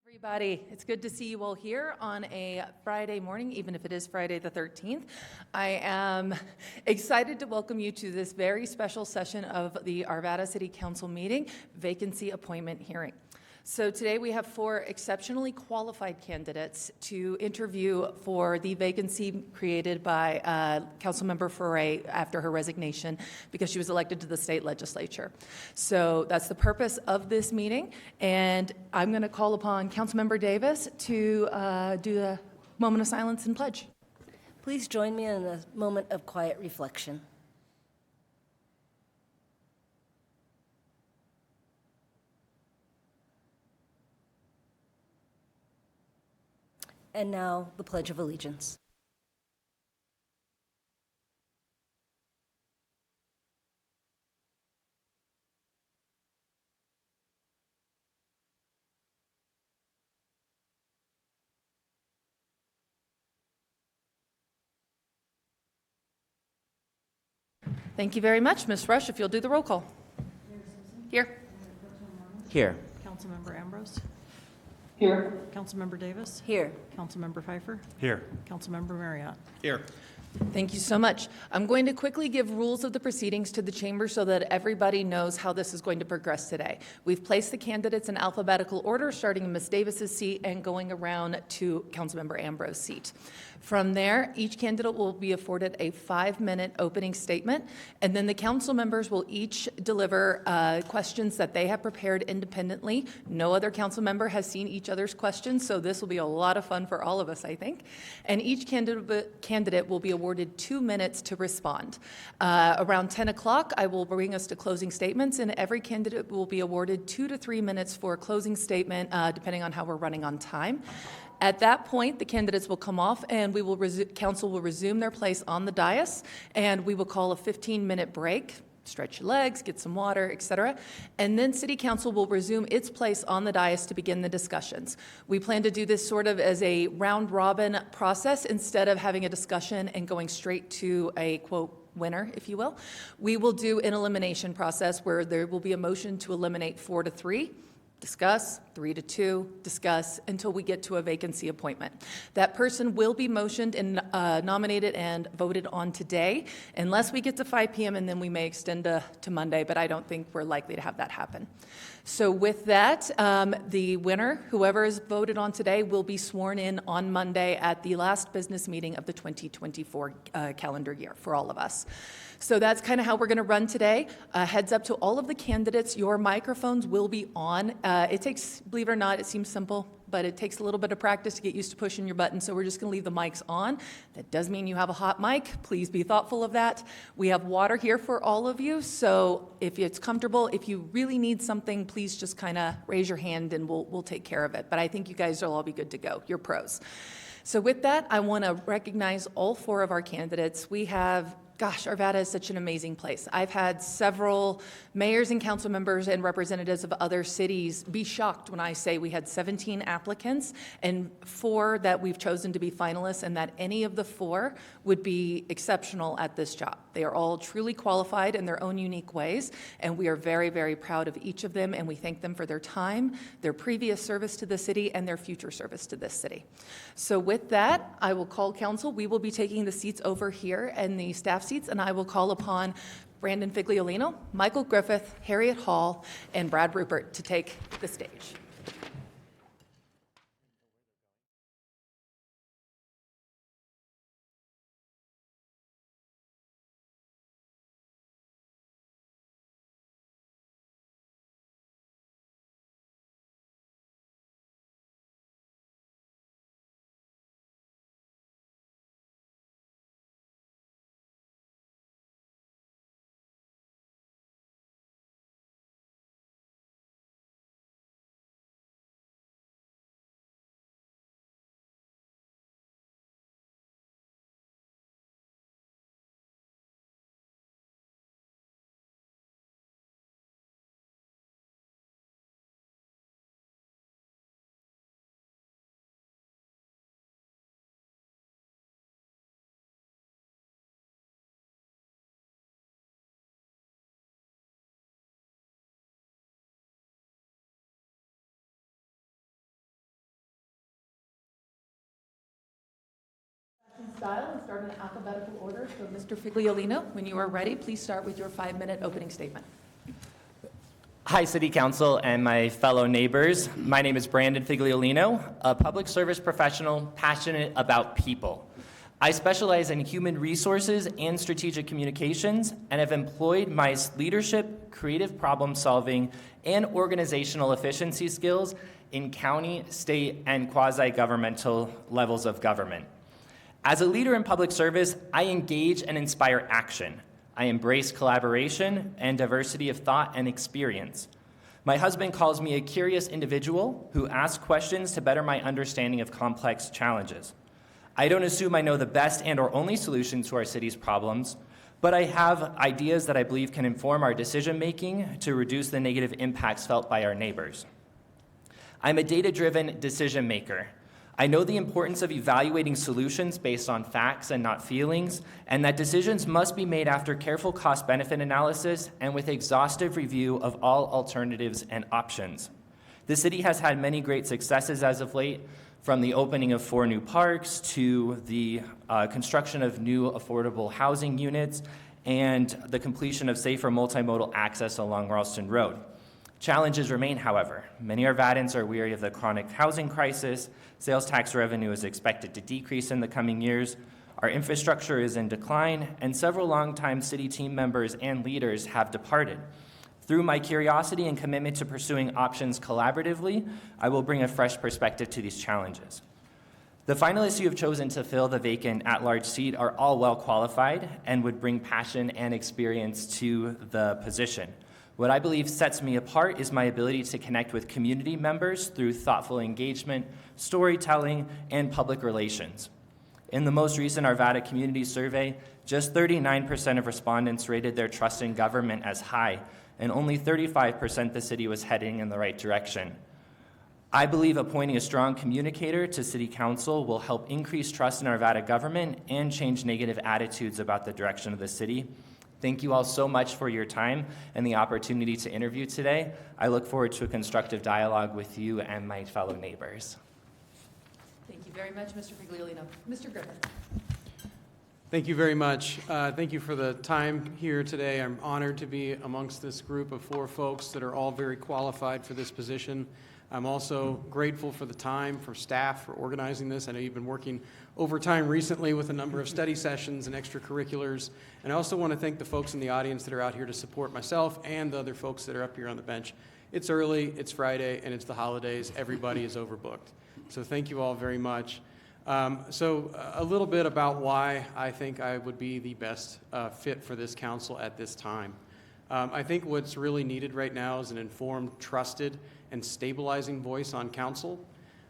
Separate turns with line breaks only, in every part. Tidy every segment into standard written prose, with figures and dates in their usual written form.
Everybody, it's good to see you all here on a Friday morning, even if it is Friday the 13th. I am excited to welcome you to this very special session of the Arvada City Council meeting, vacancy appointment hearing. So today we have 4 exceptionally qualified candidates to interview for the vacancy created by Councilmember Foray after her resignation because she was elected to the state legislature. So that's the purpose of this meeting, and I'm going to call upon Councilmember Davis to do the moment of silence and pledge.
Please join me in a moment of quiet reflection. And now, the Pledge of Allegiance.
Thank you very much. Ms. Rush, if you'll do the roll call. Here.
Here.
Councilmember Ambrose.
Here.
Councilmember Davis.
Here.
Councilmember Pfeiffer.
Here.
Councilmember Marriott.
Here.
Thank you so much. I'm going to quickly give rules of the proceedings to the chamber so that everybody knows how this is going to progress today. We've placed the candidates in alphabetical order, starting in Ms. Davis's seat and going around to Councilmember Ambrose's seat. From there, each candidate will be afforded a 5-minute opening statement, and then the council members will each deliver questions that they have prepared independently. No other council member has seen each other's questions, so this will be a lot of fun for all of us, I think. And each candidate will be awarded 2 minutes to respond. Around 10 o'clock, I will bring us to closing statements, and every candidate will be awarded 2 to 3 minutes for a closing statement, depending on how we're running on time. At that point, the candidates will come off and we will council will resume their place on the dais, and we will call a 15-minute break, stretch your legs, get some water, etc. And then City Council will resume its place on the dais to begin the discussions. We plan to do this sort of as a round-robin process instead of having a discussion and going straight to a, quote, winner, if you will. We will do an elimination process where there will be a motion to eliminate 4 to 3. Discuss, 3 to 2, discuss, until we get to a vacancy appointment. That person will be motioned and nominated and voted on today, unless we get to 5 p.m. and then we may extend to Monday, but I don't think we're likely to have that happen. So with that, the winner, whoever is voted on today, will be sworn in on Monday at the last business meeting of the 2024 calendar year for all of us. So that's kind of how we're going to run today. Heads up to all of the candidates, your microphones will be on. It takes, believe it or not, it seems simple, but it takes a little bit of practice to get used to pushing your button, so we're just going to leave the mics on. That does mean you have a hot mic. Please be thoughtful of that. We have water here for all of you, so if it's comfortable, if you really need something, please just kind of raise your hand and we'll take care of it. But I think you guys will all be good to go. You're pros. So with that, I want to recognize all 4 of our candidates. We have Arvada is such an amazing place. I've had several mayors and council members and representatives of other cities be shocked when I say we had 17 applicants and 4 that we've chosen to be finalists, and that any of the 4 would be exceptional at this job. They are all truly qualified in their own unique ways, and we are very, very proud of each of them, and we thank them for their time, their previous service to the city, and their future service to this city. So with that, I will call council. We will be taking the seats over here and the staff seats, and I will call upon Brandon Figliolino, Michael Griffith, Harriet Hall, and Brad Rupert to take the stage. style and start in alphabetical order. So Mr. Figliolino, when you are ready, please start with your 5-minute opening statement.
Hi, City Council and my fellow neighbors. My name is Brandon Figliolino, a public service professional passionate about people. I specialize in human resources and strategic communications and have employed my leadership, creative problem solving, and organizational efficiency skills in county, state, and quasi-governmental levels of government. As a leader in public service, I engage and inspire action. I embrace collaboration and diversity of thought and experience. My husband calls me a curious individual who asks questions to better my understanding of complex challenges. I don't assume I know the best and or only solutions to our city's problems, but I have ideas that I believe can inform our decision-making to reduce the negative impacts felt by our neighbors. I'm a data-driven decision maker. I know the importance of evaluating solutions based on facts and not feelings, and that decisions must be made after careful cost-benefit analysis and with exhaustive review of all alternatives and options. The city has had many great successes as of late, from the opening of 4 new parks to the construction of new affordable housing units and the completion of safer multimodal access along Ralston Road. Challenges remain, however. Many Arvadans are weary of the chronic housing crisis. Sales tax revenue is expected to decrease in the coming years. Our infrastructure is in decline, and several longtime city team members and leaders have departed. Through my curiosity and commitment to pursuing options collaboratively, I will bring a fresh perspective to these challenges. The finalists you have chosen to fill the vacant at-large seat are all well qualified and would bring passion and experience to the position. What I believe sets me apart is my ability to connect with community members through thoughtful engagement, storytelling, and public relations. In the most recent Arvada Community Survey, just 39% of respondents rated their trust in government as high, and only 35% the city was heading in the right direction. I believe appointing a strong communicator to City Council will help increase trust in Arvada government and change negative attitudes about the direction of the city. Thank you all so much for your time and the opportunity to interview today. I look forward to a constructive dialogue with you and my fellow neighbors.
Thank you very much, Mr. Figliolino. Mr. Griffin.
Thank you very much. Thank you for the time here today. I'm honored to be amongst this group of 4 folks that are all very qualified for this position. I'm also grateful for the time, for staff, for organizing this. I know you've been working overtime recently with a number of study sessions and extracurriculars. And I also want to thank the folks in the audience that are out here to support myself and the other folks that are up here on the bench. It's early, it's Friday, and it's the holidays. Everybody is overbooked. So thank you all very much. So a little bit about why I think I would be the best fit for this council at this time. I think what's really needed right now is an informed, trusted, and stabilizing voice on council.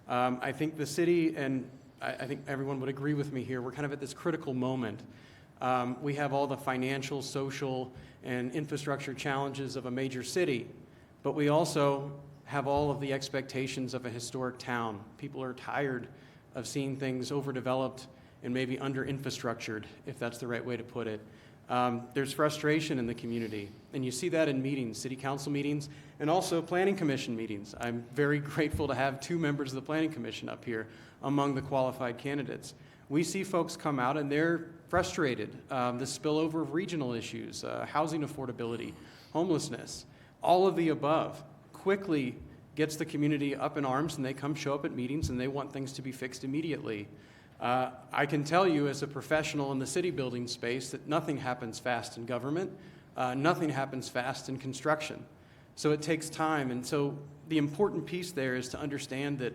I think the city, and I think everyone would agree with me here, we're kind of at this critical moment. We have all the financial, social, and infrastructure challenges of a major city, but we also have all of the expectations of a historic town. People are tired of seeing things overdeveloped and maybe under-infrastructured, if that's the right way to put it. There's frustration in the community, and you see that in meetings, city council meetings, and also planning commission meetings. I'm very grateful to have 2 members of the planning commission up here among the qualified candidates. We see folks come out and they're frustrated. The spillover of regional issues, housing affordability, homelessness, all of the above quickly gets the community up in arms, and they come show up at meetings and they want things to be fixed immediately. I can tell you as a professional in the city building space that nothing happens fast in government, nothing happens fast in construction. So it takes time, and so the important piece there is to understand that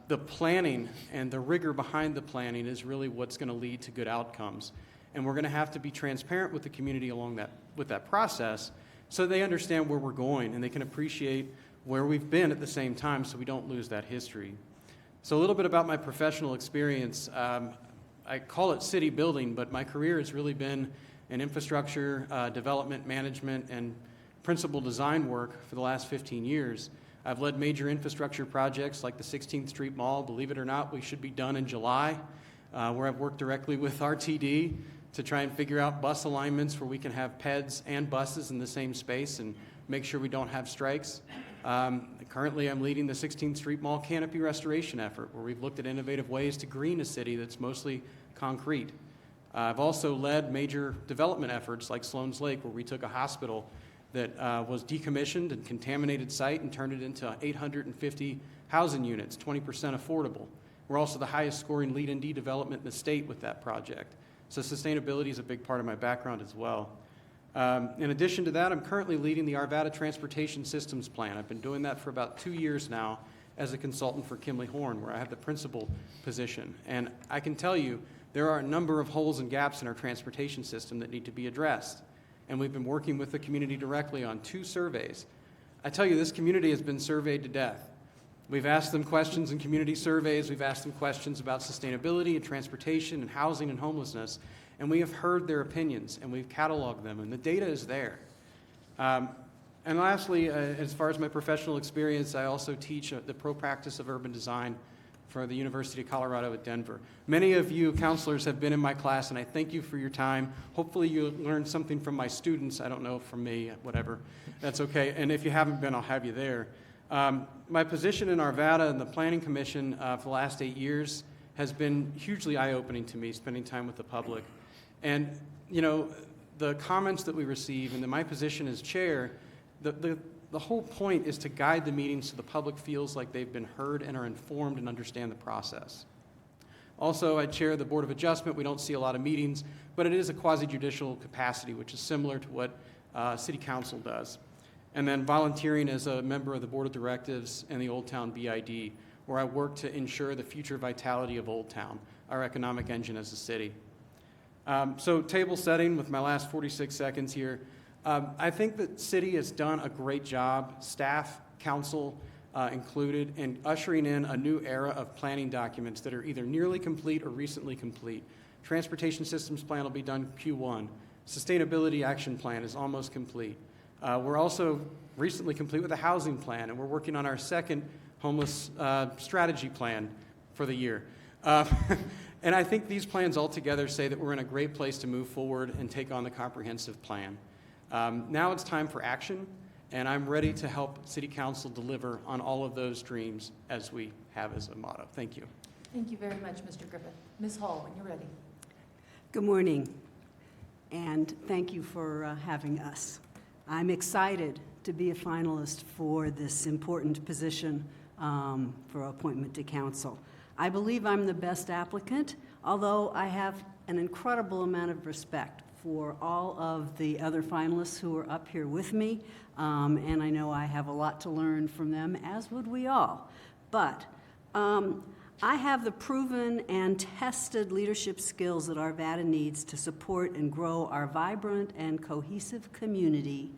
the planning and the rigor behind the planning is really what's going to lead to good outcomes. And we're going to have to be transparent with the community along with that process so they understand where we're going and they can appreciate where we've been at the same time so we don't lose that history. So a little bit about my professional experience. I call it city building, but my career has really been in infrastructure, development, management, and principal design work for the last 15 years. I've led major infrastructure projects like the 16th Street Mall. Believe it or not, we should be done in July, where I've worked directly with RTD to try and figure out bus alignments where we can have PEDs and buses in the same space and make sure we don't have strikes. Currently, I'm leading the 16th Street Mall canopy restoration effort, where we've looked at innovative ways to green a city that's mostly concrete. I've also led major development efforts like Sloan's Lake, where we took a hospital that was decommissioned and contaminated site and turned it into 850 housing units, 20% affordable. We're also the highest scoring LEED and D development in the state with that project. So sustainability is a big part of my background as well. In addition to that, I'm currently leading the Arvada Transportation Systems Plan. I've been doing that for about 2 years now as a consultant for Kimley Horn, where I have the principal position. And I can tell you, there are a number of holes and gaps in our transportation system that need to be addressed. And we've been working with the community directly on 2 surveys. I tell you, this community has been surveyed to death. We've asked them questions in community surveys. We've asked them questions about sustainability and transportation and housing and homelessness. And we have heard their opinions, and we've cataloged them, and the data is there. And lastly, as far as my professional experience, I also teach the pro practice of urban design for the University of Colorado at Denver. Many of you counselors have been in my class, and I thank you for your time. Hopefully you learned something from my students. I don't know, from me, whatever. That's okay. And if you haven't been, I'll have you there. My position in Arvada and the Planning Commission for the last 8 years has been hugely eye-opening to me, spending time with the public. And, you know, the comments that we receive, and my position as chair, the whole point is to guide the meetings so the public feels like they've been heard and are informed and understand the process. Also, I chair the Board of Adjustment. We don't see a lot of meetings, but it is a quasi-judicial capacity, which is similar to what City Council does. And then volunteering as a member of the Board of Directives and the Old Town BID, where I work to ensure the future vitality of Old Town, our economic engine as a city. So table setting with my last 46 seconds here. I think that city has done a great job, staff, council included, in ushering in a new era of planning documents that are either nearly complete or recently complete. Transportation Systems Plan will be done Q1. Sustainability Action Plan is almost complete. We're also recently complete with a housing plan, and we're working on our second homeless strategy plan for the year. And I think these plans altogether say that we're in a great place to move forward and take on the comprehensive plan. Now it's time for action, and I'm ready to help City Council deliver on all of those dreams as we have as a motto. Thank you.
Thank you very much, Mr. Griffith. Ms. Hall, when you're ready.
Good morning, and thank you for having us. I'm excited to be a finalist for this important position for appointment to council. I believe I'm the best applicant, although I have an incredible amount of respect for all of the other finalists who are up here with me, and I know I have a lot to learn from them, as would we all. But I have the proven and tested leadership skills that Arvada needs to support and grow our vibrant and cohesive community,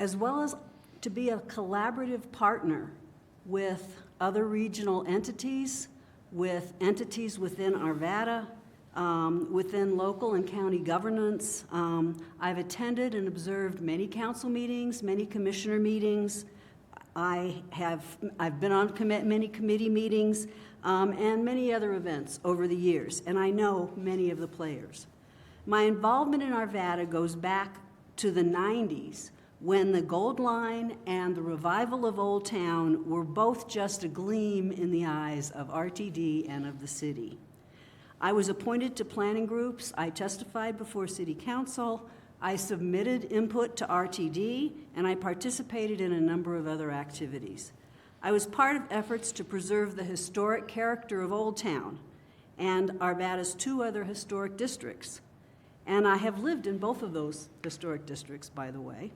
as well as to be a collaborative partner with other regional entities, with entities within Arvada, within local and county governance. I've attended and observed many council meetings, many commissioner meetings. I've been on many committee meetings and many other events over the years, and I know many of the players. My involvement in Arvada goes back to the 90s, when the Gold Line and the revival of Old Town were both just a gleam in the eyes of RTD and of the city. I was appointed to planning groups. I testified before City Council. I submitted input to RTD, and I participated in a number of other activities. I was part of efforts to preserve the historic character of Old Town and Arvada's 2 other historic districts. And I have lived in both of those historic districts, by the way.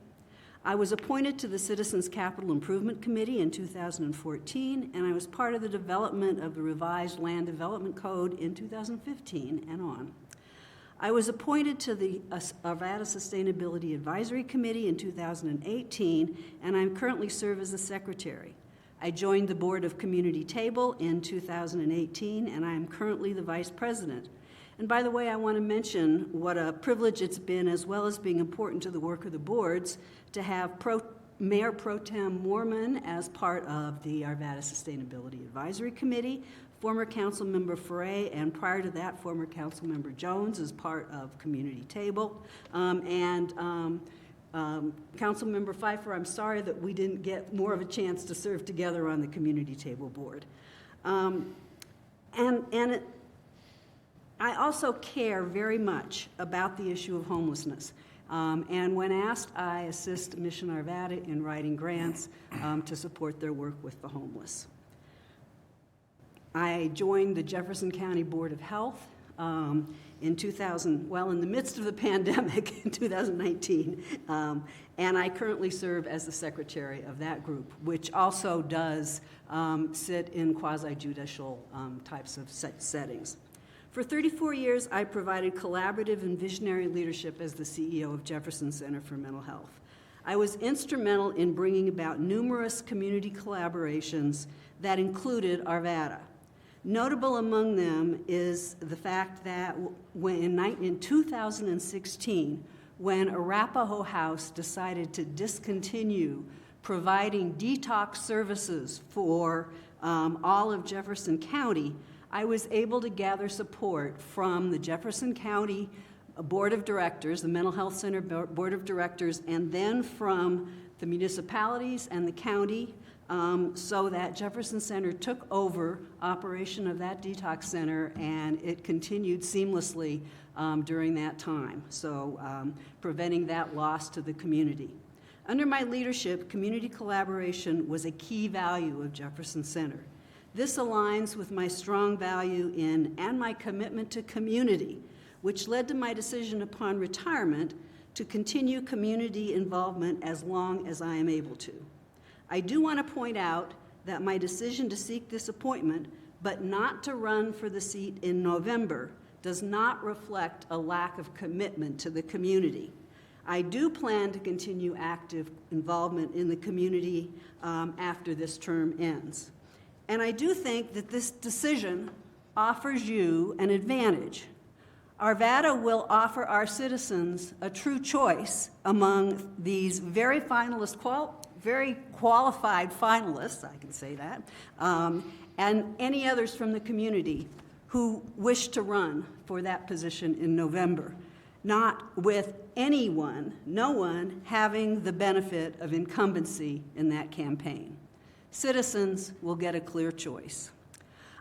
I was appointed to the Citizens Capital Improvement Committee in 2014, and I was part of the development of the revised Land Development Code in 2015 and on. I was appointed to the Arvada Sustainability Advisory Committee in 2018, and I currently serve as the secretary. I joined the Board of Community Table in 2018, and I am currently the vice president. And by the way, I want to mention what a privilege it's been, as well as being important to the work of the boards, to have Mayor Pro Tem Moorman as part of the Arvada Sustainability Advisory Committee, former council member Foray, and prior to that, former council member Jones as part of Community Table, council member Pfeiffer. I'm sorry that we didn't get more of a chance to serve together on the Community Table board. And I also care very much about the issue of homelessness. And when asked, I assist Mission Arvada in writing grants to support their work with the homeless. I joined the Jefferson County Board of Health in the midst of the pandemic in 2019. And I currently serve as the secretary of that group, which also does sit in quasi-judicial types of settings. For 34 years, I provided collaborative and visionary leadership as the CEO of Jefferson Center for Mental Health. I was instrumental in bringing about numerous community collaborations that included Arvada. Notable among them is the fact that in 2016, when Arapahoe House decided to discontinue providing detox services for all of Jefferson County, I was able to gather support from the Jefferson County Board of Directors, the Mental Health Center Board of Directors, and then from the municipalities and the county, so that Jefferson Center took over operation of that detox center, and it continued seamlessly during that time, so preventing that loss to the community. Under my leadership, community collaboration was a key value of Jefferson Center. This aligns with my strong value in and my commitment to community, which led to my decision upon retirement to continue community involvement as long as I am able to. I do want to point out that my decision to seek this appointment, but not to run for the seat in November, does not reflect a lack of commitment to the community. I do plan to continue active involvement in the community after this term ends. And I do think that this decision offers you an advantage. Arvada will offer our citizens a true choice among these very qualified finalists, I can say that, and any others from the community who wish to run for that position in November, not with no one having the benefit of incumbency in that campaign. Citizens will get a clear choice.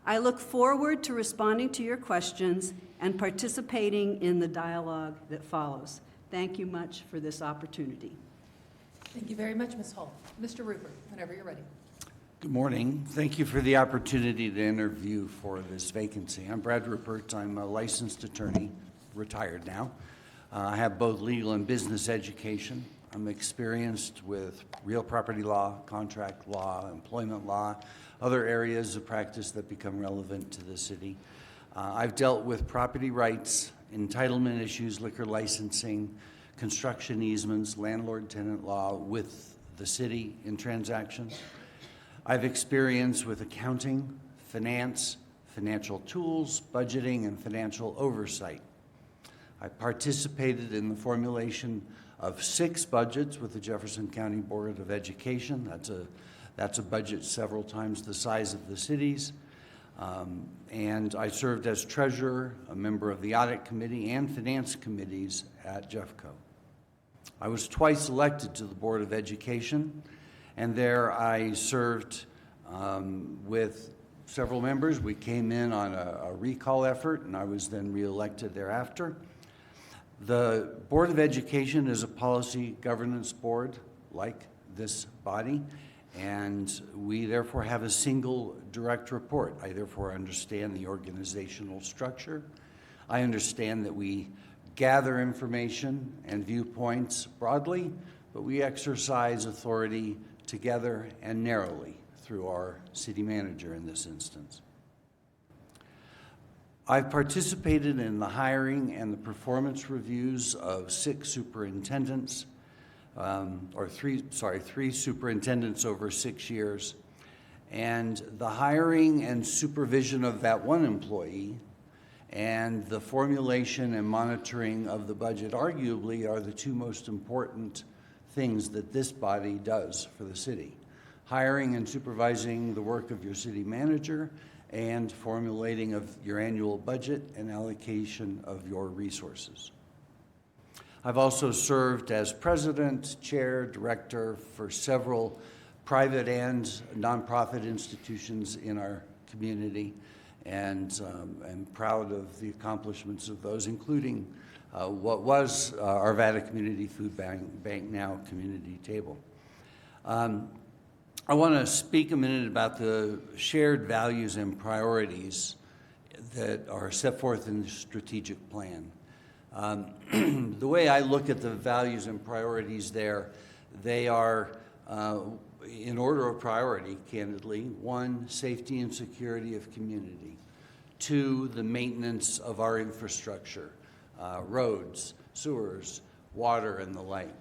I look forward to responding to your questions and participating in the dialogue that follows. Thank you much for this opportunity.
Thank you very much, Ms. Hull. Mr. Rupert, whenever you're ready.
Good morning. Thank you for the opportunity to interview for this vacancy. I'm Brad Rupert. I'm a licensed attorney, retired now. I have both legal and business education. I'm experienced with real property law, contract law, employment law, other areas of practice that become relevant to the city. I've dealt with property rights, entitlement issues, liquor licensing, construction easements, landlord-tenant law with the city in transactions. I've experience with accounting, finance, financial tools, budgeting, and financial oversight. I participated in the formulation of 6 budgets with the Jefferson County Board of Education. That's a budget several times the size of the city's. And I served as treasurer, a member of the audit committee and finance committees at Jeffco. I was twice elected to the Board of Education, and there I served with several members. We came in on a recall effort, and I was then reelected thereafter. The Board of Education is a policy governance board like this body, and we therefore have a single direct report. I therefore understand the organizational structure. I understand that we gather information and viewpoints broadly, but we exercise authority together and narrowly through our city manager in this instance. I've participated in the hiring and the performance reviews of 6 superintendents, three superintendents over 6 years, and the hiring and supervision of that one employee and the formulation and monitoring of the budget arguably are the 2 most important things that this body does for the city. Hiring and supervising the work of your city manager and formulating of your annual budget and allocation of your resources. I've also served as president, chair, director for several private and nonprofit institutions in our community, and am proud of the accomplishments of those, including what was Arvada Community Food Bank, now Community Table. I want to speak a minute about the shared values and priorities that are set forth in the strategic plan. The way I look at the values and priorities there, they are in order of priority, candidly. 1, safety and security of community. 2, the maintenance of our infrastructure, roads, sewers, water, and the like.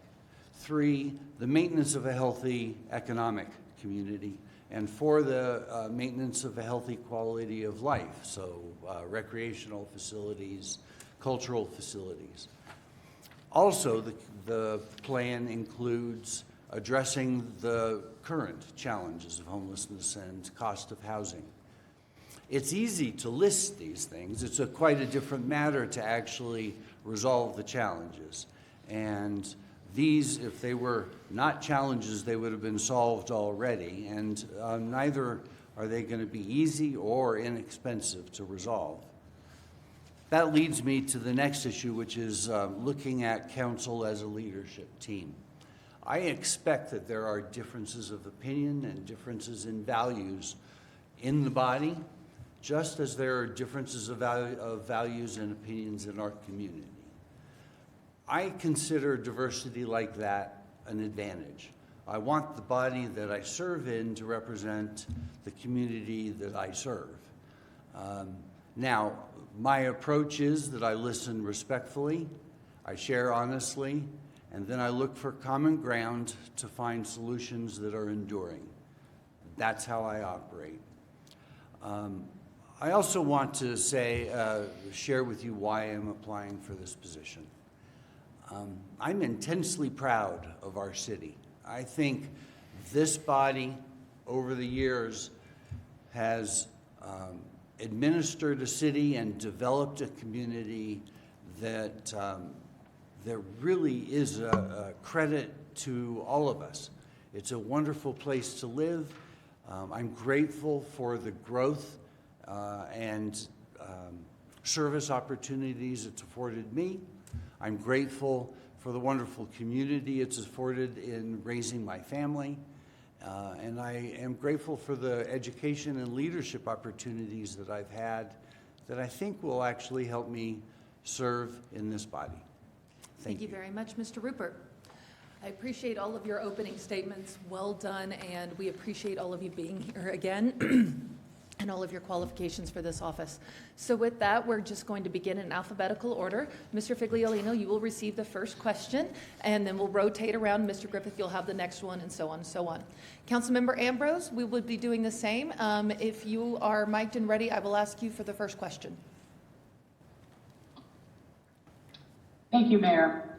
3, the maintenance of a healthy economic community. And 4, the maintenance of a healthy quality of life, so recreational facilities, cultural facilities. Also, the plan includes addressing the current challenges of homelessness and cost of housing. It's easy to list these things. It's quite a different matter to actually resolve the challenges. And these, if they were not challenges, they would have been solved already, and neither are they going to be easy or inexpensive to resolve. That leads me to the next issue, which is looking at council as a leadership team. I expect that there are differences of opinion and differences in values in the body, just as there are differences of values and opinions in our community. I consider diversity like that an advantage. I want the body that I serve in to represent the community that I serve. Now, my approach is that I listen respectfully, I share honestly, and then I look for common ground to find solutions that are enduring. That's how I operate. I also want to share with you why I'm applying for this position. I'm intensely proud of our city. I think this body, over the years, has administered a city and developed a community that really is a credit to all of us. It's a wonderful place to live. I'm grateful for the growth and service opportunities it's afforded me. I'm grateful for the wonderful community it's afforded in raising my family. And I am grateful for the education and leadership opportunities that I've had that I think will actually help me serve in this body.
Thank you very much, Mr. Rupert. I appreciate all of your opening statements. Well done, and we appreciate all of you being here again and all of your qualifications for this office. So with that, we're just going to begin in alphabetical order. Mr. Figliolino, you will receive the first question, and then we'll rotate around. Mr. Griffith, you'll have the next one, and so on and so on. Councilmember Ambrose, we will be doing the same. If you are mic'd and ready, I will ask you for the first question.
Thank you, Mayor.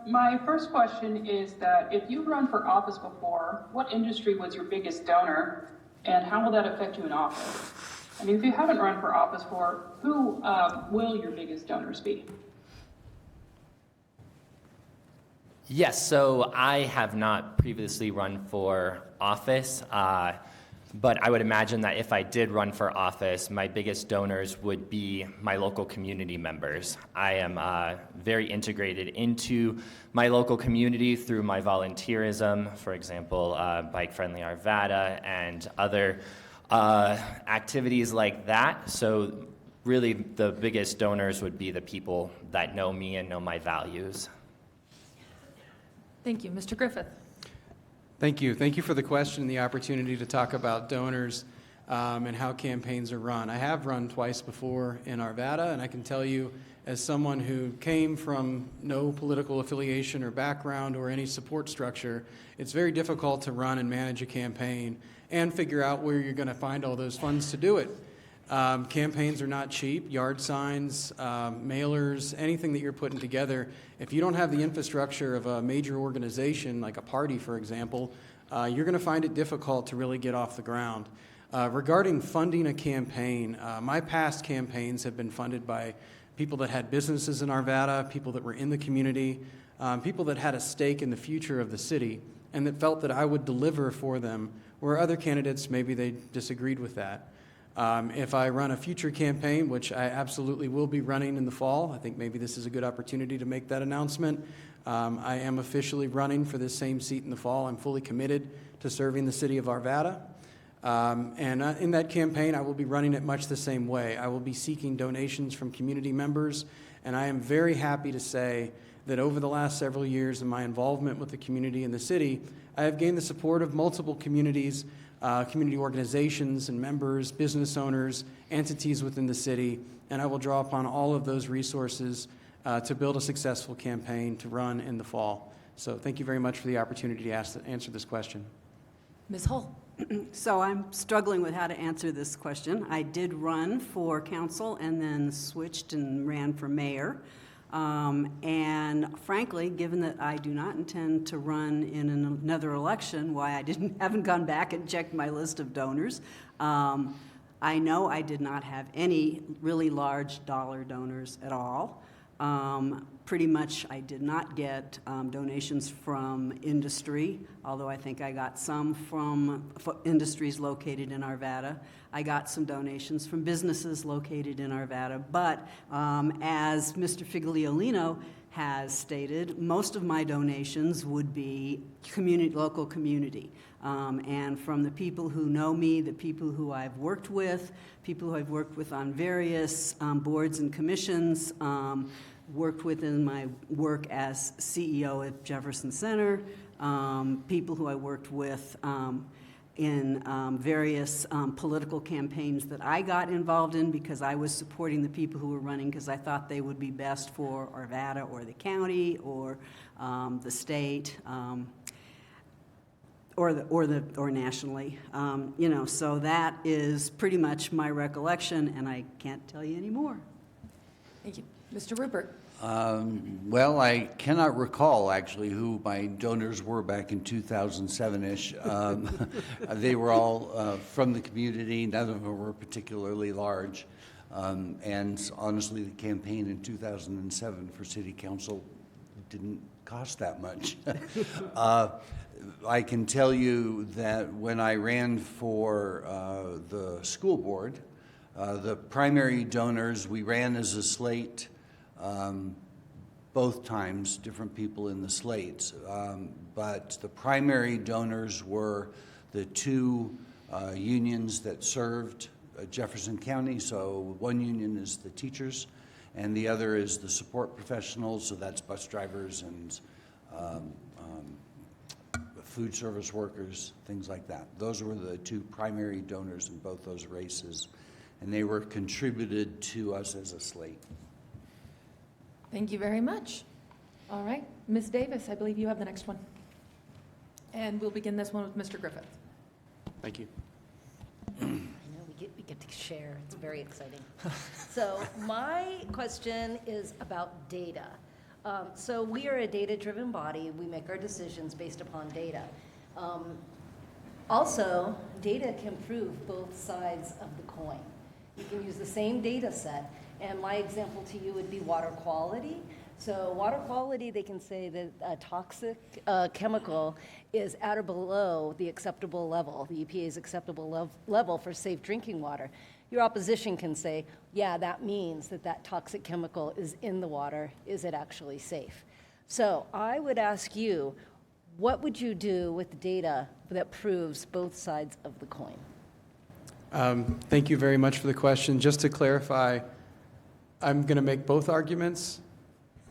My first question is that if you've run for office before, what industry was your biggest donor, and how will that affect you in office? I mean, if you haven't run for office before, who will your biggest donors be?
Yes, so I have not previously run for office, but I would imagine that if I did run for office, my biggest donors would be my local community members. I am very integrated into my local community through my volunteerism, for example, Bike Friendly Arvada and other activities like that. So really the biggest donors would be the people that know me and know my values.
Thank you. Mr. Griffith.
Thank you. Thank you for the question and the opportunity to talk about donors and how campaigns are run. I have run twice before in Arvada, and I can tell you, as someone who came from no political affiliation or background or any support structure, it's very difficult to run and manage a campaign and figure out where you're going to find all those funds to do it. Campaigns are not cheap. Yard signs, mailers, anything that you're putting together. If you don't have the infrastructure of a major organization, like a party, for example, you're going to find it difficult to really get off the ground. Regarding funding a campaign, my past campaigns have been funded by people that had businesses in Arvada, people that were in the community, people that had a stake in the future of the city, and that felt that I would deliver for them, where other candidates, maybe they disagreed with that. If I run a future campaign, which I absolutely will be running in the fall, I think maybe this is a good opportunity to make that announcement. I am officially running for this same seat in the fall. I'm fully committed to serving the city of Arvada. In that campaign, I will be running it much the same way. I will be seeking donations from community members, and I am very happy to say that over the last several years in my involvement with the community and the city, I have gained the support of multiple communities, community organizations and members, business owners, entities within the city, and I will draw upon all of those resources to build a successful campaign to run in the fall. So thank you very much for the opportunity to answer this question.
Ms. Hull.
So I'm struggling with how to answer this question. I did run for council and then switched and ran for mayor. And frankly, given that I do not intend to run in another election, why I haven't gone back and checked my list of donors. I know I did not have any really large dollar donors at all. Pretty much I did not get donations from industry, although I think I got some from industries located in Arvada. I got some donations from businesses located in Arvada, but as Mr. Figliolino has stated, most of my donations would be local community. And from the people who know me, the people who I've worked with, people who I've worked with on various boards and commissions, worked with in my work as CEO at Jefferson Center, people who I worked with in various political campaigns that I got involved in because I was supporting the people who were running because I thought they would be best for Arvada or the county or the state. Or nationally, so that is pretty much my recollection, and I can't tell you any more.
Thank you. Mr. Rupert.
Well, I cannot recall actually who my donors were back in 2007-ish. They were all from the community. None of them were particularly large. And honestly, the campaign in 2007 for city council didn't cost that much. I can tell you that when I ran for the school board, the primary donors, we ran as a slate both times, different people in the slates. But the primary donors were the two unions that served Jefferson County. So one union is the teachers, and the other is the support professionals. So that's bus drivers and food service workers, things like that. Those were the two primary donors in both those races, and they were contributed to us as a slate.
Thank you very much. All right, Ms. Davis, I believe you have the next one. And we'll begin this one with Mr. Griffith.
Thank you.
I know we get to share. It's very exciting. So my question is about data. So we are a data-driven body. We make our decisions based upon data. Also, data can prove both sides of the coin. You can use the same data set, and my example to you would be water quality. So water quality, they can say that a toxic chemical is at or below the acceptable level, the EPA's acceptable level for safe drinking water. Your opposition can say, yeah, that means that that toxic chemical is in the water. Is it actually safe? So I would ask you, what would you do with the data that proves both sides of the coin?
Thank you very much for the question. Just to clarify, I'm going to make both arguments.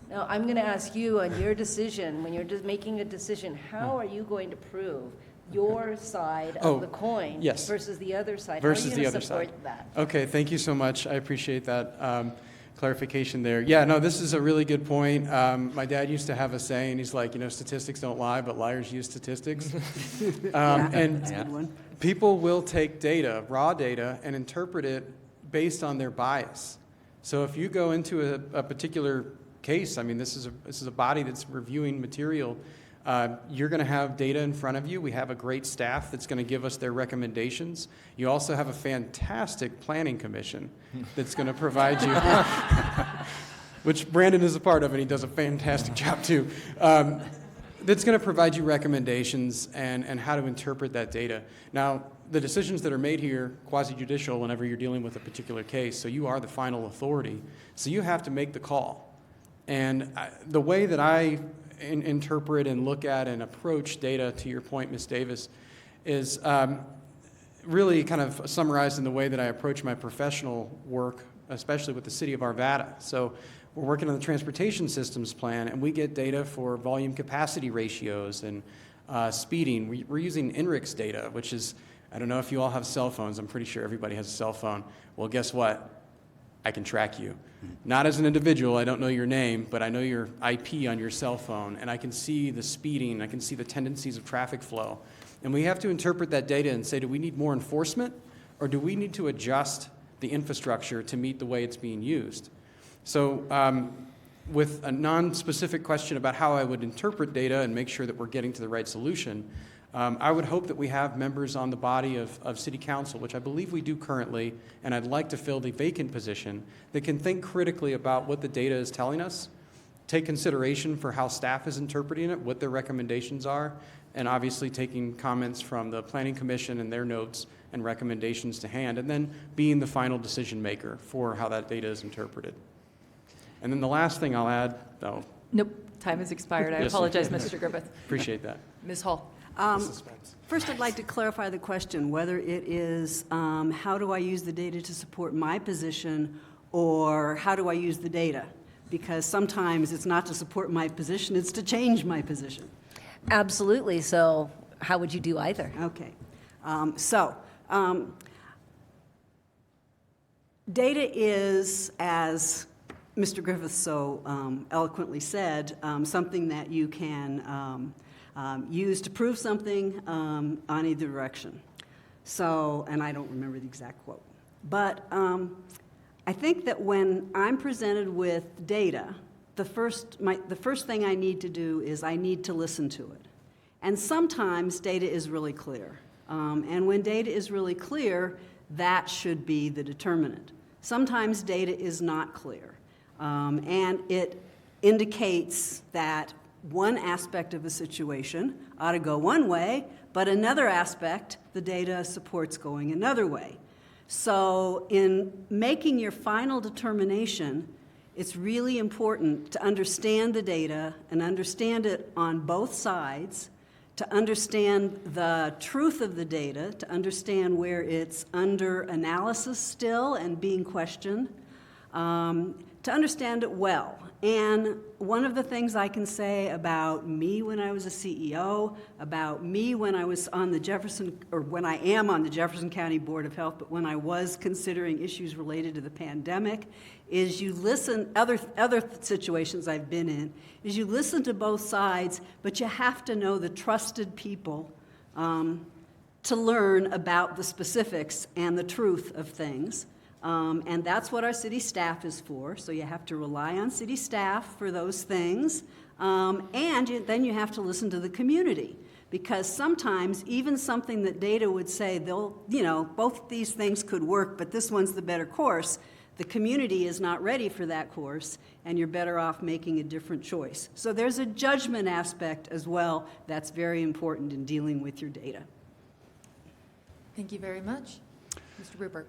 Now, I'm going to ask you on your decision, when you're just making a decision, how are you going to prove your side of the coin
versus
the other side?
Versus
how are you
the
going
other
to support
side.
that?
Okay, thank you so much. I appreciate that clarification there. Yeah, no, this is a really good point. My dad used to have a saying, he's like, statistics don't lie, but liars use statistics.
That's a good one.
People will take data, raw data, and interpret it based on their bias. So if you go into a particular case, I mean, this is a body that's reviewing material. You're going to have data in front of you. We have a great staff that's going to give us their recommendations. You also have a fantastic planning commission that's going to provide you, which Brandon is a part of, and he does a fantastic job too. that's going to provide you recommendations and how to interpret that data. Now, the decisions that are made here, quasi-judicial whenever you're dealing with a particular case, so you are the final authority, so you have to make the call. And the way that I interpret and look at and approach data, to your point, Ms. Davis, is really kind of summarized in the way that I approach my professional work, especially with the city of Arvada. So we're working on the transportation systems plan, and we get data for volume capacity ratios and speeding. We're using INRIX data, which is, I don't know if you all have cell phones. I'm pretty sure everybody has a cell phone. Well, guess what? I can track you. Not as an individual, I don't know your name, but I know your IP on your cell phone, and I can see the speeding, I can see the tendencies of traffic flow. And we have to interpret that data and say, do we need more enforcement, or do we need to adjust the infrastructure to meet the way it's being used? So with a non-specific question about how I would interpret data and make sure that we're getting to the right solution, I would hope that we have members on the body of City Council, which I believe we do currently, and I'd like to fill the vacant position, that can think critically about what the data is telling us, take consideration for how staff is interpreting it, what their recommendations are, and obviously taking comments from the Planning Commission and their notes and recommendations to hand, and then being the final decision maker for how that data is interpreted. And then the last thing I'll add, though.
Nope, time has expired. I
Yes, sir.
apologize, Mr. Griffith.
Appreciate that.
Ms. Hall.
First, I'd like to clarify the question, whether it is how do I use the data to support my position, or how do I use the data? Because sometimes it's not to support my position, it's to change my position.
Absolutely. So how would you do either?
Okay. Data is, as Mr. Griffith so eloquently said, something that you can use to prove something on either direction. So, and I don't remember the exact quote. But I think that when I'm presented with data, the first thing I need to do is I need to listen to it. And sometimes data is really clear. And when data is really clear, that should be the determinant. Sometimes data is not clear. And it indicates that one aspect of a situation ought to go one way, but another aspect, the data supports going another way. So in making your final determination, it's really important to understand the data and understand it on both sides, to understand the truth of the data, to understand where it's under analysis still and being questioned, to understand it well. And one of the things I can say about me when I was a CEO, about me when I was on the Jefferson, or when I am on the Jefferson County Board of Health, but when I was considering issues related to the pandemic, is you listen, other situations I've been in, is you listen to both sides, but you have to know the trusted people to learn about the specifics and the truth of things. And that's what our city staff is for. So you have to rely on city staff for those things. Then you have to listen to the community. Because sometimes even something that data would say, both these things could work, but this one's the better course, the community is not ready for that course, and you're better off making a different choice. So there's a judgment aspect as well that's very important in dealing with your data.
Thank you very much. Mr. Rupert.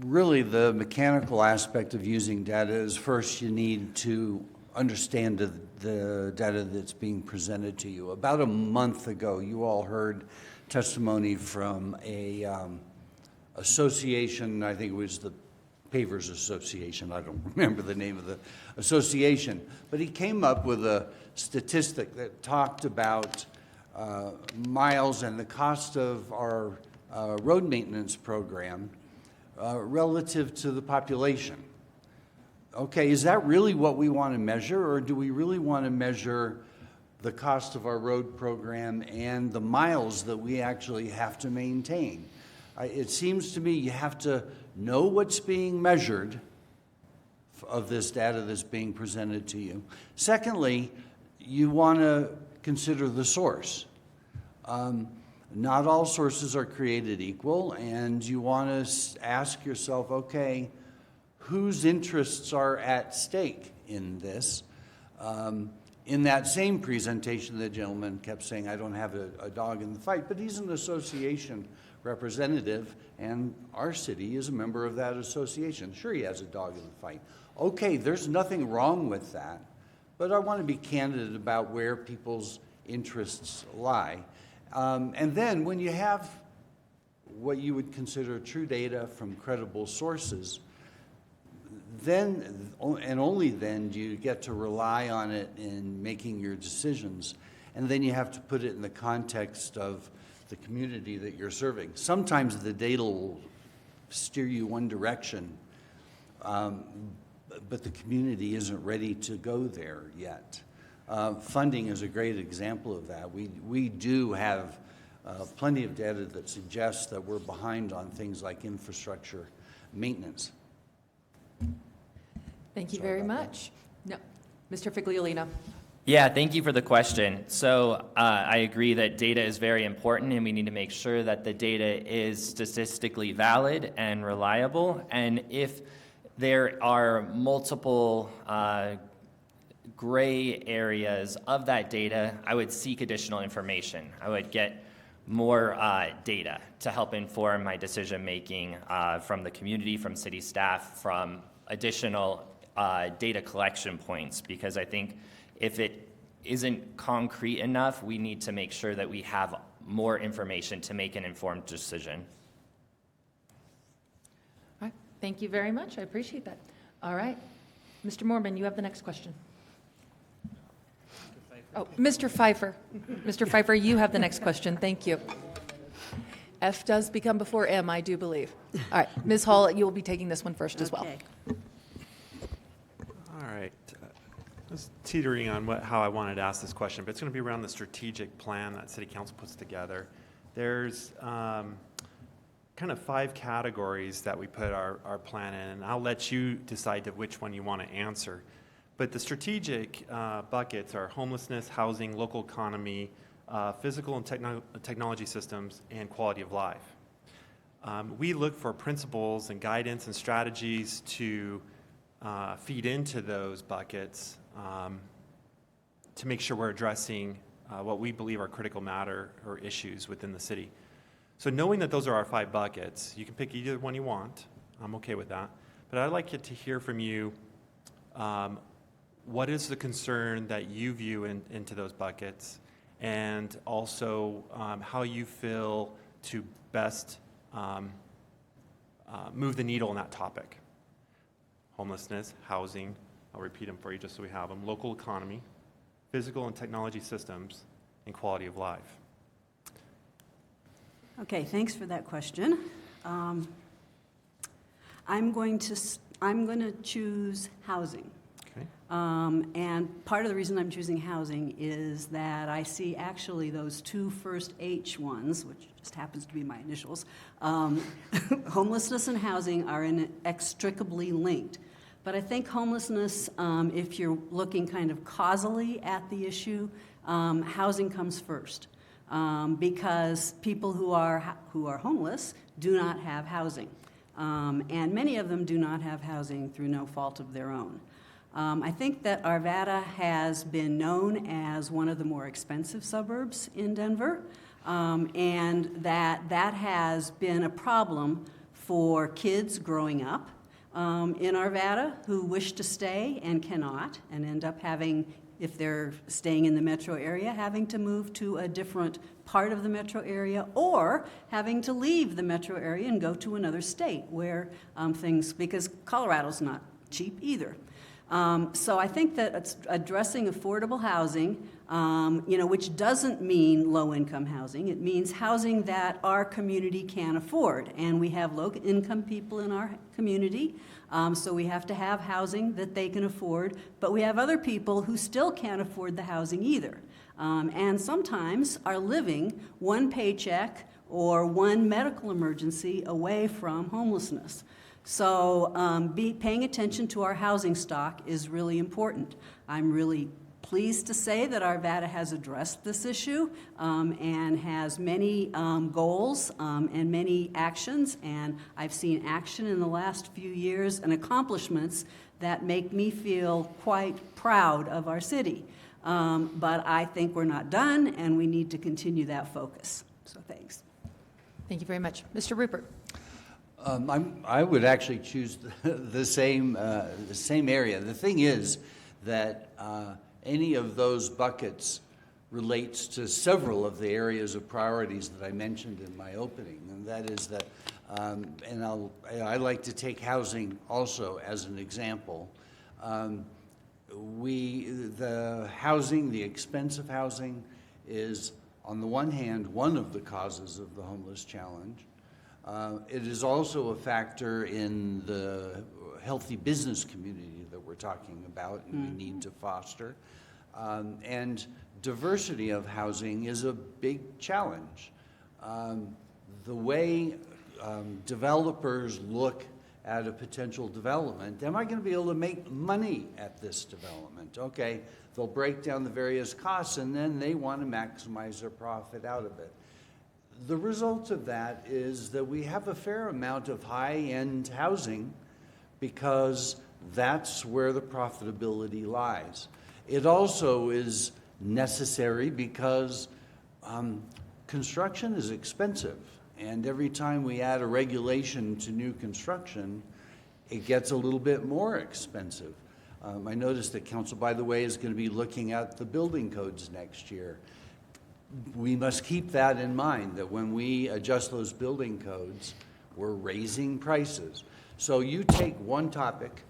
Really, the mechanical aspect of using data is first you need to understand the data that's being presented to you. About a month ago, you all heard testimony from a association, I think it was the Pavers Association, I don't remember the name of the association, but he came up with a statistic that talked about miles and the cost of our road maintenance program relative to the population. Okay, is that really what we want to measure, or do we really want to measure the cost of our road program and the miles that we actually have to maintain? It seems to me you have to know what's being measured of this data that's being presented to you. Secondly, you want to consider the source. Not all sources are created equal, and you want to ask yourself, okay, whose interests are at stake in this? In that same presentation, the gentleman kept saying, I don't have a dog in the fight, but he's an association representative, and our city is a member of that association. Sure, he has a dog in the fight. Okay, there's nothing wrong with that, but I want to be candid about where people's interests lie. And then when you have what you would consider true data from credible sources, then and only then do you get to rely on it in making your decisions. And then you have to put it in the context of the community that you're serving. Sometimes the data will steer you one direction, but the community isn't ready to go there yet. Funding is a great example of that. We do have plenty of data that suggests that we're behind on things like infrastructure maintenance.
Thank you very much. No, Mr. Figliolino.
Yeah, thank you for the question. So I agree that data is very important, and we need to make sure that the data is statistically valid and reliable. And if there are multiple gray areas of that data, I would seek additional information. I would get more data to help inform my decision-making from the community, from city staff, from additional data collection points, because I think if it isn't concrete enough, we need to make sure that we have more information to make an informed decision.
All right, thank you very much. I appreciate that. All right, Mr. Mormon, you have the next question. Oh, Mr. Pfeiffer. Mr. Pfeiffer, you have the next question. Thank you. F does become before M, I do believe. All right, Ms. Hall, you will be taking this one first as well.
Okay.
All right. I was teetering on how I wanted to ask this question, but it's going to be around the strategic plan that City Council puts together. There's kind of 5 categories that we put our plan in, and I'll let you decide to which one you want to answer. But the strategic buckets are homelessness, housing, local economy, physical and technology systems, and quality of life. We look for principles and guidance and strategies to feed into those buckets to make sure we're addressing what we believe are critical matter or issues within the city. So knowing that those are our 5 buckets, you can pick either one you want. I'm okay with that. But I'd like it to hear from you, what is the concern that you view into those buckets, and also how you feel to best move the needle on that topic. Homelessness, housing, I'll repeat them for you just so we have them, local economy, physical and technology systems, and quality of life.
Okay, thanks for that question. I'm going to choose housing.
Okay.
And part of the reason I'm choosing housing is that I see actually those 2 first H ones, which just happens to be my initials, homelessness and housing are inextricably linked. But I think homelessness, if you're looking kind of causally at the issue, housing comes first. Because people who are homeless do not have housing. And many of them do not have housing through no fault of their own. I think that Arvada has been known as one of the more expensive suburbs in Denver, and that has been a problem for kids growing up in Arvada who wish to stay and cannot, and end up having, if they're staying in the metro area, having to move to a different part of the metro area, or having to leave the metro area and go to another state where because Colorado's not cheap either. So I think that it's addressing affordable housing, which doesn't mean low-income housing. It means housing that our community can afford. And we have low-income people in our community, so we have to have housing that they can afford. But we have other people who still can't afford the housing either. And sometimes are living one paycheck or one medical emergency away from homelessness. So paying attention to our housing stock is really important. I'm really pleased to say that Arvada has addressed this issue and has many goals and many actions, and I've seen action in the last few years and accomplishments that make me feel quite proud of our city. But I think we're not done, and we need to continue that focus. So thanks.
Thank you very much. Mr. Rupert.
I would actually choose the same area. The thing is that any of those buckets relates to several of the areas of priorities that I mentioned in my opening, and that is that, I like to take housing also as an example. The expense of housing is, on the one hand, one of the causes of the homeless challenge. It is also a factor in the healthy business community that we're talking about and we need to foster. And diversity of housing is a big challenge. The way developers look at a potential development, am I going to be able to make money at this development? Okay, they'll break down the various costs and then they want to maximize their profit out of it. The result of that is that we have a fair amount of high-end housing because that's where the profitability lies. It also is necessary because construction is expensive, and every time we add a regulation to new construction, it gets a little bit more expensive. I noticed that council, by the way, is going to be looking at the building codes next year. We must keep that in mind, that when we adjust those building codes, we're raising prices. So you take one topic,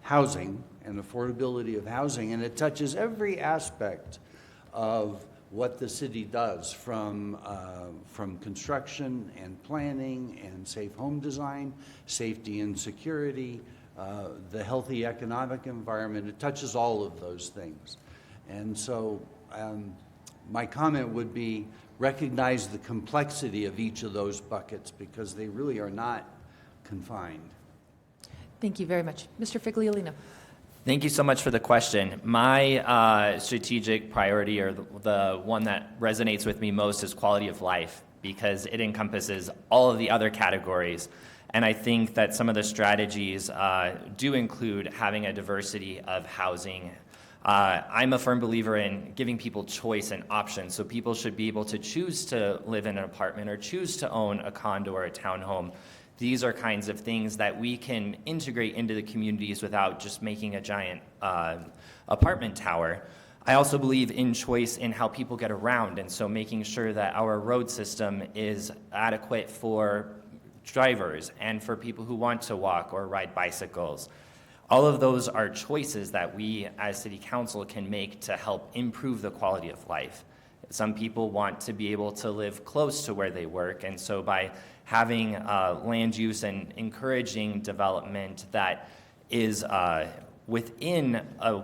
housing and affordability of housing, and it touches every aspect of what the city does, from construction and planning and safe home design, safety and security, the healthy economic environment. It touches all of those things. And so my comment would be recognize the complexity of each of those buckets because they really are not confined.
Thank you very much. Mr. Figliolino.
Thank you so much for the question. My strategic priority, or the one that resonates with me most, is quality of life, because it encompasses all of the other categories. And I think that some of the strategies do include having a diversity of housing. I'm a firm believer in giving people choice and options, so people should be able to choose to live in an apartment or choose to own a condo or a townhome. These are kinds of things that we can integrate into the communities without just making a giant apartment tower. I also believe in choice in how people get around, and so making sure that our road system is adequate for drivers and for people who want to walk or ride bicycles. All of those are choices that we as City Council can make to help improve the quality of life. Some people want to be able to live close to where they work, and so by having land use and encouraging development that is within a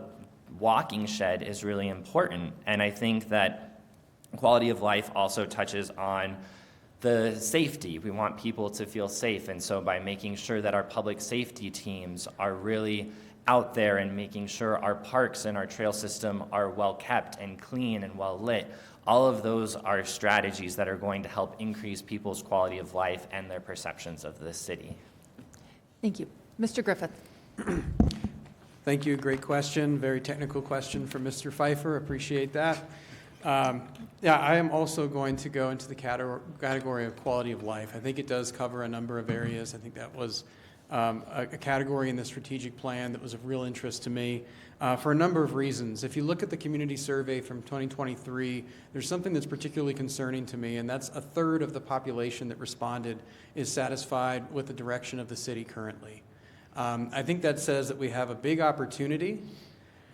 walking shed is really important. And I think that quality of life also touches on the safety. We want people to feel safe, and so by making sure that our public safety teams are really out there and making sure our parks and our trail system are well kept and clean and well lit, all of those are strategies that are going to help increase people's quality of life and their perceptions of the city.
Thank you. Mr. Griffith.
Thank you. Great question. Very technical question from Mr. Pfeiffer. Appreciate that. Yeah, I am also going to go into the category of quality of life. I think it does cover a number of areas. I think that was a category in the strategic plan that was of real interest to me for a number of reasons. If you look at the community survey from 2023, there's something that's particularly concerning to me, and that's a third of the population that responded is satisfied with the direction of the city currently. I think that says that we have a big opportunity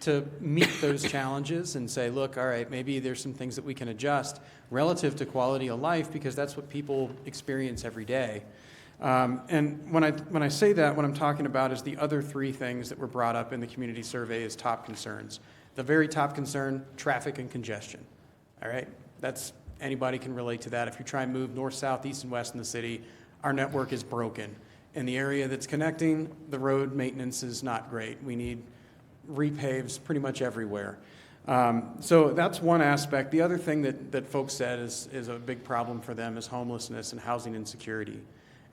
to meet those challenges and say, look, all right, maybe there's some things that we can adjust relative to quality of life, because that's what people experience every day. And when I say that, what I'm talking about is the other three things that were brought up in the community survey as top concerns. The very top concern, traffic and congestion. All right, anybody can relate to that. If you try and move north, south, east, and west in the city, our network is broken. In the area that's connecting, the road maintenance is not great. We need repaves pretty much everywhere. So that's one aspect. The other thing that folks said is a big problem for them is homelessness and housing insecurity.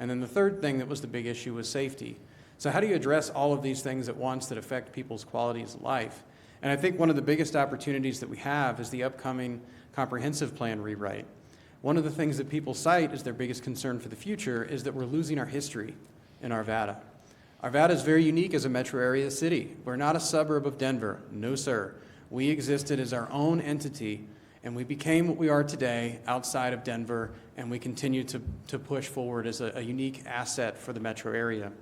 And then the third thing that was the big issue was safety. So how do you address all of these things at once that affect people's qualities of life? And I think one of the biggest opportunities that we have is the upcoming comprehensive plan rewrite. One of the things that people cite as their biggest concern for the future is that we're losing our history in Arvada. Arvada is very unique as a metro area city. We're not a suburb of Denver. No, sir. We existed as our own entity, and we became what we are today outside of Denver, and we continue to push forward as a unique asset for the metro area.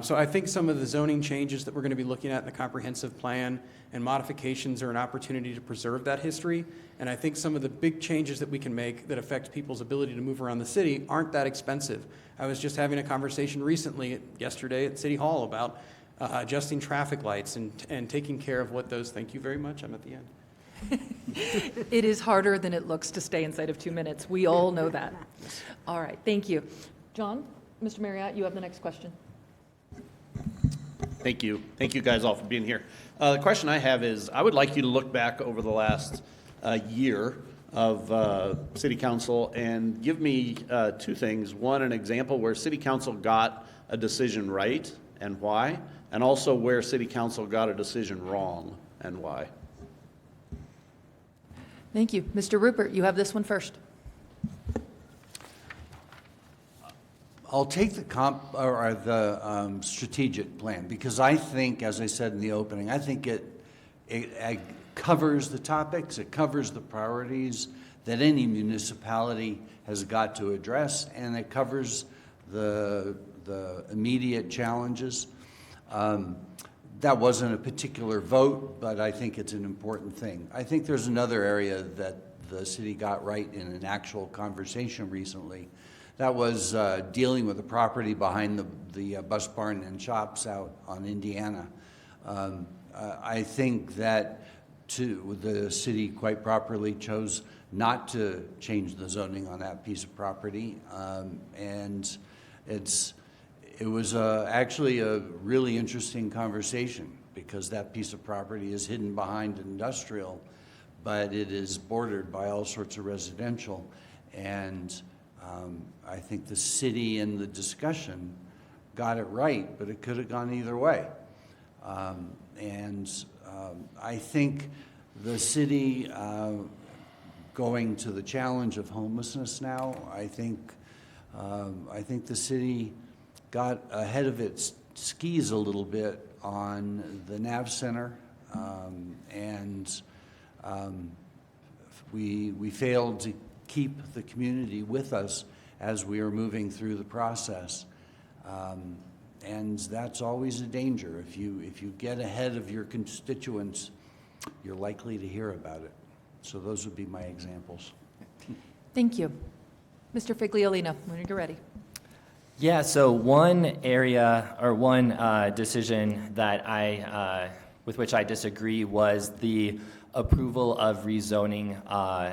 So I think some of the zoning changes that we're going to be looking at in the comprehensive plan and modifications are an opportunity to preserve that history. And I think some of the big changes that we can make that affect people's ability to move around the city aren't that expensive. I was just having a conversation yesterday at City Hall about adjusting traffic lights and taking care of what those, thank you very much, I'm at the end.
It is harder than it looks to stay inside of 2 minutes. We all know that. All right, thank you. John, Mr. Marriott, you have the next question.
Thank you. Thank you guys all for being here. The question I have is, I would like you to look back over the last year of City Council and give me two things. One, an example where City Council got a decision right and why, and also where City Council got a decision wrong and why.
Thank you. Mr. Rupert, you have this one first.
I'll take the strategic plan, because I think, as I said in the opening, I think it covers the topics, it covers the priorities that any municipality has got to address, and it covers the immediate challenges. That wasn't a particular vote, but I think it's an important thing. I think there's another area that the city got right in an actual conversation recently. That was dealing with the property behind the bus barn and shops out on Indiana. I think that the city quite properly chose not to change the zoning on that piece of property, and it was actually a really interesting conversation, because that piece of property is hidden behind industrial, but it is bordered by all sorts of residential, and I think the city in the discussion got it right, but it could have gone either way. I think the city going to the challenge of homelessness now, I think the city got ahead of its skis a little bit on the NAV Center, and we failed to keep the community with us as we are moving through the process. And that's always a danger. If you get ahead of your constituents, you're likely to hear about it. So those would be my examples.
Thank you. Mr. Figliolino, when you're ready.
Yeah, so one area or one decision that with which I disagree was the approval of rezoning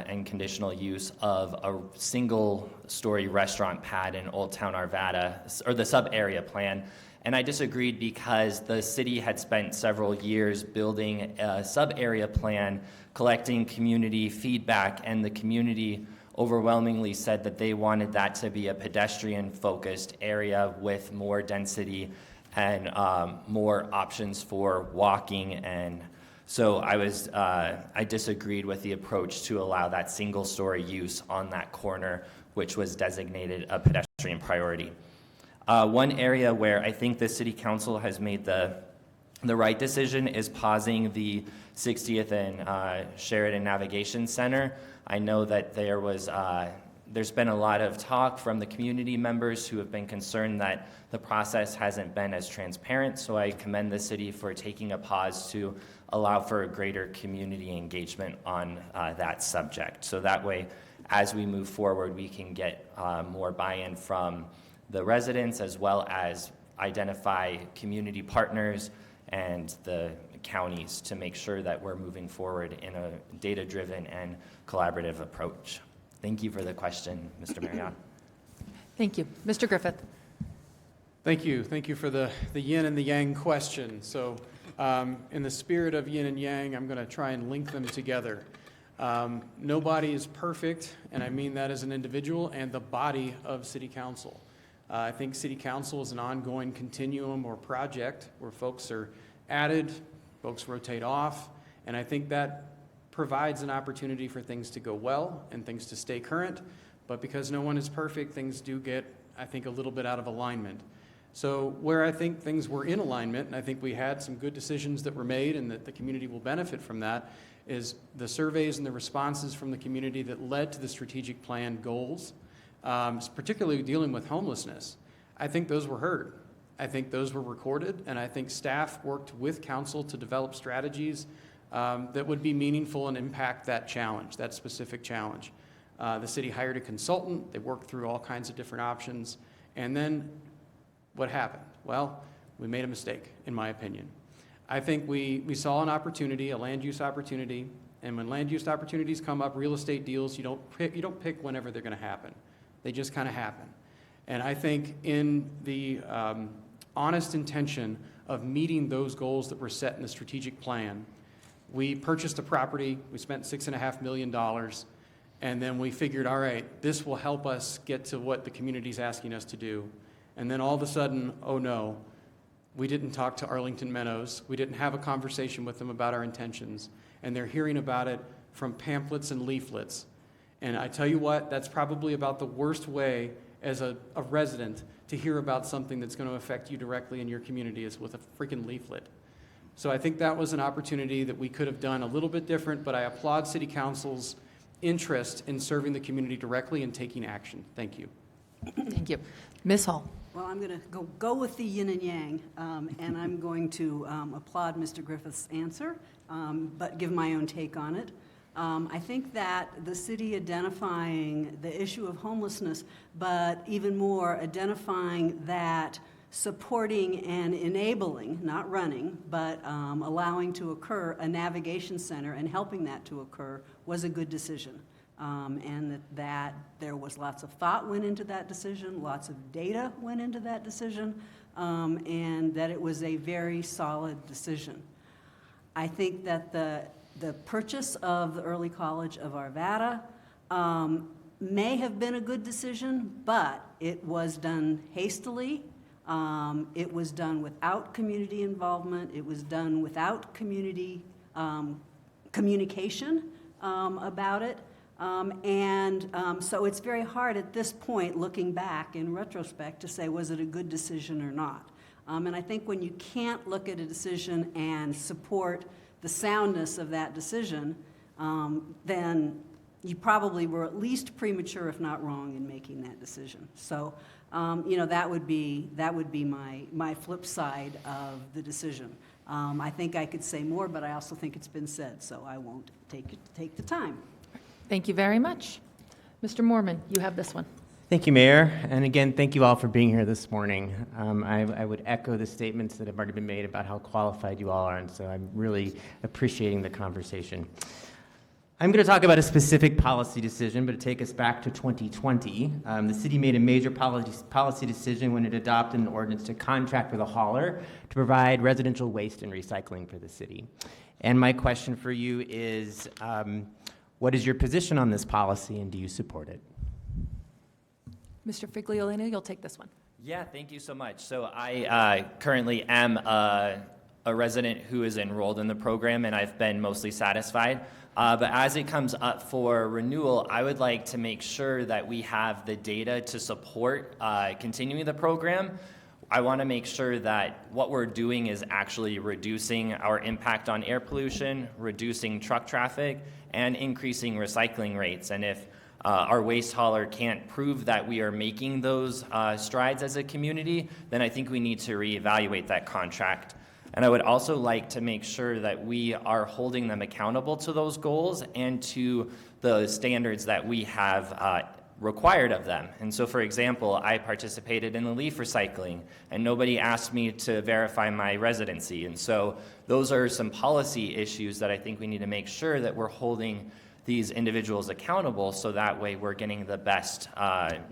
and conditional use of a single-story restaurant pad in Old Town Arvada, or the sub-area plan. And I disagreed because the city had spent several years building a sub-area plan, collecting community feedback, and the community overwhelmingly said that they wanted that to be a pedestrian-focused area with more density and more options for walking. And so I disagreed with the approach to allow that single-story use on that corner, which was designated a pedestrian priority. One area where I think the City Council has made the right decision is pausing the 60th and Sheridan Navigation Center. I know that there's been a lot of talk from the community members who have been concerned that the process hasn't been as transparent, so I commend the city for taking a pause to allow for a greater community engagement on that subject. So that way, as we move forward, we can get more buy-in from the residents, as well as identify community partners and the counties to make sure that we're moving forward in a data-driven and collaborative approach. Thank you for the question, Mr. Marriott.
Thank you. Mr. Griffith.
Thank you. Thank you for the yin and the yang question. So in the spirit of yin and yang, I'm going to try and link them together. Nobody is perfect, and I mean that as an individual and the body of City Council. I think City Council is an ongoing continuum or project where folks are added, folks rotate off, And I think that provides an opportunity for things to go well and things to stay current. But because no one is perfect, things do get, I think, a little bit out of alignment. So where I think things were in alignment, and I think we had some good decisions that were made and that the community will benefit from that, is the surveys and the responses from the community that led to the strategic plan goals, particularly dealing with homelessness. I think those were heard. I think those were recorded, and I think staff worked with council to develop strategies that would be meaningful and impact that challenge, that specific challenge. The city hired a consultant. They worked through all kinds of different options. And then what happened? Well, we made a mistake, in my opinion. I think we saw an opportunity, a land use opportunity, and when land use opportunities come up, real estate deals, you don't pick whenever they're going to happen. They just kind of happen. And I think in the honest intention of meeting those goals that were set in the strategic plan, we purchased a property, we spent $6.5 million, and then we figured, all right, this will help us get to what the community's asking us to do. And then all of a sudden, oh no, we didn't talk to Arlington Meadows, we didn't have a conversation with them about our intentions, and they're hearing about it from pamphlets and leaflets. And I tell you what, that's probably about the worst way as a resident to hear about something that's going to affect you directly in your community is with a freaking leaflet. So I think that was an opportunity that we could have done a little bit different, but I applaud City Council's interest in serving the community directly and taking action. Thank you.
Thank you. Ms. Hall.
Well, I'm going to go with the yin and yang, and I'm going to applaud Mr. Griffith's answer, but give my own take on it. I think that the city identifying the issue of homelessness, but even more identifying that supporting and enabling, not running, but allowing to occur a navigation center and helping that to occur was a good decision. And that there was lots of thought went into that decision, lots of data went into that decision, and that it was a very solid decision. I think that the purchase of the early college of Arvada may have been a good decision, but it was done hastily. It was done without community involvement. It was done without community communication about it. So it's very hard at this point, looking back in retrospect, to say, was it a good decision or not? And I think when you can't look at a decision and support the soundness of that decision, then you probably were at least premature, if not wrong, in making that decision. So, that would be my flip side of the decision. I think I could say more, but I also think it's been said, so I won't take the time.
Thank you very much. Mr. Mormon, you have this one.
Thank you, Mayor. And again, thank you all for being here this morning. I would echo the statements that have already been made about how qualified you all are, and so I'm really appreciating the conversation. I'm going to talk about a specific policy decision, but to take us back to 2020, the city made a major policy decision when it adopted an ordinance to contract with a hauler to provide residential waste and recycling for the city. And my question for you is, what is your position on this policy, and do you support it?
Mr. Figliolino, you'll take this one.
Yeah, thank you so much. So I currently am a resident who is enrolled in the program, and I've been mostly satisfied. But as it comes up for renewal, I would like to make sure that we have the data to support continuing the program. I want to make sure that what we're doing is actually reducing our impact on air pollution, reducing truck traffic, and increasing recycling rates. And if our waste hauler can't prove that we are making those strides as a community, then I think we need to reevaluate that contract. And I would also like to make sure that we are holding them accountable to those goals and to the standards that we have required of them. And so, for example, I participated in the leaf recycling, and nobody asked me to verify my residency. And so those are some policy issues that I think we need to make sure that we're holding these individuals accountable, so that way we're getting the best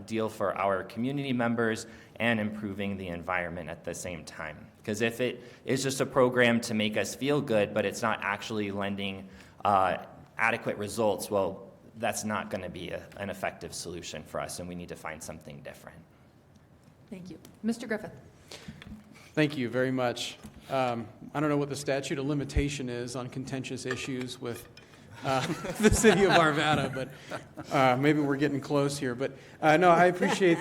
deal for our community members and improving the environment at the same time. Because if it is just a program to make us feel good, but it's not actually lending adequate results, well, that's not going to be an effective solution for us, and we need to find something different.
Thank you. Mr. Griffith.
Thank you very much. I don't know what the statute of limitation is on contentious issues with the city of Arvada, but maybe we're getting close here. But no, I appreciate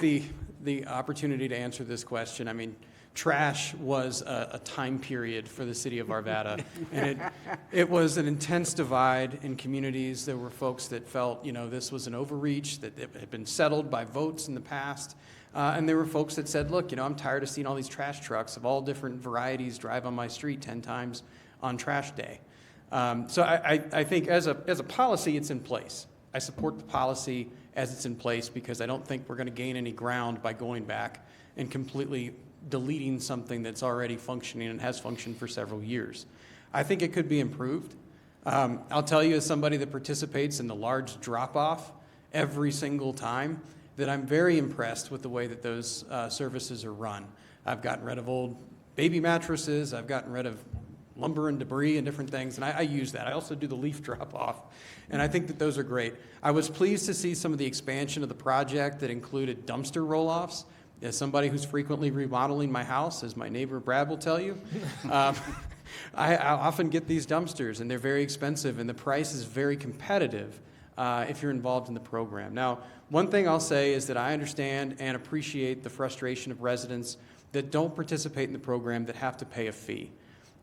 the opportunity to answer this question. I mean, trash was a time period for the city of Arvada, and it was an intense divide in communities. There were folks that felt, this was an overreach, that it had been settled by votes in the past. And there were folks that said, look, I'm tired of seeing all these trash trucks of all different varieties drive on my street 10 times on trash day. So I think as a policy, it's in place. I support the policy as it's in place because I don't think we're going to gain any ground by going back and completely deleting something that's already functioning and has functioned for several years. I think it could be improved. I'll tell you, as somebody that participates in the large drop-off every single time, that I'm very impressed with the way that those services are run. I've gotten rid of old baby mattresses. I've gotten rid of lumber and debris and different things, and I use that. I also do the leaf drop-off, and I think that those are great. I was pleased to see some of the expansion of the project that included dumpster roll-offs. As somebody who's frequently remodeling my house, as my neighbor Brad will tell you, I often get these dumpsters, and they're very expensive, and the price is very competitive if you're involved in the program. Now, one thing I'll say is that I understand and appreciate the frustration of residents that don't participate in the program that have to pay a fee.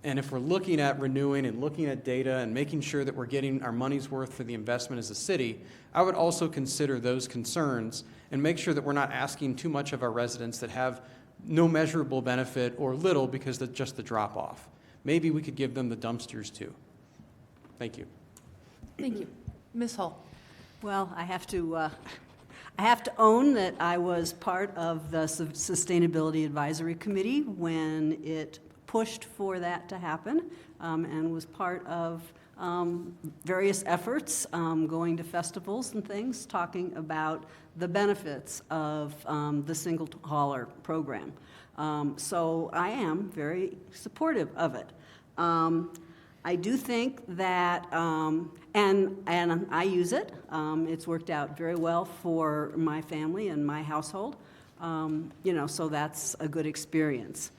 And if we're looking at renewing and looking at data and making sure that we're getting our money's worth for the investment as a city, I would also consider those concerns and make sure that we're not asking too much of our residents that have no measurable benefit or little because of just the drop-off. Maybe we could give them the dumpsters too. Thank you.
Thank you. Ms. Hall.
Well, I have to own that I was part of the Sustainability Advisory Committee when it pushed for that to happen, and was part of various efforts, going to festivals and things, talking about the benefits of the single hauler program. So I am very supportive of it. I do think that, and I use it. It's worked out very well for my family and my household. So that's a good experience.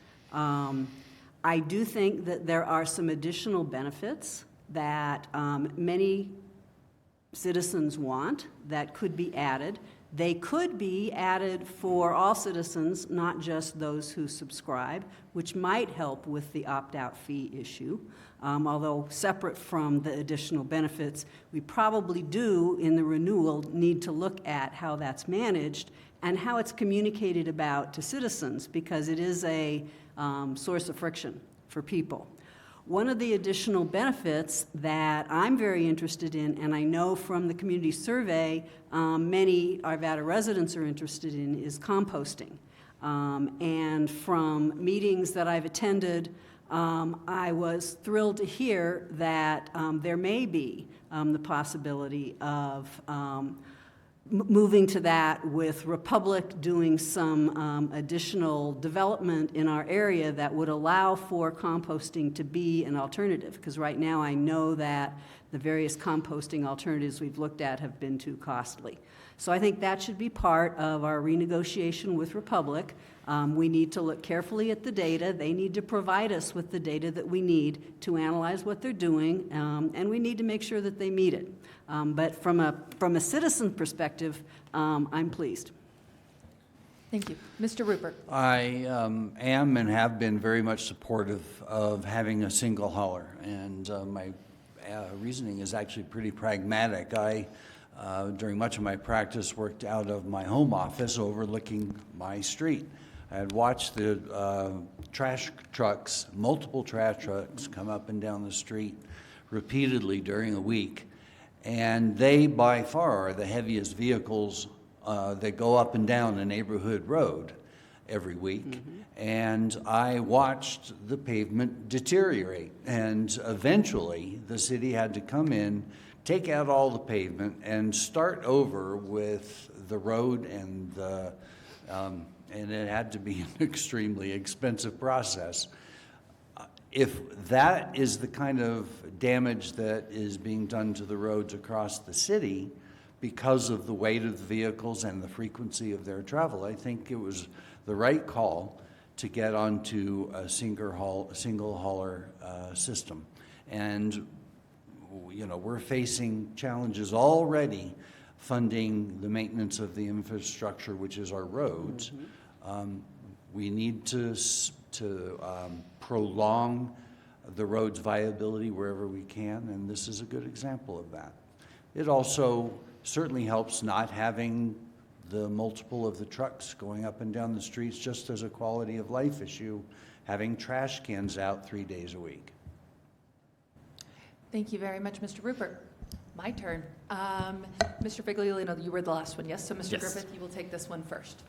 I do think that there are some additional benefits that many citizens want that could be added. They could be added for all citizens, not just those who subscribe, which might help with the opt-out fee issue. Although separate from the additional benefits, we probably do, in the renewal, need to look at how that's managed and how it's communicated about to citizens, because it is a source of friction for people. One of the additional benefits that I'm very interested in, and I know from the community survey many Arvada residents are interested in, is composting. And from meetings that I've attended, I was thrilled to hear that there may be the possibility of moving to that, with Republic doing some additional development in our area that would allow for composting to be an alternative. Because right now I know that the various composting alternatives we've looked at have been too costly. So I think that should be part of our renegotiation with Republic. We need to look carefully at the data. They need to provide us with the data that we need to analyze what they're doing, and we need to make sure that they meet it. But from a citizen perspective, I'm pleased.
Thank you. Mr. Rupert.
I am and have been very much supportive of having a single hauler, and my reasoning is actually pretty pragmatic. I, during much of my practice, worked out of my home office overlooking my street. I had watched the trash trucks, multiple trash trucks, come up and down the street repeatedly during a week, and they by far are the heaviest vehicles that go up and down the neighborhood road every week. Mm-hmm. And I watched the pavement deteriorate, and eventually the city had to come in, take out all the pavement, and start over with the road, and it had to be an extremely expensive process. If that is the kind of damage that is being done to the roads across the city because of the weight of the vehicles and the frequency of their travel, I think it was the right call to get onto a single hauler system. And we're facing challenges already funding the maintenance of the infrastructure, which is our roads. We need to prolong the road's viability wherever we can, and this is a good example of that. It also certainly helps not having the multiple of the trucks going up and down the streets, just as a quality of life issue, having trash cans out 3 days a week.
Thank you very much, Mr. Rupert. My turn. Mr. Figliolino, you were the last one, yes? So Mr.
Yes.
Griffith, you will take this one first.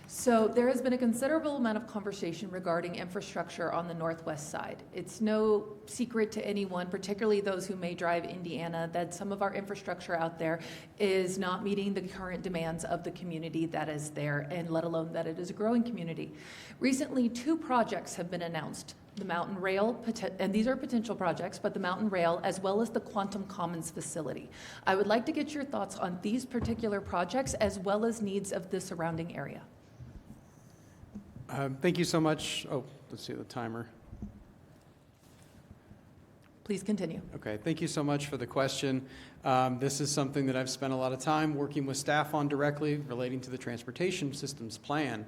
So there has been a considerable amount of conversation regarding infrastructure on the northwest side. It's no secret to anyone, particularly those who may drive Indiana, that some of our infrastructure out there is not meeting the current demands of the community that is there, and let alone that it is a growing community. Recently, 2 projects have been announced. The Mountain Rail, and these are potential projects, but the Mountain Rail as well as the Quantum Commons facility. I would like to get your thoughts on these particular projects as well as needs of the surrounding area.
Thank you so much. Oh, let's see the timer.
Please continue.
Okay, thank you so much for the question. This is something that I've spent a lot of time working with staff on directly relating to the transportation systems plan.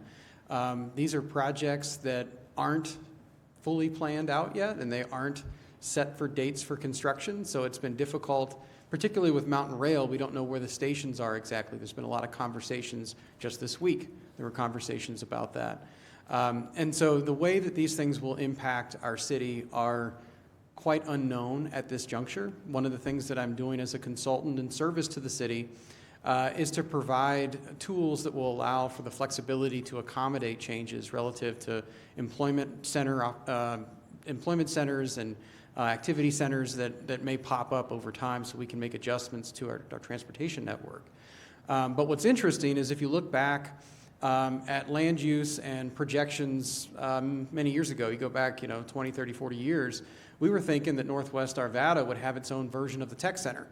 These are projects that aren't fully planned out yet, and they aren't set for dates for construction, so it's been difficult, particularly with Mountain Rail. We don't know where the stations are exactly. There's been a lot of conversations just this week. There were conversations about that. And so the way that these things will impact our city are quite unknown at this juncture. One of the things that I'm doing as a consultant in service to the city is to provide tools that will allow for the flexibility to accommodate changes relative to employment centers and activity centers that may pop up over time, so we can make adjustments to our transportation network. But what's interesting is if you look back at land use and projections many years ago, you go back 20, 30, 40 years, we were thinking that Northwest Arvada would have its own version of the tech center.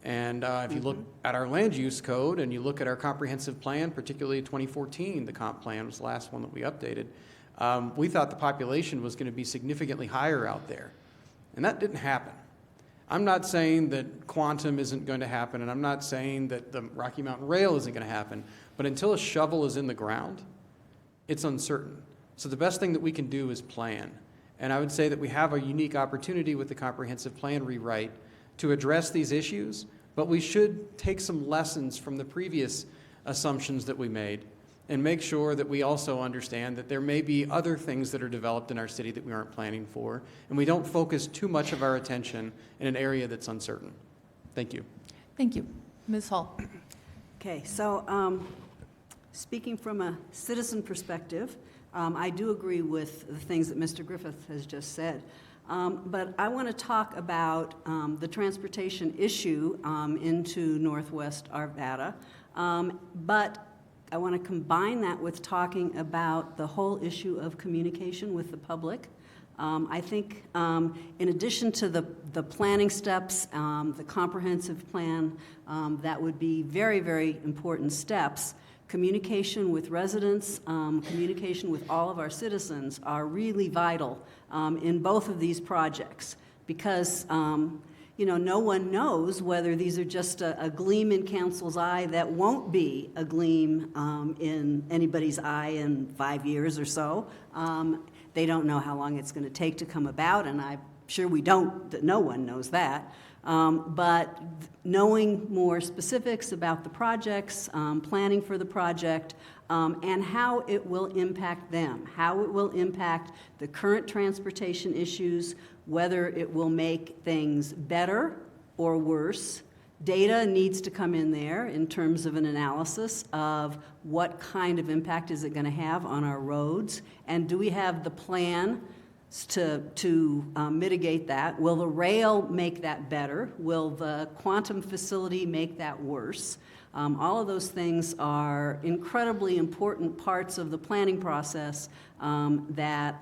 And if you look at our land use code and you look at our comprehensive plan, particularly 2014, the comp plan was the last one that we updated, we thought the population was going to be significantly higher out there. And that didn't happen. I'm not saying that quantum isn't going to happen, and I'm not saying that the Rocky Mountain Rail isn't going to happen, but until a shovel is in the ground, it's uncertain. So the best thing that we can do is plan. And I would say that we have a unique opportunity with the comprehensive plan rewrite to address these issues, but we should take some lessons from the previous assumptions that we made and make sure that we also understand that there may be other things that are developed in our city that we aren't planning for, and we don't focus too much of our attention in an area that's uncertain. Thank you.
Thank you. Ms. Hall.
Okay, so speaking from a citizen perspective, I do agree with the things that Mr. Griffith has just said. But I want to talk about the transportation issue into Northwest Arvada. But I want to combine that with talking about the whole issue of communication with the public. I think in addition to the planning steps, the comprehensive plan, that would be very, very important steps. Communication with residents, communication with all of our citizens are really vital in both of these projects because, no one knows whether these are just a gleam in council's eye that won't be a gleam in anybody's eye in 5 years or so. They don't know how long it's going to take to come about, and I'm sure no one knows that. But knowing more specifics about the projects, planning for the project, and how it will impact them, how it will impact the current transportation issues, whether it will make things better or worse. Data needs to come in there in terms of an analysis of what kind of impact is it going to have on our roads, and do we have the plan to mitigate that? Will the rail make that better? Will the quantum facility make that worse? All of those things are incredibly important parts of the planning process that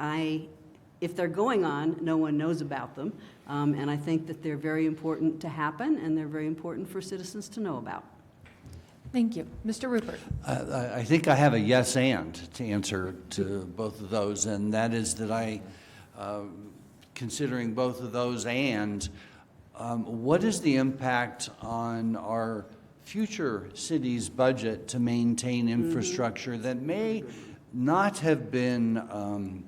if they're going on, no one knows about them. And I think that they're very important to happen, and they're very important for citizens to know about.
Thank you. Mr. Rupert.
I think I have a yes and to answer to both of those, and that is that considering both of those and, what is the impact on our future city's budget to maintain infrastructure that may not have been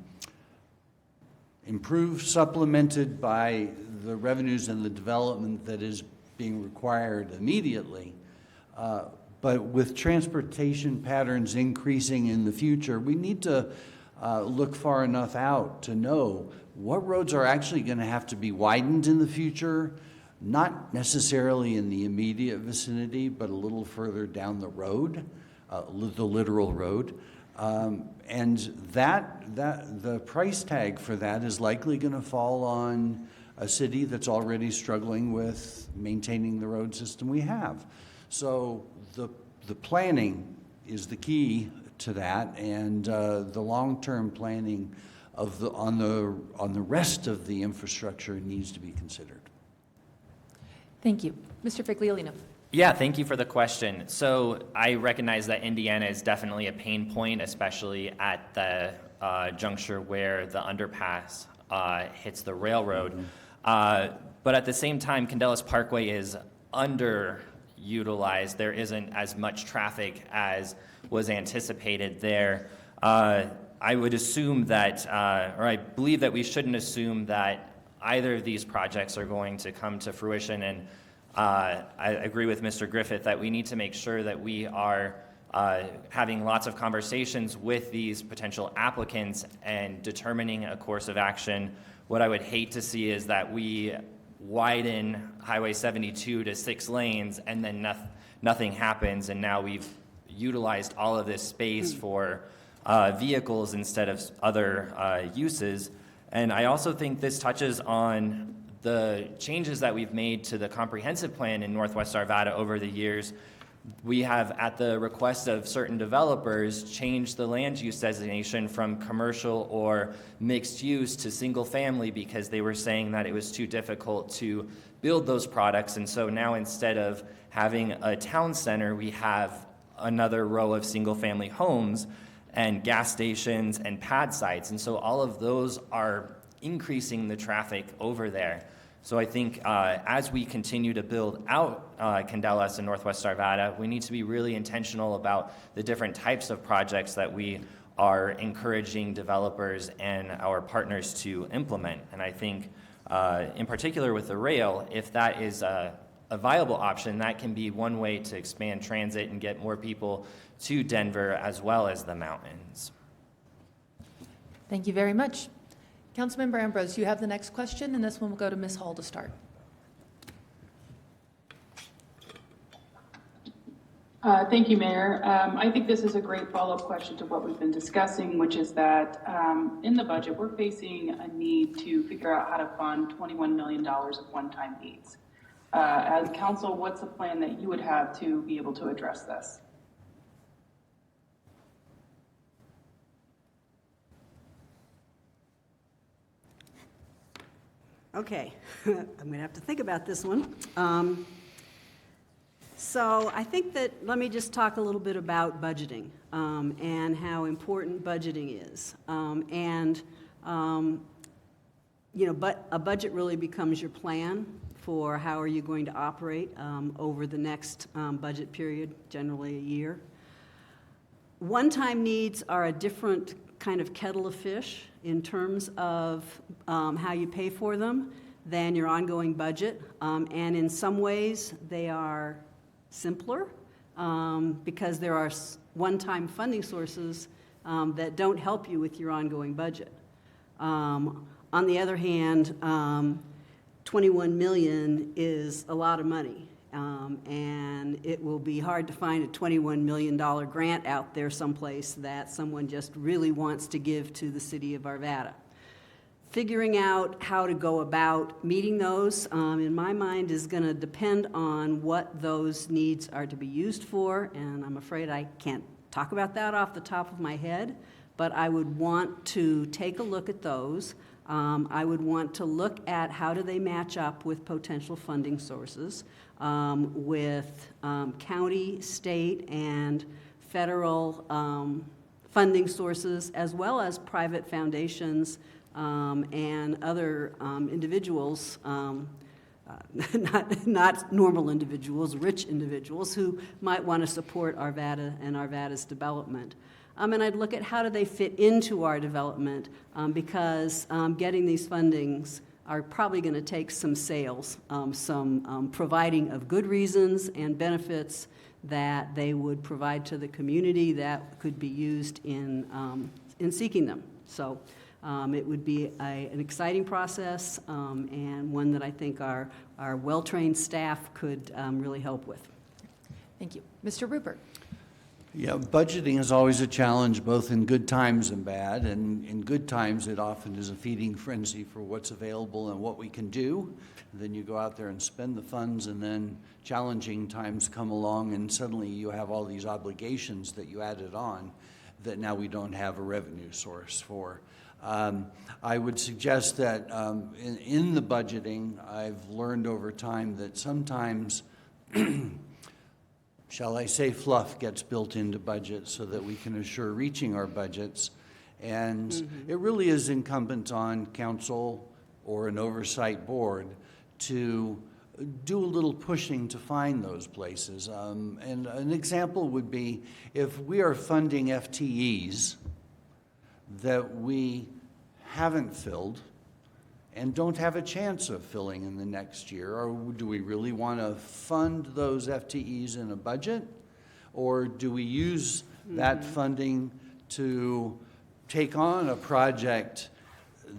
improved, supplemented by the revenues and the development that is being required immediately? But with transportation patterns increasing in the future, we need to look far enough out to know what roads are actually going to have to be widened in the future, not necessarily in the immediate vicinity, but a little further down the road, the literal road. And the price tag for that is likely going to fall on a city that's already struggling with maintaining the road system we have. So the planning is the key to that, and the long-term planning on the rest of the infrastructure needs to be considered.
Thank you. Mr. Figliolino.
Yeah, thank you for the question. So I recognize that Indiana is definitely a pain point, especially at the juncture where the underpass hits the railroad. But at the same time, Candelas Parkway is underutilized. There isn't as much traffic as was anticipated there. I would assume that, or I believe that we shouldn't assume that either of these projects are going to come to fruition. And I agree with Mr. Griffith that we need to make sure that we are having lots of conversations with these potential applicants and determining a course of action. What I would hate to see is that we widen Highway 72 to 6 lanes and then nothing happens, and now we've utilized all of this space for vehicles instead of other uses. And I also think this touches on the changes that we've made to the comprehensive plan in Northwest Arvada over the years. We have, at the request of certain developers, changed the land use designation from commercial or mixed use to single family because they were saying that it was too difficult to build those products. And so now, instead of having a town center, we have another row of single family homes and gas stations and pad sites. And so all of those are increasing the traffic over there. So I think as we continue to build out Candelas and Northwest Arvada, we need to be really intentional about the different types of projects that we are encouraging developers and our partners to implement. And I think in particular with the rail, if that is a viable option, that can be one way to expand transit and get more people to Denver as well as the mountains.
Thank you very much. Councilmember Ambrose, you have the next question, and this one will go to Ms. Hall to start.
Thank you, Mayor. I think this is a great follow-up question to what we've been discussing, which is that in the budget, we're facing a need to figure out how to fund $21 million of one-time needs. As council, what's the plan that you would have to be able to address this?
Okay, I'm going to have to think about this one. So I think that, let me just talk a little bit about budgeting and how important budgeting is. But a budget really becomes your plan for how are you going to operate over the next budget period, generally a year. One-time needs are a different kind of kettle of fish in terms of how you pay for them than your ongoing budget. And in some ways, they are simpler because there are one-time funding sources that don't help you with your ongoing budget. On the other hand, $21 million is a lot of money. And it will be hard to find a $21 million grant out there someplace that someone just really wants to give to the city of Arvada. Figuring out how to go about meeting those, in my mind, is going to depend on what those needs are to be used for, and I'm afraid I can't talk about that off the top of my head, but I would want to take a look at those. I would want to look at how do they match up with potential funding sources. with county, state, and federal funding sources, as well as private foundations and other individuals, not normal individuals, rich individuals who might want to support Arvada and Arvada's development. And I'd look at how do they fit into our development, because getting these fundings are probably going to take some sales, some providing of good reasons and benefits that they would provide to the community that could be used in seeking them. So it would be an exciting process and one that I think our well-trained staff could really help with.
Thank you. Mr. Rupert.
Yeah, budgeting is always a challenge, both in good times and bad. And in good times, it often is a feeding frenzy for what's available and what we can do. And then you go out there and spend the funds, and then challenging times come along, and suddenly you have all these obligations that you added on that now we don't have a revenue source for. I would suggest that in the budgeting, I've learned over time that sometimes shall I say, fluff gets built into budgets so that we can assure reaching our budgets. And it really is incumbent on council or an oversight board to do a little pushing to find those places. And an example would be if we are funding FTEs that we haven't filled and don't have a chance of filling in the next year, or do we really want to fund those FTEs in a budget? Or do we use that funding to take on a project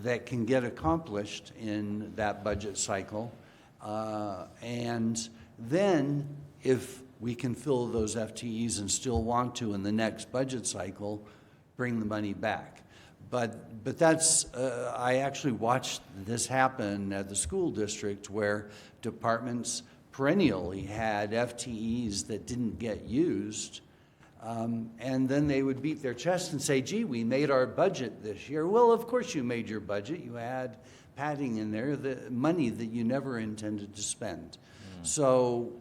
that can get accomplished in that budget cycle? And then if we can fill those FTEs and still want to in the next budget cycle, bring the money back. But that's, I actually watched this happen at the school district where departments perennially had FTEs that didn't get used. And then they would beat their chest and say, gee, we made our budget this year. Well, of course you made your budget. You had padding in there, the money that you never intended to spend. So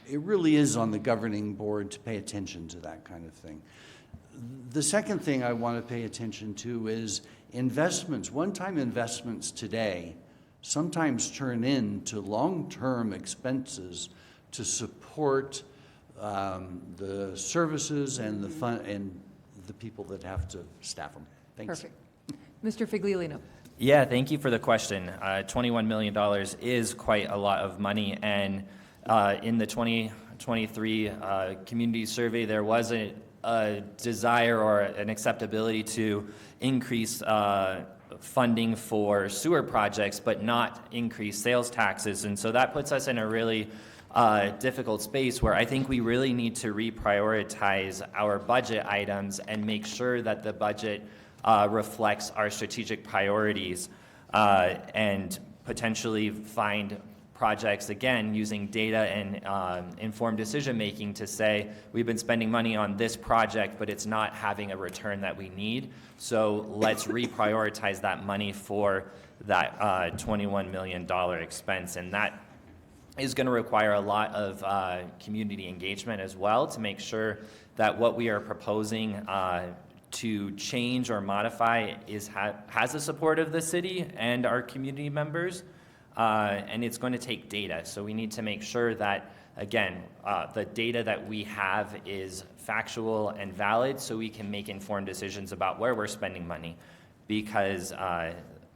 it really is on the governing board to pay attention to that kind of thing. The second thing I want to pay attention to is investments. One-time investments today sometimes turn into long-term expenses to support the services and the fund and the people that have to staff them. Thanks.
Perfect. Mr. Figliolino.
Yeah, thank you for the question. $21 million is quite a lot of money, and in the 2023 community survey, there was a desire or an acceptability to increase funding for sewer projects, but not increase sales taxes. And so that puts us in a really difficult space where I think we really need to reprioritize our budget items and make sure that the budget reflects our strategic priorities and potentially find projects, again, using data and informed decision-making to say, we've been spending money on this project, but it's not having a return that we need. So let's reprioritize that money for that $21 million expense. And that is going to require a lot of community engagement as well to make sure that what we are proposing to change or modify has the support of the city and our community members. And it's going to take data. So we need to make sure that, again, the data that we have is factual and valid so we can make informed decisions about where we're spending money, because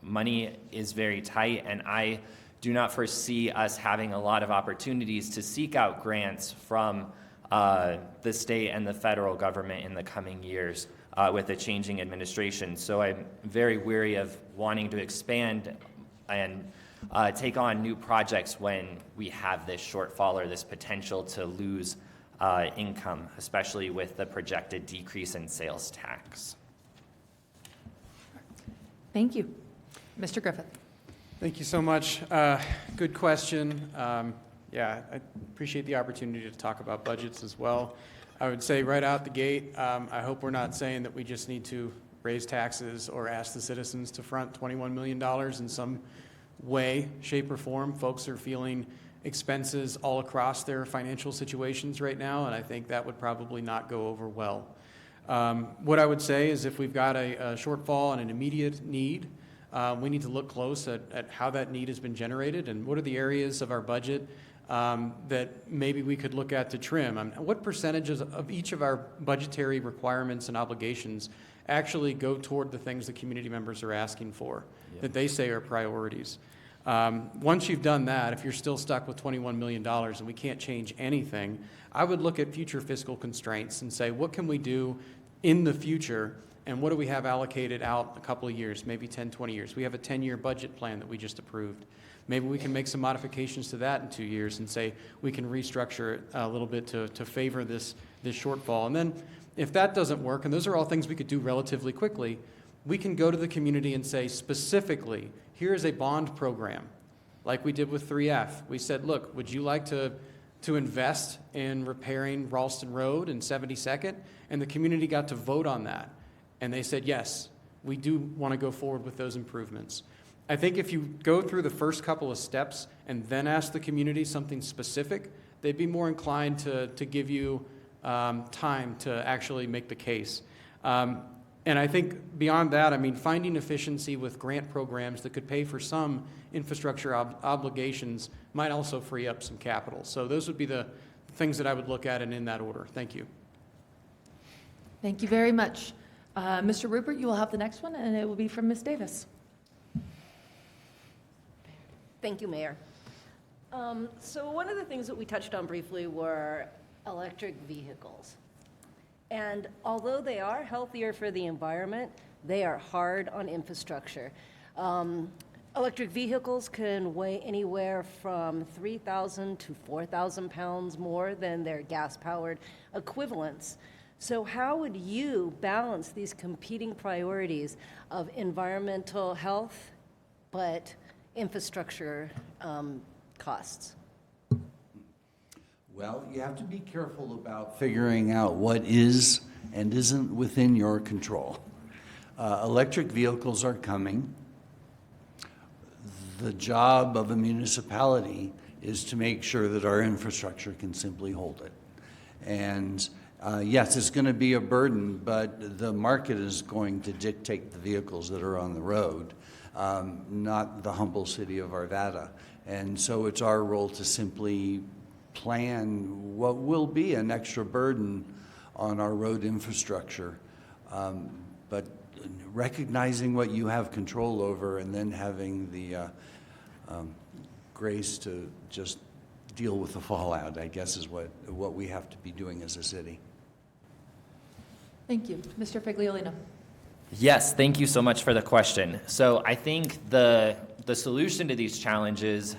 money is very tight, and I do not foresee us having a lot of opportunities to seek out grants from the state and the federal government in the coming years with the changing administration. So I'm very weary of wanting to expand and take on new projects when we have this shortfall or this potential to lose income, especially with the projected decrease in sales tax.
Thank you. Mr. Griffith.
Thank you so much. Good question. Yeah, I appreciate the opportunity to talk about budgets as well. I would say right out the gate, I hope we're not saying that we just need to raise taxes or ask the citizens to front $21 million in some way, shape, or form. Folks are feeling expenses all across their financial situations right now, and I think that would probably not go over well. What I would say is if we've got a shortfall and an immediate need, we need to look close at how that need has been generated and what are the areas of our budget that maybe we could look at to trim. What percentages of each of our budgetary requirements and obligations actually go toward the things the community members are asking for, that they say are priorities. Once you've done that, if you're still stuck with $21 million and we can't change anything, I would look at future fiscal constraints and say, what can we do in the future, and what do we have allocated out a couple of years, maybe 10, 20 years? We have a 10-year budget plan that we just approved. Maybe we can make some modifications to that in 2 years and say we can restructure it a little bit to favor this shortfall. And then if that doesn't work, and those are all things we could do relatively quickly, we can go to the community and say specifically, here is a bond program, like we did with 3F. We said, look, would you like to invest in repairing Ralston Road and 72nd? And the community got to vote on that. And they said, yes, we do want to go forward with those improvements. I think if you go through the first couple of steps and then ask the community something specific, they'd be more inclined to give you time to actually make the case. And I think beyond that, I mean, finding efficiency with grant programs that could pay for some infrastructure obligations might also free up some capital. So those would be the things that I would look at, and in that order. Thank you.
Thank you very much. Mr. Rupert, you will have the next one, and it will be from Ms. Davis.
Thank you, Mayor. So one of the things that we touched on briefly were electric vehicles. And although they are healthier for the environment, they are hard on infrastructure. Electric vehicles can weigh anywhere from 3,000 to 4,000 pounds more than their gas-powered equivalents. So how would you balance these competing priorities of environmental health, but infrastructure costs?
Well, you have to be careful about figuring out what is and isn't within your control. Electric vehicles are coming. The job of a municipality is to make sure that our infrastructure can simply hold it. And yes, it's going to be a burden, but the market is going to dictate the vehicles that are on the road, not the humble city of Arvada. And so it's our role to simply plan what will be an extra burden on our road infrastructure, but recognizing what you have control over and then having the grace to just deal with the fallout, I guess, is what we have to be doing as a city.
Thank you. Mr. Figliolino.
Yes, thank you so much for the question. So I think the solution to these challenges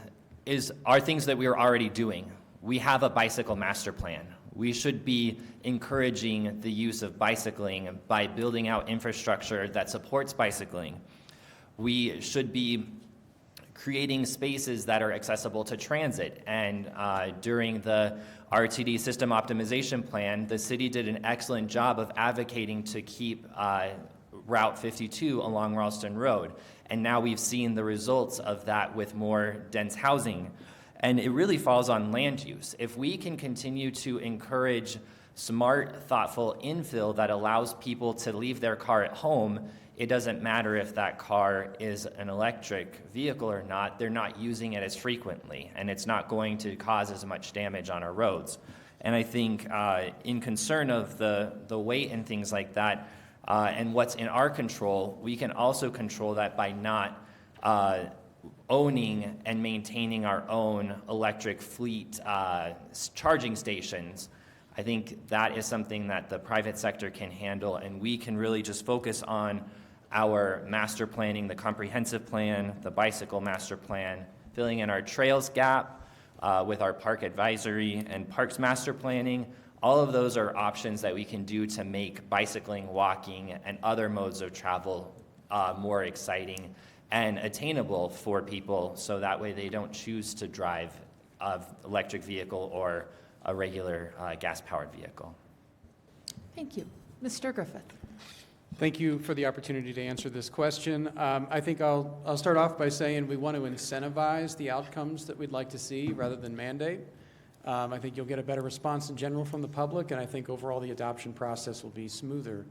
are things that we are already doing. We have a bicycle master plan. We should be encouraging the use of bicycling by building out infrastructure that supports bicycling. We should be creating spaces that are accessible to transit. And during the RTD system optimization plan, the city did an excellent job of advocating to keep Route 52 along Ralston Road. And now we've seen the results of that with more dense housing. And it really falls on land use. If we can continue to encourage smart, thoughtful infill that allows people to leave their car at home, it doesn't matter if that car is an electric vehicle or not, they're not using it as frequently, and it's not going to cause as much damage on our roads. And I think in concern of the weight and things like that, and what's in our control, we can also control that by not owning and maintaining our own electric fleet charging stations. I think that is something that the private sector can handle, and we can really just focus on our master planning, the comprehensive plan, the bicycle master plan, filling in our trails gap with our park advisory and parks master planning. All of those are options that we can do to make bicycling, walking, and other modes of travel more exciting and attainable for people, so that way they don't choose to drive an electric vehicle or a regular gas-powered vehicle.
Thank you. Mr. Griffith.
Thank you for the opportunity to answer this question. I think I'll start off by saying we want to incentivize the outcomes that we'd like to see rather than mandate. I think you'll get a better response in general from the public, and I think overall the adoption process will be smoother.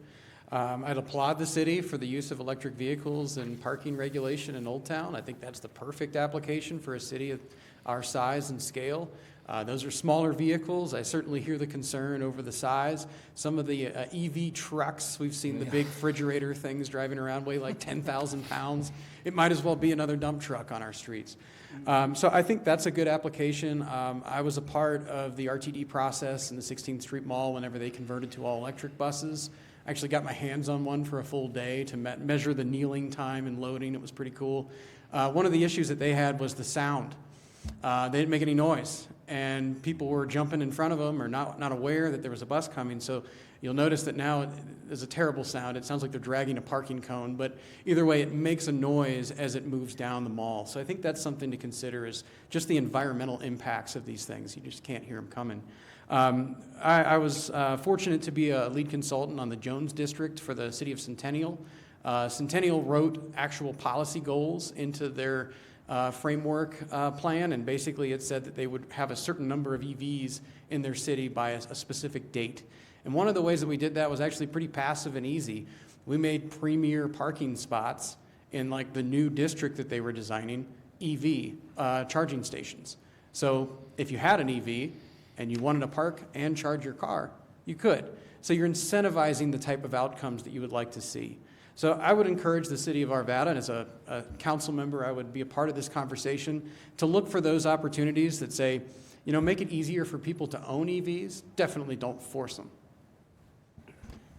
I'd applaud the city for the use of electric vehicles and parking regulation in Old Town. I think that's the perfect application for a city of our size and scale. Those are smaller vehicles. I certainly hear the concern over the size. Some of the EV trucks, we've seen the big refrigerator things driving around, weigh like 10,000 pounds. It might as well be another dump truck on our streets. So I think that's a good application. I was a part of the RTD process in the 16th Street Mall whenever they converted to all-electric buses. I actually got my hands on one for a full day to measure the kneeling time and loading. It was pretty cool. One of the issues that they had was the sound. They didn't make any noise, and people were jumping in front of them or not aware that there was a bus coming. So you'll notice that now there's a terrible sound. It sounds like they're dragging a parking cone, but either way, it makes a noise as it moves down the mall. So I think that's something to consider, is just the environmental impacts of these things. You just can't hear them coming. I was fortunate to be a lead consultant on the Jones District for the city of Centennial. Centennial wrote actual policy goals into their framework plan, and basically it said that they would have a certain number of EVs in their city by a specific date. And one of the ways that we did that was actually pretty passive and easy. We made premier parking spots in like the new district that they were designing, EV charging stations. So if you had an EV and you wanted to park and charge your car, you could. So you're incentivizing the type of outcomes that you would like to see. So I would encourage the city of Arvada, and as a council member, I would be a part of this conversation, to look for those opportunities that say, you know, make it easier for people to own EVs. Definitely don't force them.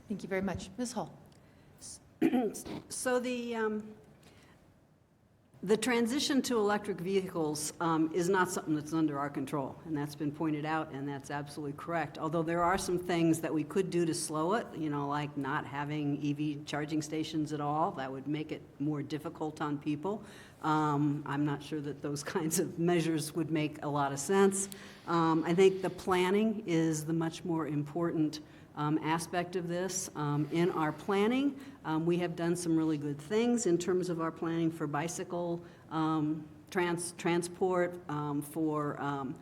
Thank you very much. Ms. Hall.
So the transition to electric vehicles is not something that's under our control, and that's been pointed out, and that's absolutely correct. Although there are some things that we could do to slow it, you know, like not having EV charging stations at all. That would make it more difficult on people. I'm not sure that those kinds of measures would make a lot of sense. I think the planning is the much more important aspect of this. In our planning, we have done some really good things in terms of our planning for bicycle transport, for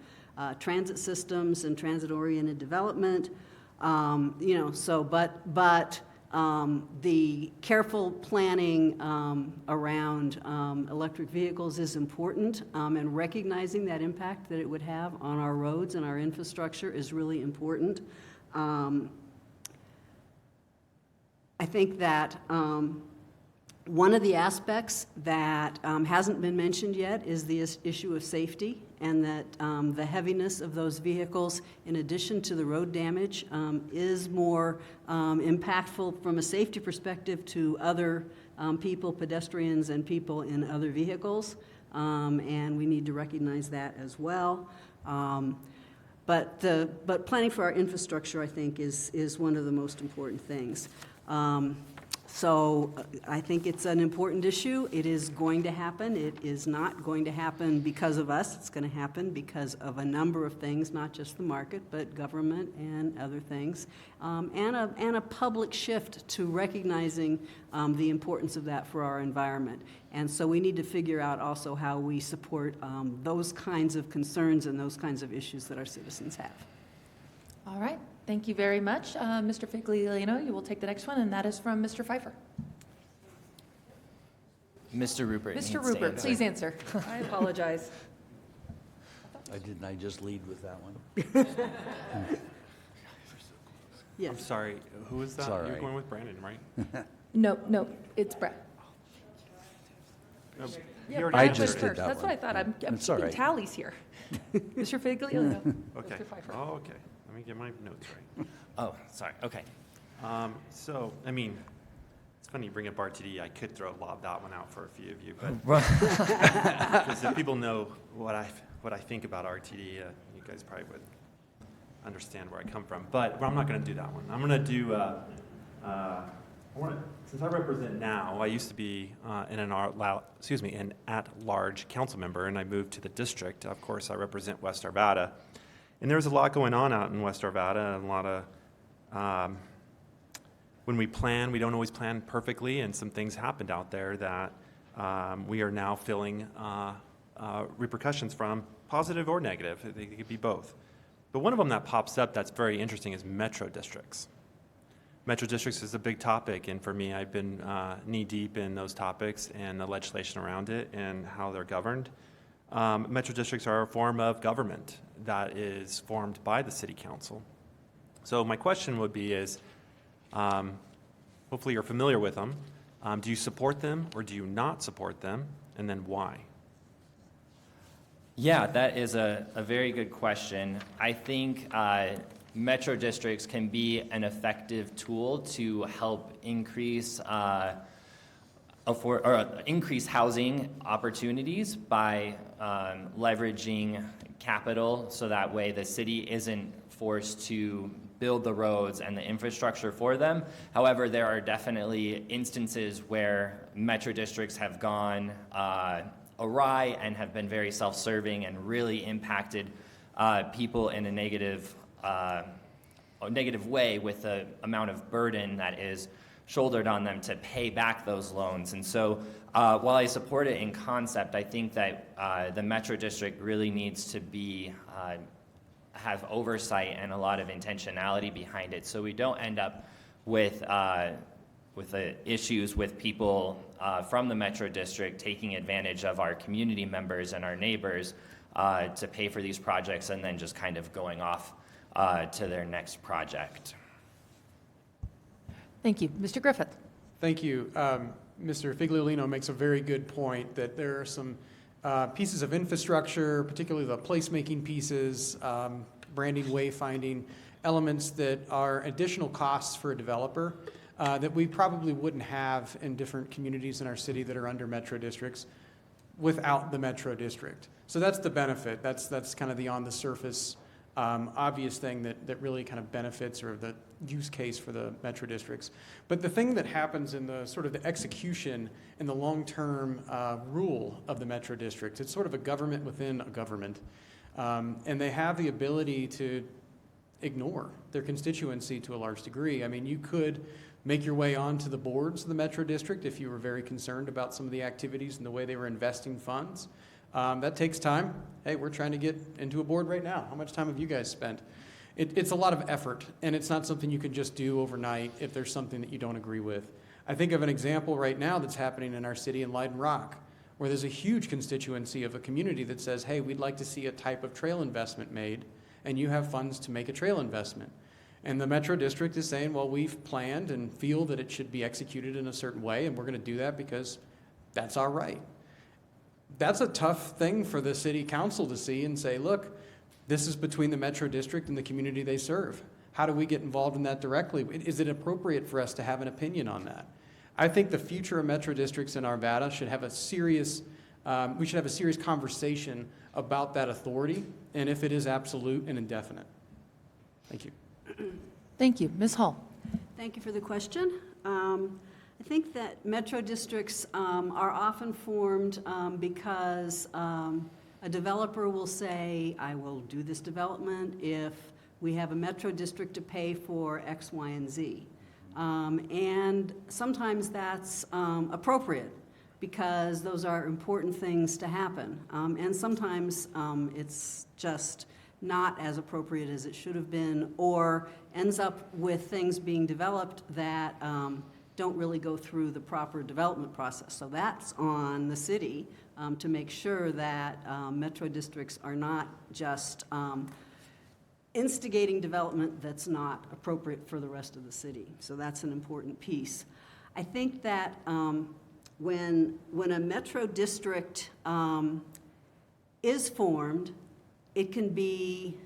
transit systems and transit-oriented development. You know, so but the careful planning around electric vehicles is important, and recognizing that impact that it would have on our roads and our infrastructure is really important. I think that one of the aspects that hasn't been mentioned yet is the issue of safety, and that the heaviness of those vehicles, in addition to the road damage, is more impactful from a safety perspective to other people, pedestrians, and people in other vehicles, and we need to recognize that as well. But planning for our infrastructure, I think, is one of the most important things. So I think it's an important issue. It is going to happen. It is not going to happen because of us. It's going to happen because of a number of things, not just the market, but government and other things, and a public shift to recognizing the importance of that for our environment. And so we need to figure out also how we support those kinds of concerns and those kinds of issues that our citizens have.
All right. Thank you very much. Mr. Figliolino, you will take the next one, and that is from Mr. Pfeiffer.
Mr. Rupert. needs to
Mr. Rupert,
answer.
please answer.
I apologize.
Didn't I just lead with that one?
I'm
Yes.
sorry, who was that?
It's all
You're
right.
going with Brandon, right?
No, it's Brett.
No, he
Yeah,
already
Brett
just
was
answered
did
it.
first.
that
That's what I
one.
thought. I'm
It's all
keeping
right.
tallies here. Mr. Figliolino.
Okay.
Mr. Pfeiffer.
Oh, okay. Let me get my notes right.
Oh, sorry. Okay.
So, I mean, it's funny you bring up RTD. I could lob that one out for a few of you, but because if people know what I think about RTD, you guys probably would understand where I come from. But I'm not going to do that one. I'm going to do. Since I represent now, I used to be an at-large council member, and I moved to the district. Of course, I represent West Arvada, and there's a lot going on out in West Arvada, and a lot of when we plan, we don't always plan perfectly, and some things happened out there that we are now feeling repercussions from, positive or negative. They could be both. But one of them that pops up that's very interesting is metro districts. Metro districts is a big topic, and for me, I've been knee-deep in those topics and the legislation around it and how they're governed. Metro districts are a form of government that is formed by the city council. So my question would be is, hopefully you're familiar with them. Do you support them or do you not support them, and then why?
Yeah, that is a very good question. I think metro districts can be an effective tool to help increase increase housing opportunities by leveraging capital, so that way the city isn't forced to build the roads and the infrastructure for them. However, there are definitely instances where metro districts have gone awry and have been very self-serving and really impacted people in a negative way with the amount of burden that is shouldered on them to pay back those loans. And so while I support it in concept, I think that the metro district really needs to be have oversight and a lot of intentionality behind it, so we don't end up with the issues with people from the metro district taking advantage of our community members and our neighbors to pay for these projects and then just kind of going off to their next project.
Thank you. Mr. Griffith.
Thank you. Mr. Figliolino makes a very good point that there are some pieces of infrastructure, particularly the placemaking pieces, branding, wayfinding, elements that are additional costs for a developer that we probably wouldn't have in different communities in our city that are under metro districts without the metro district. So that's the benefit. That's kind of the on the surface obvious thing that really kind of benefits, or the use case for the metro districts. But the thing that happens in the sort of the execution and the long-term rule of the metro districts, it's sort of a government within a government. And they have the ability to ignore their constituency to a large degree. I mean, you could make your way onto the boards of the metro district if you were very concerned about some of the activities and the way they were investing funds. That takes time. Hey, we're trying to get into a board right now. How much time have you guys spent? It's a lot of effort, and it's not something you can just do overnight if there's something that you don't agree with. I think of an example right now that's happening in our city in Leiden Rock, where there's a huge constituency of a community that says, hey, we'd like to see a type of trail investment made, and you have funds to make a trail investment. And the Metro District is saying, well, we've planned and feel that it should be executed in a certain way, and we're going to do that because that's our right. That's a tough thing for the city council to see and say, look, this is between the Metro District and the community they serve. How do we get involved in that directly? Is it appropriate for us to have an opinion on that? I think the future of Metro Districts in Arvada should have a serious, we should have a serious conversation about that authority and if it is absolute and indefinite. Thank you.
Thank you. Ms. Hall.
Thank you for the question. I think that metro districts are often formed because a developer will say, I will do this development if we have a metro district to pay for X, Y, and Z. And sometimes that's appropriate because those are important things to happen. And sometimes it's just not as appropriate as it should have been, or ends up with things being developed that don't really go through the proper development process. So that's on the city to make sure that metro districts are not just instigating development that's not appropriate for the rest of the city. So that's an important piece. I think that when a metro district is formed, it can be,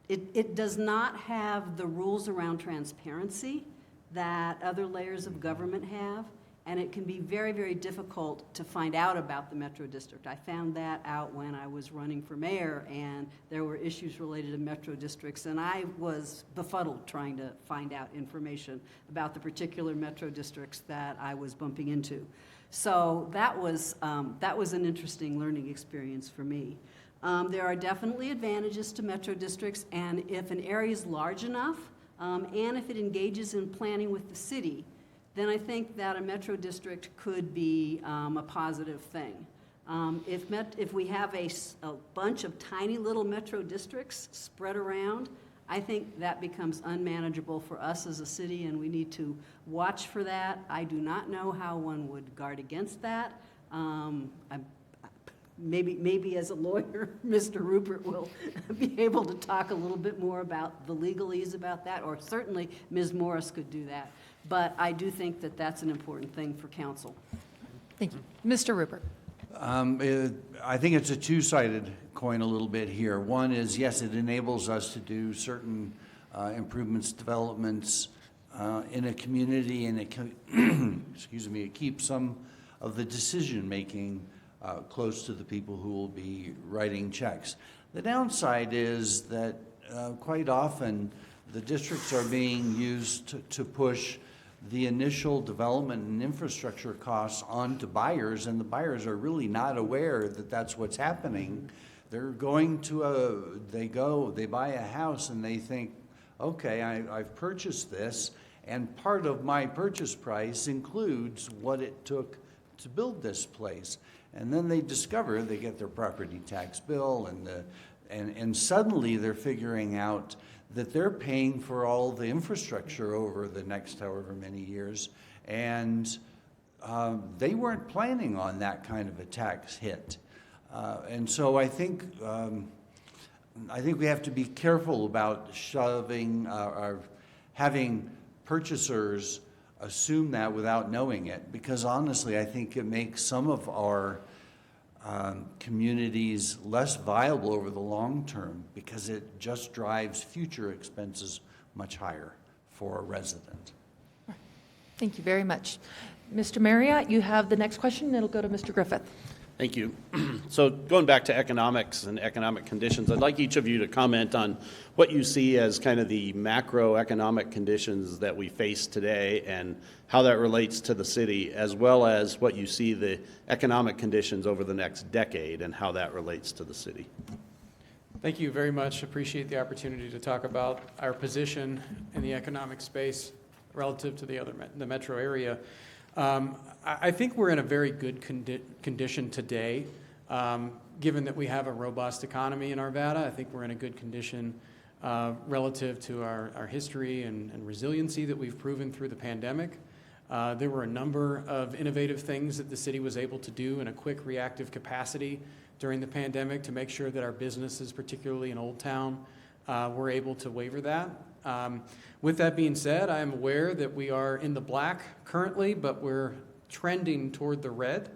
it does not have the rules around transparency that other layers of government have, and it can be very, very difficult to find out about the metro district. I found that out when I was running for mayor, and there were issues related to metro districts, and I was befuddled trying to find out information about the particular metro districts that I was bumping into. So that was an interesting learning experience for me. There are definitely advantages to metro districts, and if an area is large enough, and if it engages in planning with the city, then I think that a metro district could be a positive thing. If we have a bunch of tiny little metro districts spread around, I think that becomes unmanageable for us as a city, and we need to watch for that. I do not know how one would guard against that. Maybe as a lawyer, Mr. Rupert will be able to talk a little bit more about the legalese about that, or certainly Ms. Morris could do that. But I do think that that's an important thing for council.
Thank you. Mr. Rupert.
I think it's a two-sided coin a little bit here. One is, yes, it enables us to do certain improvements, developments in a community, and excuse me, it keeps some of the decision-making close to the people who will be writing checks. The downside is that quite often the districts are being used to push the initial development and infrastructure costs onto buyers, and the buyers are really not aware that that's what's happening. They're going to they buy a house and they think, okay, I've purchased this, and part of my purchase price includes what it took to build this place. And then they discover, they get their property tax bill, and suddenly they're figuring out that they're paying for all the infrastructure over the next however many years, and they weren't planning on that kind of a tax hit. And so I think we have to be careful about shoving or having purchasers assume that without knowing it, because honestly, I think it makes some of our communities less viable over the long term, because it just drives future expenses much higher for a resident.
Thank you very much. Mr. Marriott, you have the next question. It'll go to Mr. Griffith.
Thank you. So going back to economics and economic conditions, I'd like each of you to comment on what you see as kind of the macroeconomic conditions that we face today and how that relates to the city, as well as what you see the economic conditions over the next decade and how that relates to the city.
Thank you very much. Appreciate the opportunity to talk about our position in the economic space relative to the metro area. I think we're in a very good condition today. Given that we have a robust economy in Arvada, I think we're in a good condition relative to our history and resiliency that we've proven through the pandemic. There were a number of innovative things that the city was able to do in a quick reactive capacity during the pandemic to make sure that our businesses, particularly in Old Town, were able to waiver that. With that being said, I am aware that we are in the black currently, but we're trending toward the red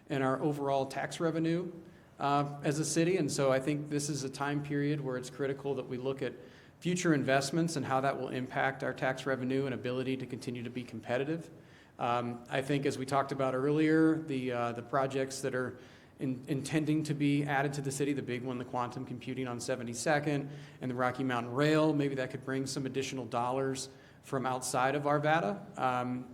in our overall tax revenue as a city. And so I think this is a time period where it's critical that we look at future investments and how that will impact our tax revenue and ability to continue to be competitive. I think, as we talked about earlier, the projects that are intending to be added to the city, the big one, the quantum computing on 72nd and the Rocky Mountain Rail, maybe that could bring some additional dollars from outside of Arvada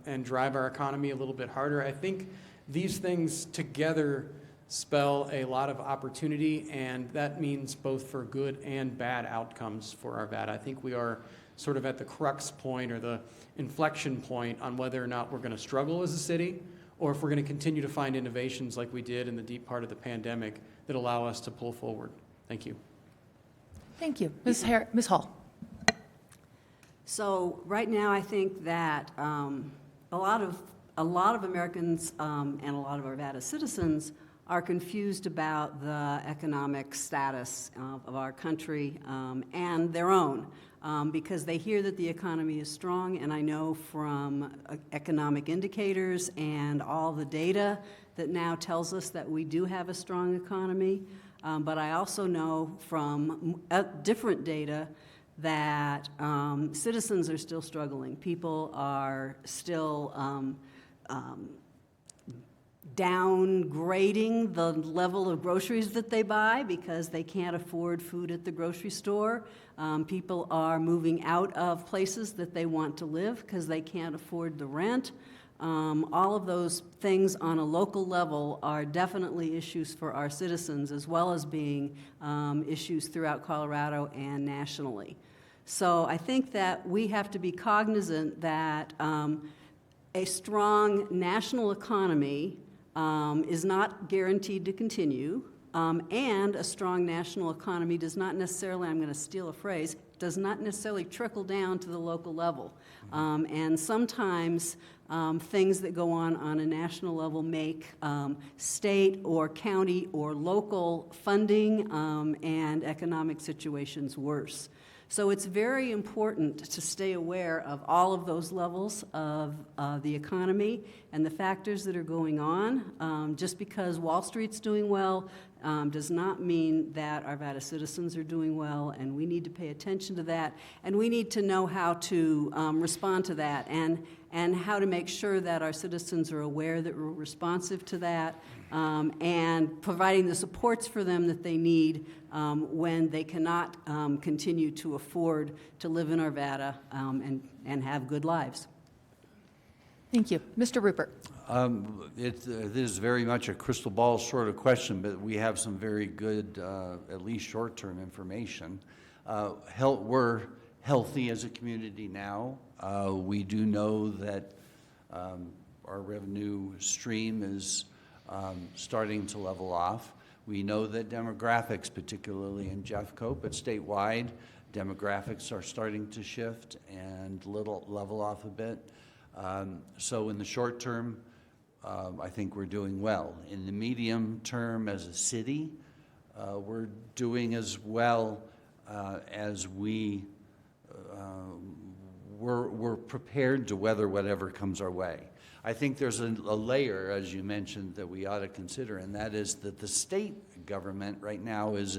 and drive our economy a little bit harder. I think these things together spell a lot of opportunity, and that means both for good and bad outcomes for Arvada. I think we are sort of at the crux point or the inflection point on whether or not we're going to struggle as a city, or if we're going to continue to find innovations like we did in the deep part of the pandemic that allow us to pull forward. Thank you.
Thank you. Ms. Hall.
So right now, I think that a lot of Americans and a lot of Arvada citizens are confused about the economic status of our country and their own. Because they hear that the economy is strong, and I know from economic indicators and all the data that now tells us that we do have a strong economy. But I also know from different data that citizens are still struggling. People are still downgrading the level of groceries that they buy because they can't afford food at the grocery store. People are moving out of places that they want to live because they can't afford the rent. All of those things on a local level are definitely issues for our citizens, as well as being issues throughout Colorado and nationally. So I think that we have to be cognizant that a strong national economy is not guaranteed to continue, and a strong national economy does not necessarily, I'm going to steal a phrase, does not necessarily trickle down to the local level. And sometimes things that go on a national level make state or county or local funding and economic situations worse. So it's very important to stay aware of all of those levels of the economy and the factors that are going on. Just because Wall Street's doing well does not mean that Arvada citizens are doing well, and we need to pay attention to that, and we need to know how to respond to that and how to make sure that our citizens are aware that we're responsive to that, and providing the supports for them that they need when they cannot continue to afford to live in Arvada and have good lives.
Thank you. Mr. Rupert.
This is very much a crystal ball sort of question, but we have some very good, at least short-term information. We're healthy as a community now. We do know that our revenue stream is starting to level off. We know that demographics, particularly in Jeffco, but statewide, demographics are starting to shift and level off a bit. So in the short term, I think we're doing well. In the medium term, as a city, we're doing as well as we're prepared to weather whatever comes our way. I think there's a layer, as you mentioned, that we ought to consider, and that is that the state government right now is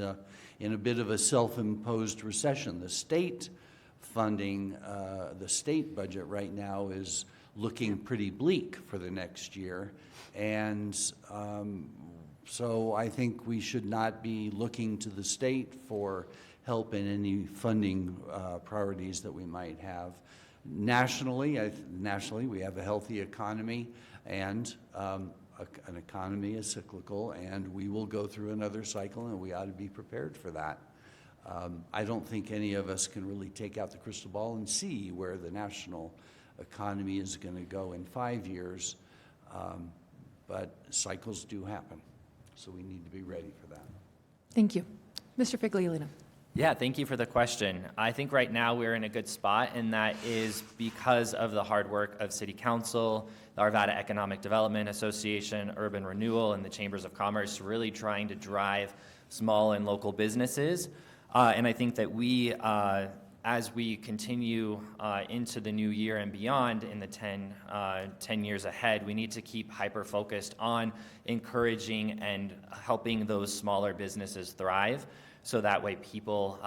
in a bit of a self-imposed recession. The state funding, the state budget right now is looking pretty bleak for the next year, and so I think we should not be looking to the state for help in any funding priorities that we might have. Nationally, we have a healthy economy, and an economy is cyclical, and we will go through another cycle, and we ought to be prepared for that. I don't think any of us can really take out the crystal ball and see where the national economy is going to go in 5 years, but cycles do happen, so we need to be ready for that.
Thank you. Mr. Figliolino.
Yeah, thank you for the question. I think right now we're in a good spot, and that is because of the hard work of City Council, the Arvada Economic Development Association, Urban Renewal, and the Chambers of Commerce really trying to drive small and local businesses. And I think that we, as we continue into the new year and beyond in the 10 years ahead, we need to keep hyper-focused on encouraging and helping those smaller businesses thrive, so that way people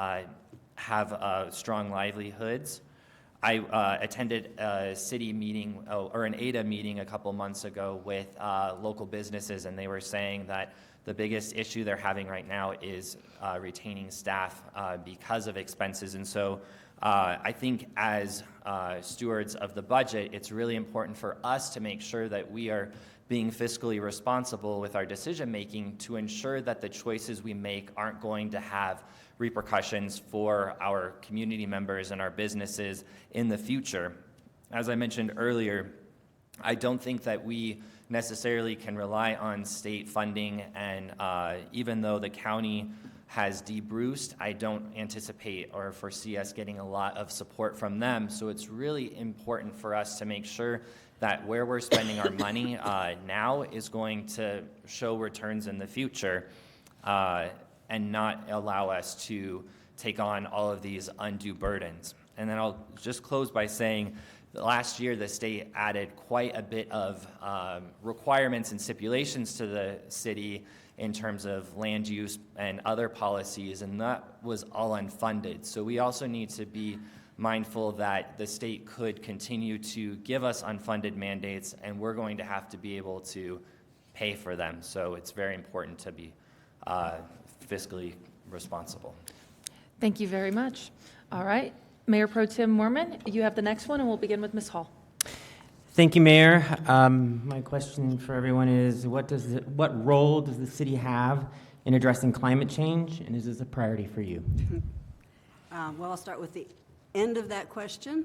have strong livelihoods. I attended a city meeting, or an ADA meeting a couple months ago with local businesses, and they were saying that the biggest issue they're having right now is retaining staff because of expenses. And so I think as stewards of the budget, it's really important for us to make sure that we are being fiscally responsible with our decision-making to ensure that the choices we make aren't going to have repercussions for our community members and our businesses in the future. As I mentioned earlier, I don't think that we necessarily can rely on state funding, and even though the county has debruced, I don't anticipate or foresee us getting a lot of support from them. So it's really important for us to make sure that where we're spending our money now is going to show returns in the future, and not allow us to take on all of these undue burdens. And then I'll just close by saying that last year the state added quite a bit of requirements and stipulations to the city in terms of land use and other policies, and that was all unfunded. So we also need to be mindful that the state could continue to give us unfunded mandates, and we're going to have to be able to pay for them. So it's very important to be fiscally responsible.
Thank you very much. All right. Mayor Pro Tem Mormon, you have the next one, and we'll begin with Ms. Hall.
Thank you, Mayor. My question for everyone is, what role does the city have in addressing climate change, and is this a priority for you?
Well, I'll start with the end of that question,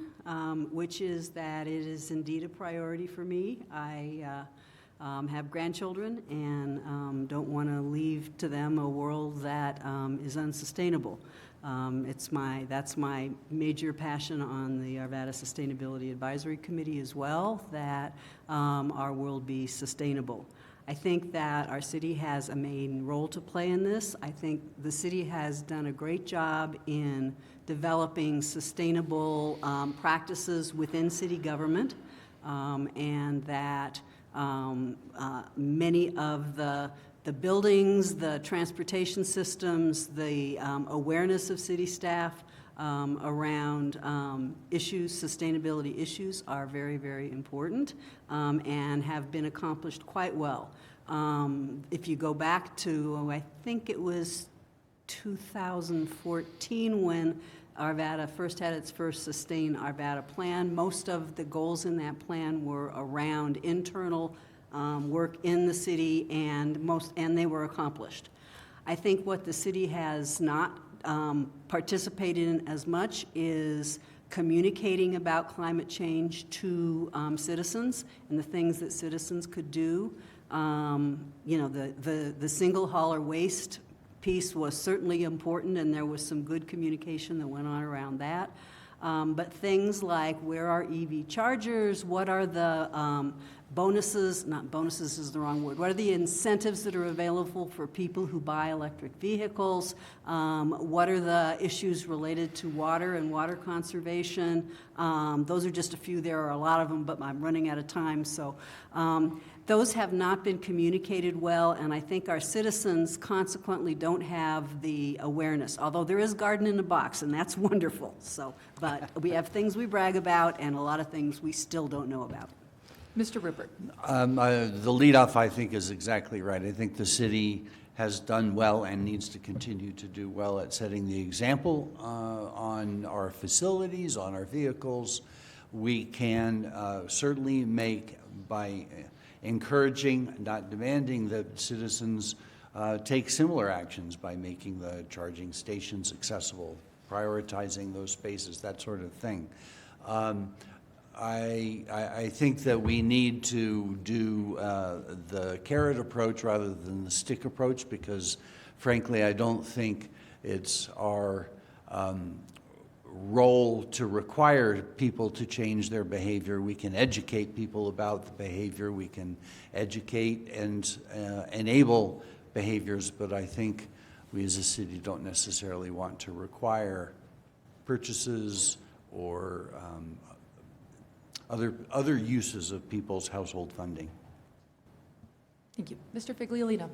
which is that it is indeed a priority for me. I have grandchildren and don't want to leave to them a world that is unsustainable. That's my major passion on the Arvada Sustainability Advisory Committee as well, that our world be sustainable. I think that our city has a main role to play in this. I think the city has done a great job in developing sustainable practices within city government, and that many of the buildings, the transportation systems, the awareness of city staff around sustainability issues are very, very important and have been accomplished quite well. If you go back to, I think it was 2014 when Arvada first had its first Sustain Arvada plan, most of the goals in that plan were around internal work in the city, and they were accomplished. I think what the city has not participated in as much is communicating about climate change to citizens and the things that citizens could do. The single hauler waste piece was certainly important, and there was some good communication that went on around that. But things like, where are EV chargers? What are the bonuses, not bonuses is the wrong word, what are the incentives that are available for people who buy electric vehicles? What are the issues related to water and water conservation? Those are just a few. There are a lot of them, but I'm running out of time. So those have not been communicated well, and I think our citizens consequently don't have the awareness, although there is garden in a box, and that's wonderful. So, but we have things we brag about and a lot of things we still don't know about.
Mr. Rupert.
The leadoff, I think, is exactly right. I think the city has done well and needs to continue to do well at setting the example on our facilities, on our vehicles. We can certainly make, by encouraging, not demanding, that citizens take similar actions by making the charging stations accessible, prioritizing those spaces, that sort of thing. I think that we need to do the carrot approach rather than the stick approach, because frankly I don't think it's our role to require people to change their behavior. We can educate people about the behavior, we can educate and enable behaviors, but I think we as a city don't necessarily want to require purchases or other uses of people's household funding.
Thank you. Mr. Figliolino.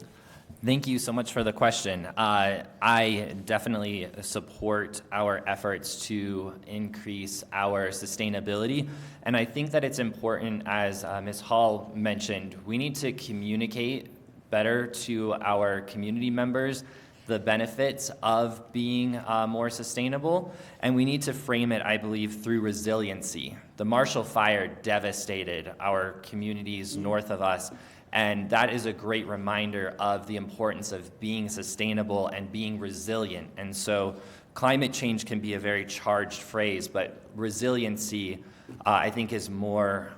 Thank you so much for the question. I definitely support our efforts to increase our sustainability, and I think that it's important, as Ms. Hall mentioned, we need to communicate better to our community members the benefits of being more sustainable, and we need to frame it, I believe, through resiliency. The Marshall Fire devastated our communities north of us, and that is a great reminder of the importance of being sustainable and being resilient. And so climate change can be a very charged phrase, but resiliency, I think, is more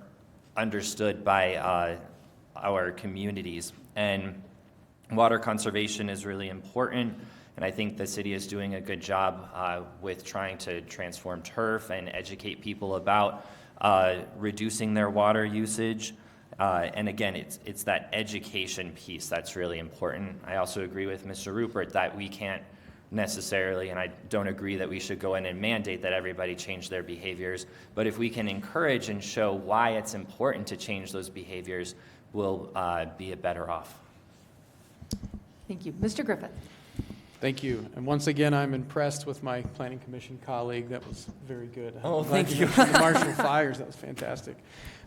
understood by our communities. And water conservation is really important, and I think the city is doing a good job with trying to transform turf and educate people about reducing their water usage. And again, it's that education piece that's really important. I also agree with Mr. Rupert that we can't necessarily, and I don't agree that we should go in and mandate that everybody change their behaviors, but if we can encourage and show why it's important to change those behaviors, we'll be better off.
Thank you. Mr. Griffith.
Thank you. And once again, I'm impressed with my Planning Commission colleague. That was very good.
Oh, thank you.
The Marshall Fires, that was fantastic.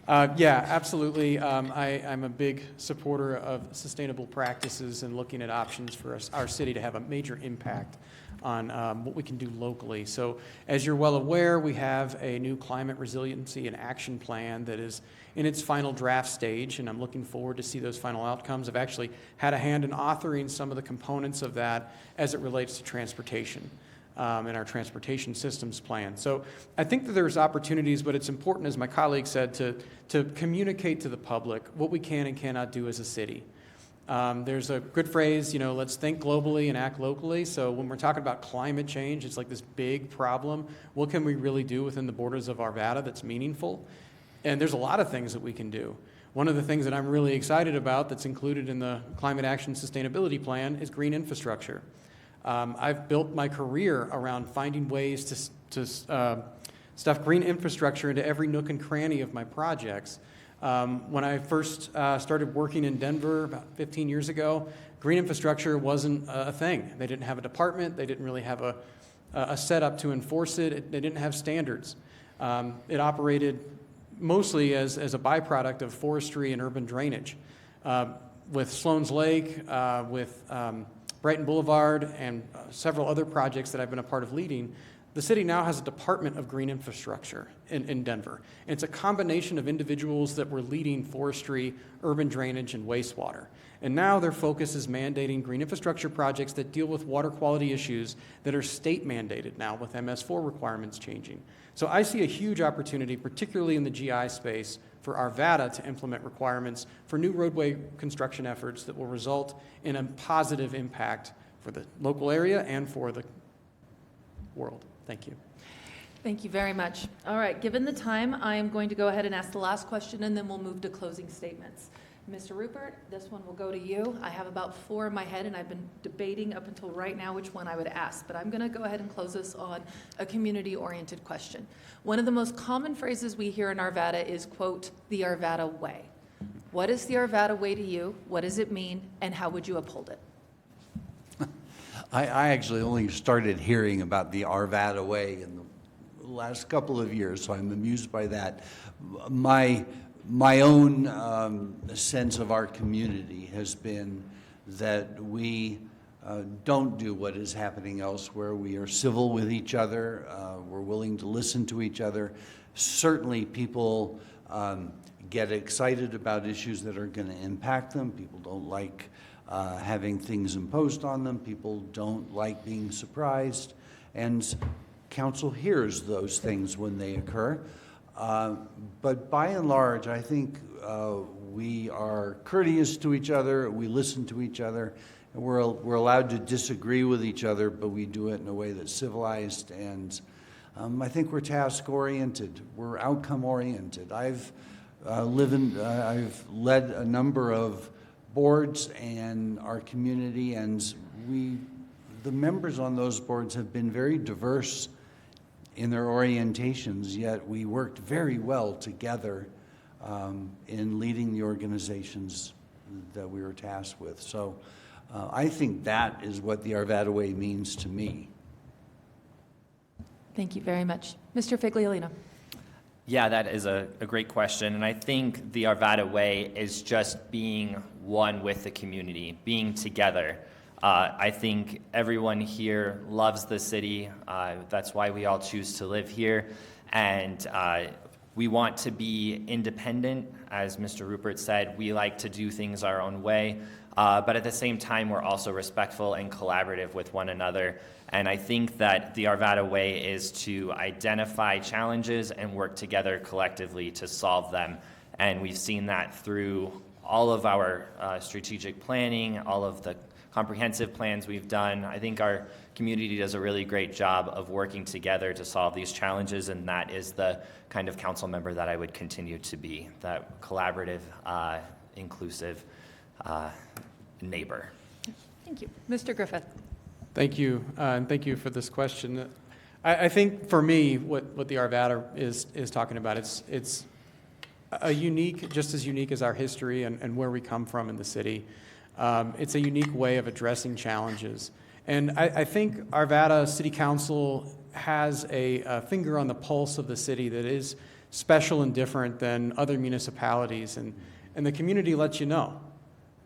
Yeah, absolutely. I'm a big supporter of sustainable practices and looking at options for our city to have a major impact on what we can do locally. So as you're well aware, we have a new climate resiliency and action plan that is in its final draft stage, and I'm looking forward to see those final outcomes. I've actually had a hand in authoring some of the components of that as it relates to transportation. in our transportation systems plan. So I think that there's opportunities, but it's important, as my colleague said, to communicate to the public what we can and cannot do as a city. There's a good phrase, let's think globally and act locally. So when we're talking about climate change, it's like this big problem. What can we really do within the borders of Arvada that's meaningful? And there's a lot of things that we can do. One of the things that I'm really excited about that's included in the Climate Action Sustainability Plan is green infrastructure. I've built my career around finding ways to stuff green infrastructure into every nook and cranny of my projects. When I first started working in Denver about 15 years ago, green infrastructure wasn't a thing. They didn't have a department. They didn't really have a setup to enforce it. They didn't have standards. It operated mostly as a byproduct of forestry and urban drainage. With Sloan's Lake, with Brighton Boulevard, and several other projects that I've been a part of leading, the city now has a Department of Green Infrastructure in Denver. And it's a combination of individuals that were leading forestry, urban drainage, and wastewater. And now their focus is mandating green infrastructure projects that deal with water quality issues that are state mandated now with MS4 requirements changing. So I see a huge opportunity, particularly in the GI space, for Arvada to implement requirements for new roadway construction efforts that will result in a positive impact for the local area and for the world. Thank you.
Thank you very much. All right, given the time, I am going to go ahead and ask the last question, and then we'll move to closing statements. Mr. Rupert, this one will go to you. I have about 4 in my head, and I've been debating up until right now which one I would ask, but I'm going to go ahead and close this on a community-oriented question. One of the most common phrases we hear in Arvada is, quote, the Arvada way. What is the Arvada way to you? What does it mean, and how would you uphold it?
I actually only started hearing about the Arvada way in the last couple of years, so I'm amused by that. My own sense of our community has been that we don't do what is happening elsewhere. We are civil with each other. We're willing to listen to each other. Certainly people get excited about issues that are going to impact them. People don't like having things imposed on them. People don't like being surprised. And council hears those things when they occur. But by and large, I think we are courteous to each other, we listen to each other, and we're allowed to disagree with each other, but we do it in a way that's civilized, and I think we're task-oriented, we're outcome-oriented. I've led a number of boards in our community, and the members on those boards have been very diverse in their orientations, yet we worked very well together in leading the organizations that we were tasked with. So I think that is what the Arvada way means to me.
Thank you very much. Mr. Figliolino.
Yeah, that is a great question. And I think the Arvada way is just being one with the community, being together. I think everyone here loves the city. That's why we all choose to live here. And we want to be independent. As Mr. Rupert said, we like to do things our own way. But at the same time, we're also respectful and collaborative with one another. And I think that the Arvada way is to identify challenges and work together collectively to solve them. And we've seen that through all of our strategic planning, all of the comprehensive plans we've done. I think our community does a really great job of working together to solve these challenges, and that is the kind of council member that I would continue to be, that collaborative, inclusive neighbor.
Thank you. Mr. Griffith.
Thank you, and thank you for this question. I think for me, what the Arvada is talking about, it's a unique, just as unique as our history and where we come from in the city. It's a unique way of addressing challenges. And I think Arvada City Council has a finger on the pulse of the city that is special and different than other municipalities. And the community lets you know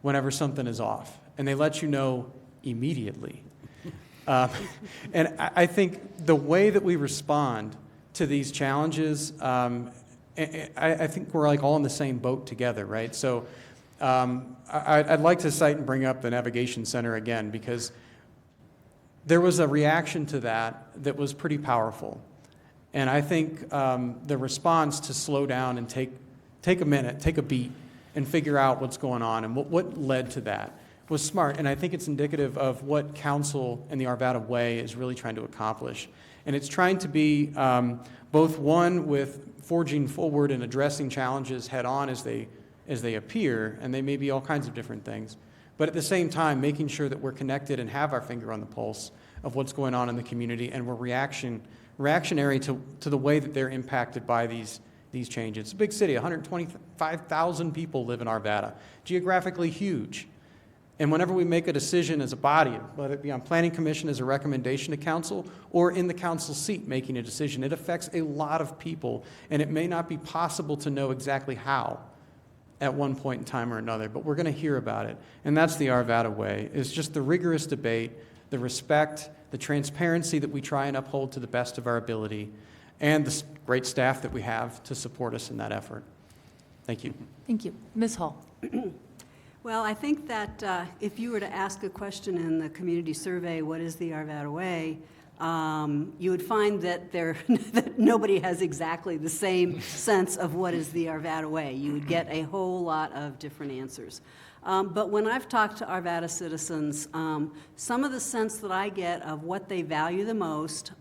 whenever something is off. And they let you know immediately. And I think the way that we respond to these challenges, I think we're like all in the same boat together, right? So I'd like to cite and bring up the Navigation Center again, because there was a reaction to that was pretty powerful. And I think the response to slow down and take a minute, take a beat, and figure out what's going on and what led to that was smart. And I think it's indicative of what council and the Arvada Way is really trying to accomplish. And it's trying to be both one with forging forward and addressing challenges head on as they appear, and they may be all kinds of different things, but at the same time making sure that we're connected and have our finger on the pulse of what's going on in the community, and we're reactionary to the way that they're impacted by these changes. It's a big city, 125,000 people live in Arvada, geographically huge. And whenever we make a decision as a body, whether it be on Planning Commission as a recommendation to council or in the council seat making a decision, it affects a lot of people, and it may not be possible to know exactly how at one point in time or another, but we're going to hear about it. And that's the Arvada Way, is just the rigorous debate, the respect, the transparency that we try and uphold to the best of our ability, and the great staff that we have to support us in that effort. Thank you.
Thank you. Ms. Hall.
Well, I think that if you were to ask a question in the community survey, what is the Arvada Way, you would find that that nobody has exactly the same sense of what is the Arvada Way. You would get a whole lot of different answers. But when I've talked to Arvada citizens, some of the sense that I get of what they value the most,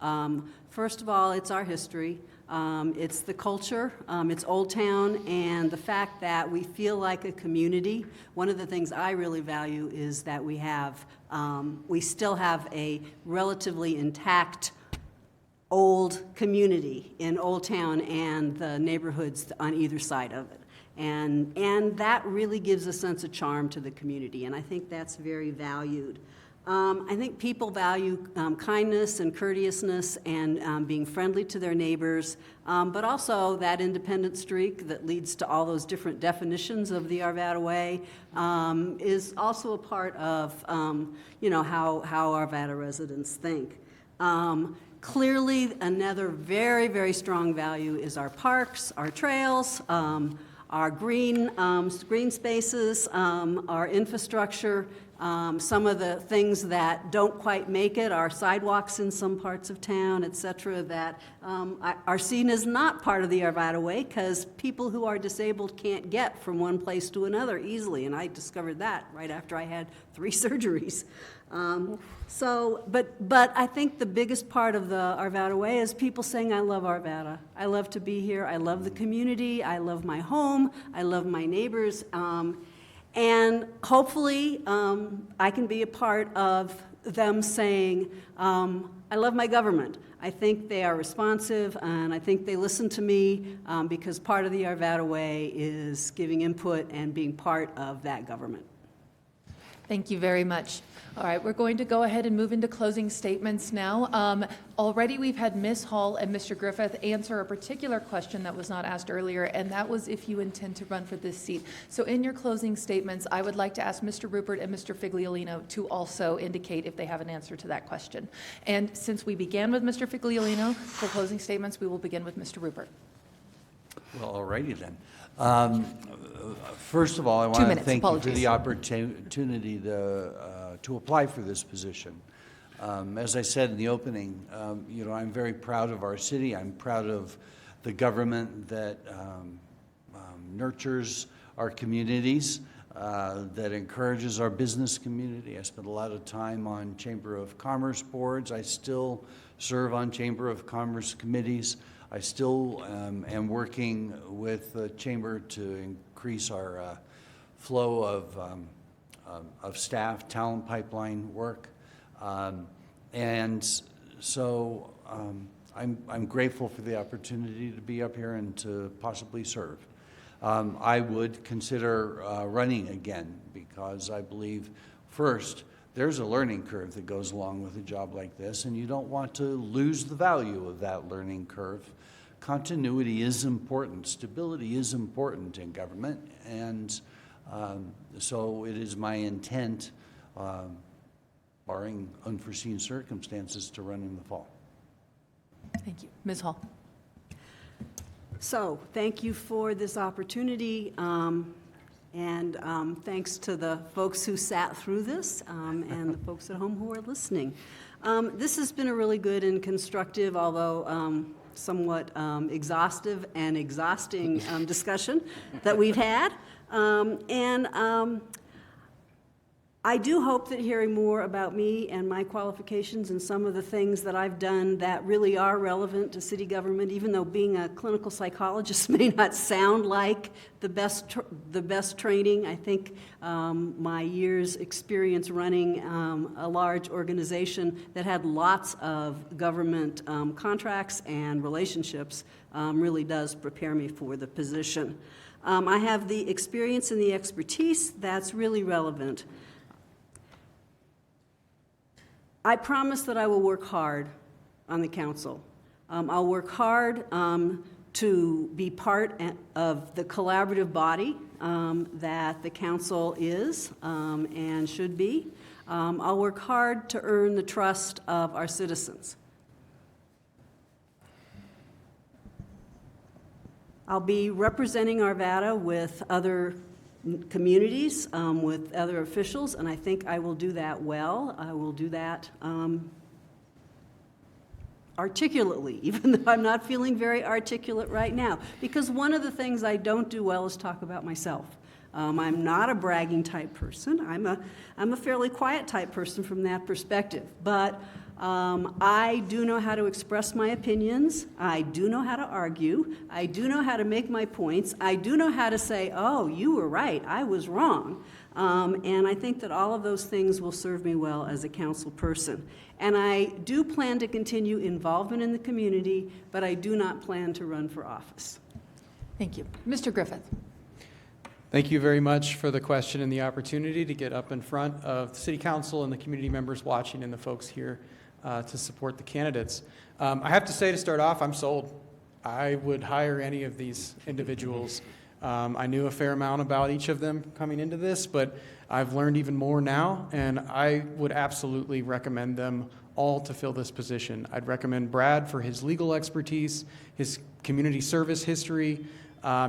first of all, it's our history. It's the culture, it's Old Town, and the fact that we feel like a community. One of the things I really value is that we still have a relatively intact old community in Old Town and the neighborhoods on either side of it. And that really gives a sense of charm to the community, and I think that's very valued. I think people value kindness and courteousness and being friendly to their neighbors, but also that independent streak that leads to all those different definitions of the Arvada Way is also a part of how Arvada residents think. Clearly, another very, very strong value is our parks, our trails, our green spaces, our infrastructure. Some of the things that don't quite make it, our sidewalks in some parts of town, et cetera, that are seen as not part of the Arvada Way because people who are disabled can't get from one place to another easily, and I discovered that right after I had 3 surgeries. But I think the biggest part of the Arvada Way is people saying, I love Arvada. I love to be here. I love the community. I love my home. I love my neighbors. And hopefully, I can be a part of them saying, I love my government. I think they are responsive, and I think they listen to me because part of the Arvada Way is giving input and being part of that government.
Thank you very much. All right, we're going to go ahead and move into closing statements now. Already we've had Ms. Hall and Mr. Griffith answer a particular question that was not asked earlier, and that was if you intend to run for this seat. So in your closing statements, I would like to ask Mr. Rupert and Mr. Figliolino to also indicate if they have an answer to that question. And since we began with Mr. Figliolino, for closing statements, we will begin with Mr. Rupert.
Well, all righty then. First of all, I want to thank you for the opportunity to apply for this position. As I said in the opening, I'm very proud of our city. I'm proud of the government that nurtures our communities, that encourages our business community. I spent a lot of time on Chamber of Commerce boards. I still serve on Chamber of Commerce committees. I still am working with the Chamber to increase our flow of staff, talent pipeline work. And so I'm grateful for the opportunity to be up here and to possibly serve. I would consider running again because I believe, first, there's a learning curve that goes along with a job like this, and you don't want to lose the value of that learning curve. Continuity is important. Stability is important in government, and so it is my intent, barring unforeseen circumstances, to run in the fall.
Thank you. Ms. Hall.
So, thank you for this opportunity, and thanks to the folks who sat through this and the folks at home who are listening. This has been a really good and constructive, although somewhat exhaustive and exhausting discussion that we've had. I do hope that hearing more about me and my qualifications and some of the things that I've done that really are relevant to city government, even though being a clinical psychologist may not sound like the best training. I think my years' experience running a large organization that had lots of government contracts and relationships really does prepare me for the position. I have the experience and the expertise that's really relevant. I promise that I will work hard on the council. I'll work hard to be part of the collaborative body that the council is and should be. I'll work hard to earn the trust of our citizens. I'll be representing Arvada with other communities, with other officials, and I think I will do that well. I will do that articulately, even though I'm not feeling very articulate right now, because one of the things I don't do well is talk about myself. I'm not a bragging type person. I'm a fairly quiet type person from that perspective, but I do know how to express my opinions. I do know how to argue. I do know how to make my points. I do know how to say, oh, you were right, I was wrong. And I think that all of those things will serve me well as a council person. And I do plan to continue involvement in the community, but I do not plan to run for office.
Thank you. Mr. Griffith.
Thank you very much for the question and the opportunity to get up in front of the City Council and the community members watching and the folks here to support the candidates. I have to say to start off, I'm sold. I would hire any of these individuals. I knew a fair amount about each of them coming into this, but I've learned even more now, and I would absolutely recommend them all to fill this position. I'd recommend Brad for his legal expertise, his community service history,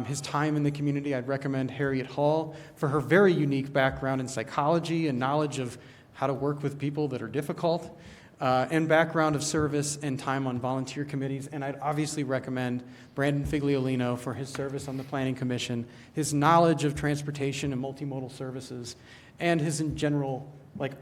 his time in the community. I'd recommend Harriet Hall for her very unique background in psychology and knowledge of how to work with people that are difficult, and background of service and time on volunteer committees. And I'd obviously recommend Brandon Figliolino for his service on the Planning Commission, his knowledge of transportation and multimodal services, and his in general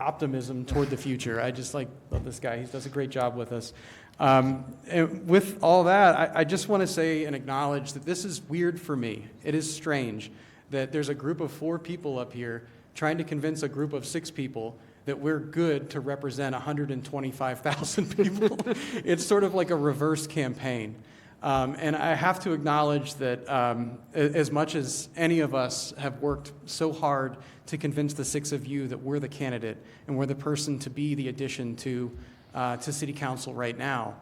optimism toward the future. I just love this guy. He does a great job with us. And with all that, I just want to say and acknowledge that this is weird for me. It is strange that there's a group of 4 people up here trying to convince a group of 6 people that we're good to represent 125,000 people. It's sort of like a reverse campaign. And I have to acknowledge that as much as any of us have worked so hard to convince the 6 of you that we're the candidate and we're the person to be the addition to City Council right now,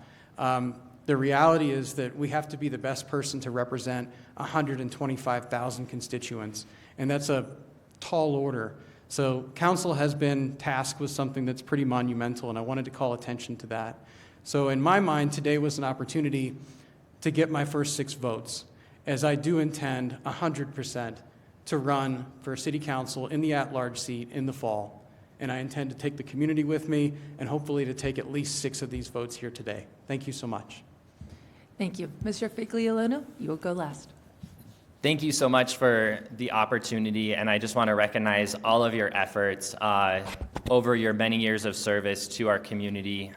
the reality is that we have to be the best person to represent 125,000 constituents, and that's a tall order. So Council has been tasked with something that's pretty monumental, and I wanted to call attention to that. So in my mind, today was an opportunity to get my first 6 votes, as I do intend 100% to run for City Council in the at-large seat in the fall. And I intend to take the community with me and hopefully to take at least 6 of these votes here today. Thank you so much.
Thank you. Mr. Figliolino, you will go last.
Thank you so much for the opportunity, and I just want to recognize all of your efforts over your many years of service to our community.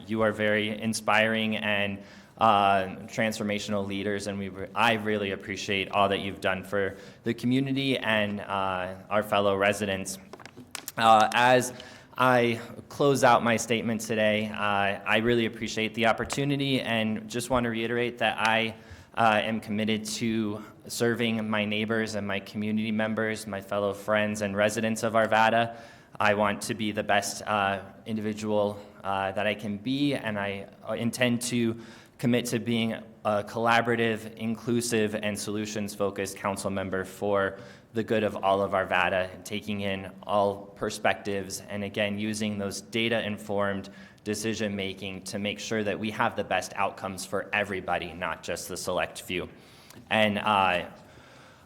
You are very inspiring and transformational leaders, and I really appreciate all that you've done for the community and our fellow residents. As I close out my statement today, I really appreciate the opportunity and just want to reiterate that I am committed to serving my neighbors and my community members, my fellow friends and residents of Arvada. I want to be the best individual that I can be, and I intend to commit to being a collaborative, inclusive, and solutions-focused council member for the good of all of Arvada, taking in all perspectives, and again, using those data-informed decision-making to make sure that we have the best outcomes for everybody, not just the select few. And I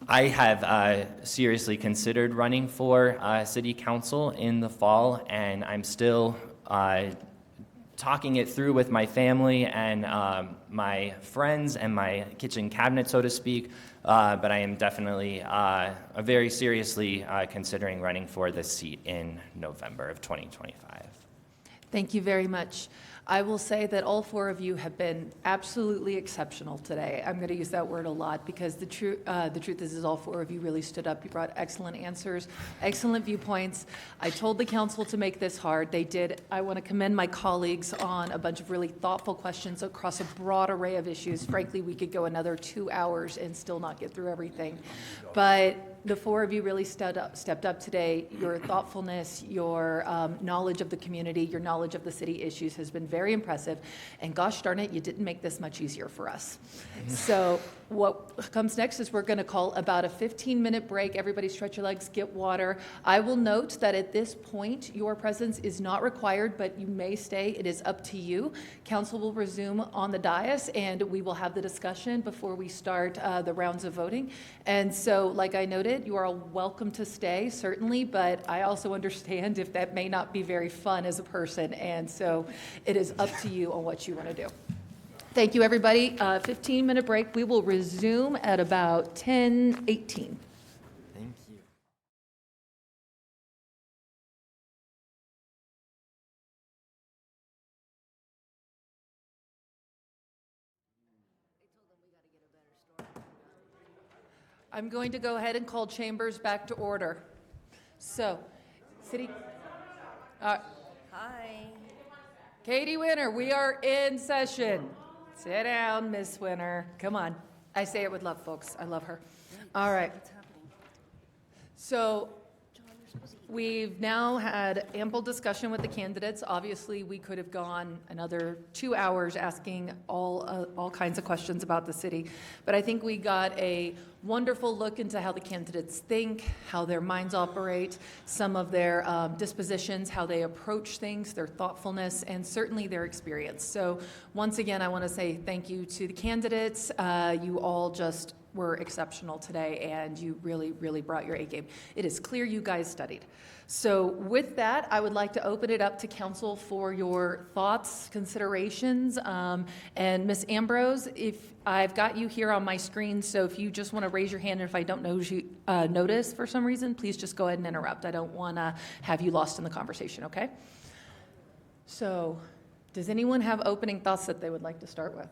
have seriously considered running for City Council in the fall, and I'm still talking it through with my family and my friends and my kitchen cabinet, so to speak. But I am definitely very seriously considering running for this seat in November of 2025.
Thank you very much. I will say that all four of you have been absolutely exceptional today. I'm going to use that word a lot because the truth is all four of you really stood up. You brought excellent answers, excellent viewpoints. I told the council to make this hard. They did. I want to commend my colleagues on a bunch of really thoughtful questions across a broad array of issues. Frankly, we could go another 2 hours and still not get through everything. But the four of you really stepped up today. Your thoughtfulness, your knowledge of the community, your knowledge of the city issues has been very impressive. And gosh darn it, you didn't make this much easier for us. So what comes next is we're going to call about a 15-minute break. Everybody stretch your legs, get water. I will note that at this point, your presence is not required, but you may stay. It is up to you. Council will resume on the dais, and we will have the discussion before we start the rounds of voting. And so, like I noted, you are all welcome to stay, certainly, but I also understand if that may not be very fun as a person, and so it is up to you on what you want to do. Thank you, everybody. 15-minute break. We will resume at about 10:18.
Thank you.
I'm going to go ahead and call chambers back to order. So, City...
Hi.
Katie Winter, we are in session. Sit down, Miss Winter. Come on. I say it with love, folks. I love her. All right.
What's happening?
So we've now had ample discussion with the candidates. Obviously, we could have gone another 2 hours asking all kinds of questions about the city. But I think we got a wonderful look into how the candidates think, how their minds operate, some of their dispositions, how they approach things, their thoughtfulness, and certainly their experience. So once again, I want to say thank you to the candidates. You all just were exceptional today, and you really, really brought your A game. It is clear you guys studied. So with that, I would like to open it up to council for your thoughts, considerations. And Ms. Ambrose, if I've got you here on my screen, so if you just want to raise your hand, and if I don't notice for some reason, please just go ahead and interrupt. I don't want to have you lost in the conversation, okay? So does anyone have opening thoughts that they would like to start with?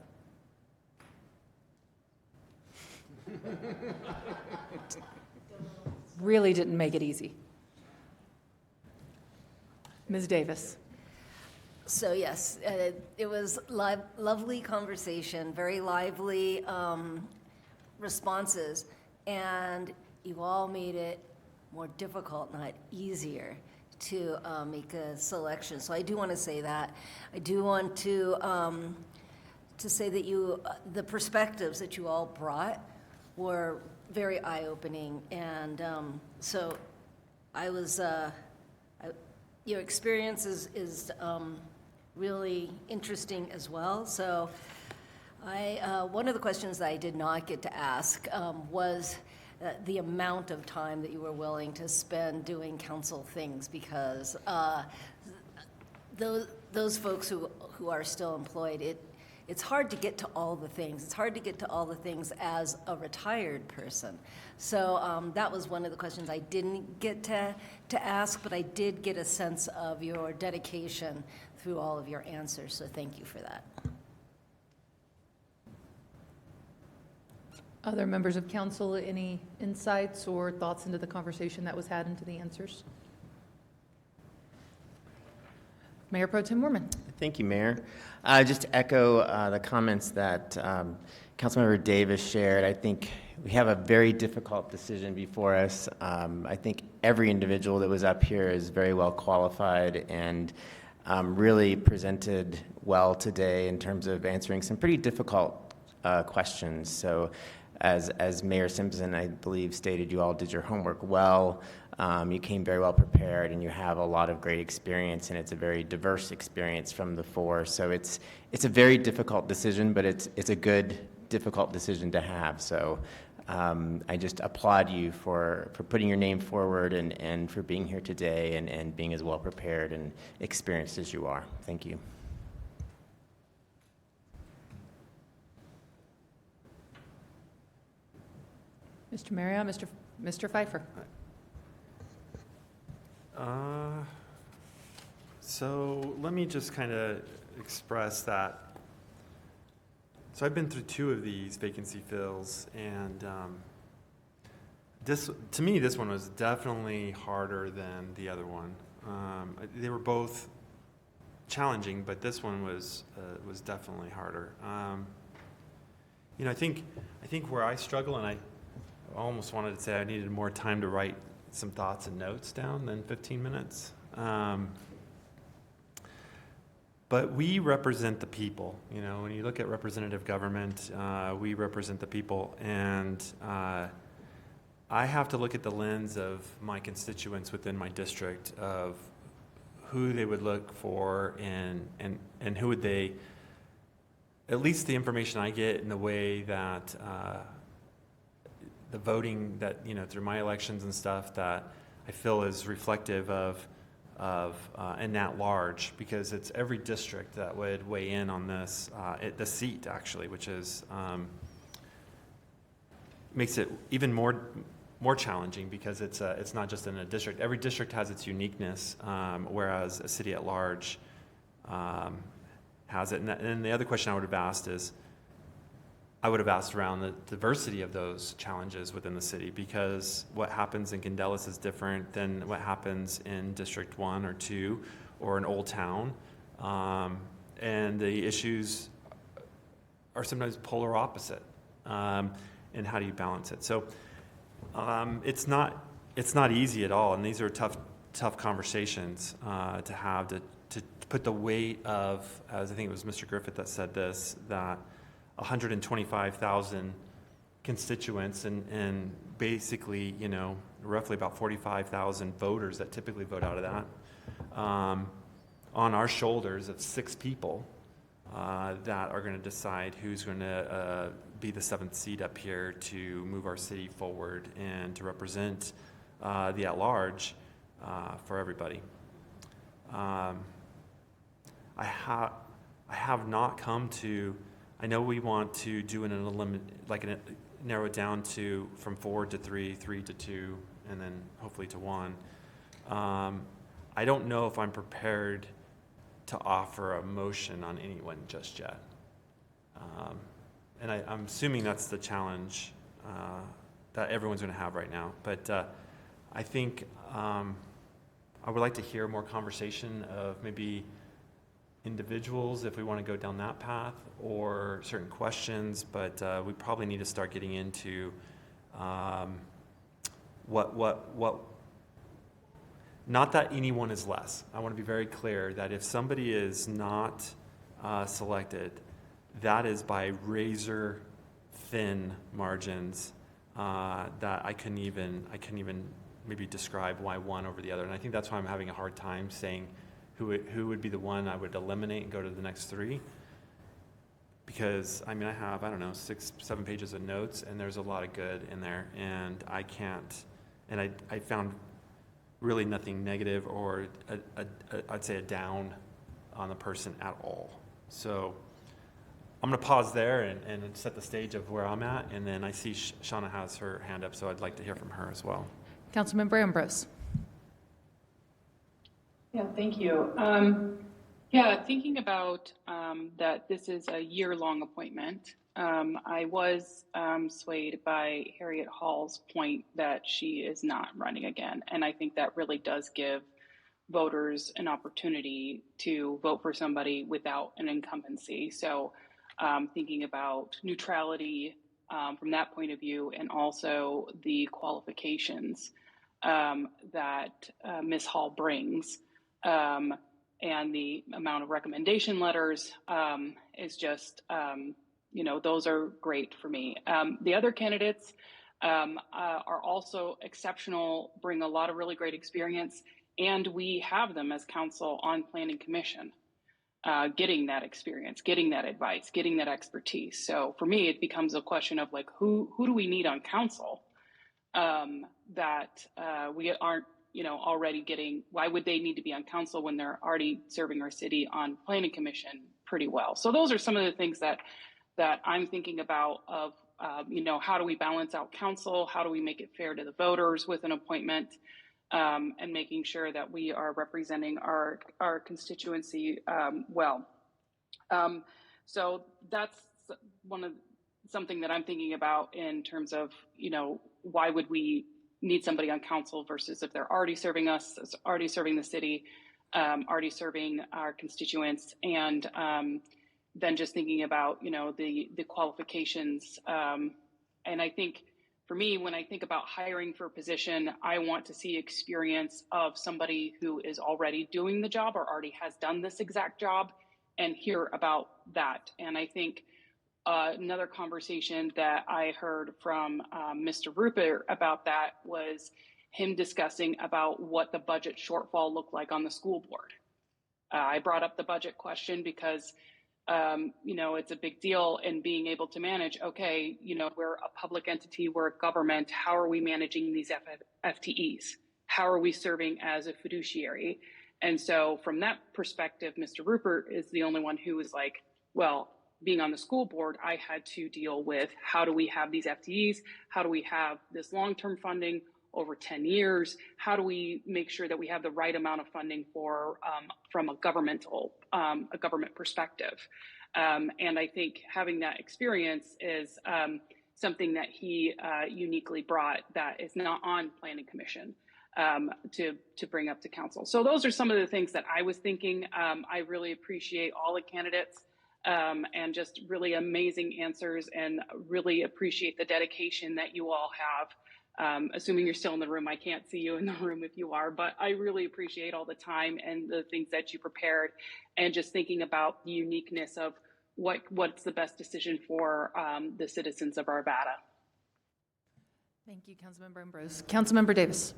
Really didn't make it easy. Ms. Davis.
So yes, it was lovely conversation, very lively responses, and you all made it more difficult, not easier, to make a selection. So I do want to say that. I do want to say that the perspectives that you all brought were very eye-opening, and so I was. Your experience is really interesting as well. So one of the questions that I did not get to ask was the amount of time that you were willing to spend doing council things, because those folks who are still employed, it's hard to get to all the things. It's hard to get to all the things as a retired person. So that was one of the questions I didn't get to ask, but I did get a sense of your dedication through all of your answers. So thank you for that.
Other members of council, any insights or thoughts into the conversation that was had, into the answers? Mayor Pro Tem Moorman.
Thank you, Mayor. Just to echo the comments that Councilmember Davis shared, I think we have a very difficult decision before us. I think every individual that was up here is very well qualified and really presented well today in terms of answering some pretty difficult questions. So as Mayor Simpson, I believe, stated, you all did your homework well. You came very well prepared, and you have a lot of great experience, and it's a very diverse experience from the four. So it's a very difficult decision, but it's a good, difficult decision to have. So I just applaud you for putting your name forward and for being here today and being as well prepared and experienced as you are. Thank you.
Mr. Marriott, Mr. Pfeiffer.
So let me just kind of express that. So I've been through 2 of these vacancy fills, and to me, this one was definitely harder than the other one. They were both challenging, but this one was definitely harder. I think where I struggle, and I almost wanted to say I needed more time to write some thoughts and notes down than 15 minutes. But we represent the people. When you look at representative government, we represent the people, and I have to look at the lens of my constituents within my district of who they would look for and who would they, at least the information I get in the way that the voting that, through my elections and stuff that I feel is reflective of and at large, because it's every district that would weigh in on this, the seat actually, which is, makes it even more challenging because it's not just in a district. Every district has its uniqueness, whereas a city at large has it. And the other question I would have asked is, I would have asked around the diversity of those challenges within the city, because what happens in Candelas is different than what happens in District 1 or 2 or in Old Town. And the issues are sometimes polar opposite. And how do you balance it? So it's not easy at all, and these are tough conversations to have to put the weight of, as I think it was Mr. Griffith that said this, that 125,000 constituents and basically, roughly about 45,000 voters that typically vote out of that, on our shoulders of 6 people that are going to decide who's going to be the 7th seat up here to move our city forward and to represent the at-large for everybody. I have not come to. I know we want to do narrow it down to from 4 to 3, 3 to 2, and then hopefully to 1. I don't know if I'm prepared to offer a motion on anyone just yet. And I'm assuming that's the challenge that everyone's going to have right now. But I think I would like to hear more conversation of maybe individuals if we want to go down that path, or certain questions, but we probably need to start getting into what not that anyone is less. I want to be very clear that if somebody is not selected, that is by razor thin margins that I couldn't even maybe describe why one over the other. And I think that's why I'm having a hard time saying who would be the one I would eliminate and go to the next 3. Because, I have, 6, 7 pages of notes, and there's a lot of good in there, and I can't, and I found really nothing negative or I'd say a down on the person at all. So I'm going to pause there and set the stage of where I'm at, and then I see Shauna has her hand up, so I'd like to hear from her as well.
Councilmember Ambrose.
Yeah, thank you. Thinking about that this is a year-long appointment, I was swayed by Harriet Hall's point that she is not running again. And I think that really does give voters an opportunity to vote for somebody without an incumbency. So thinking about neutrality from that point of view, and also the qualifications that Ms. Hall brings. And the amount of recommendation letters is just, those are great for me. The other candidates are also exceptional, bring a lot of really great experience, and we have them as council on Planning Commission, getting that experience, getting that advice, getting that expertise. So for me, it becomes a question of who do we need on council that we aren't already getting. Why would they need to be on council when they're already serving our city on Planning Commission pretty well? So those are some of the things that I'm thinking about of how do we balance out council? How do we make it fair to the voters with an appointment? And making sure that we are representing our constituency well. So that's something that I'm thinking about in terms of, why would we need somebody on council versus if they're already serving us, already serving the city, already serving our constituents, and then just thinking about, the qualifications. And I think for me, when I think about hiring for a position, I want to see experience of somebody who is already doing the job or already has done this exact job and hear about that. And I think another conversation that I heard from Mr. Rupert about that was him discussing about what the budget shortfall looked like on the school board. I brought up the budget question because it's a big deal in being able to manage, okay, we're a public entity, we're a government, how are we managing these FTEs? How are we serving as a fiduciary? And so from that perspective, Mr. Rupert is the only one who was like, well, being on the school board, I had to deal with how do we have these FTEs? How do we have this long-term funding over 10 years? How do we make sure that we have the right amount of funding for from a government perspective? And I think having that experience is something that he uniquely brought that is not on Planning Commission to bring up to council. So those are some of the things that I was thinking. I really appreciate all the candidates and just really amazing answers, and really appreciate the dedication that you all have. Assuming you're still in the room, I can't see you in the room if you are, but I really appreciate all the time and the things that you prepared, and just thinking about the uniqueness of what's the best decision for the citizens of Arvada.
Thank you, Councilmember Ambrose. Councilmember Davis.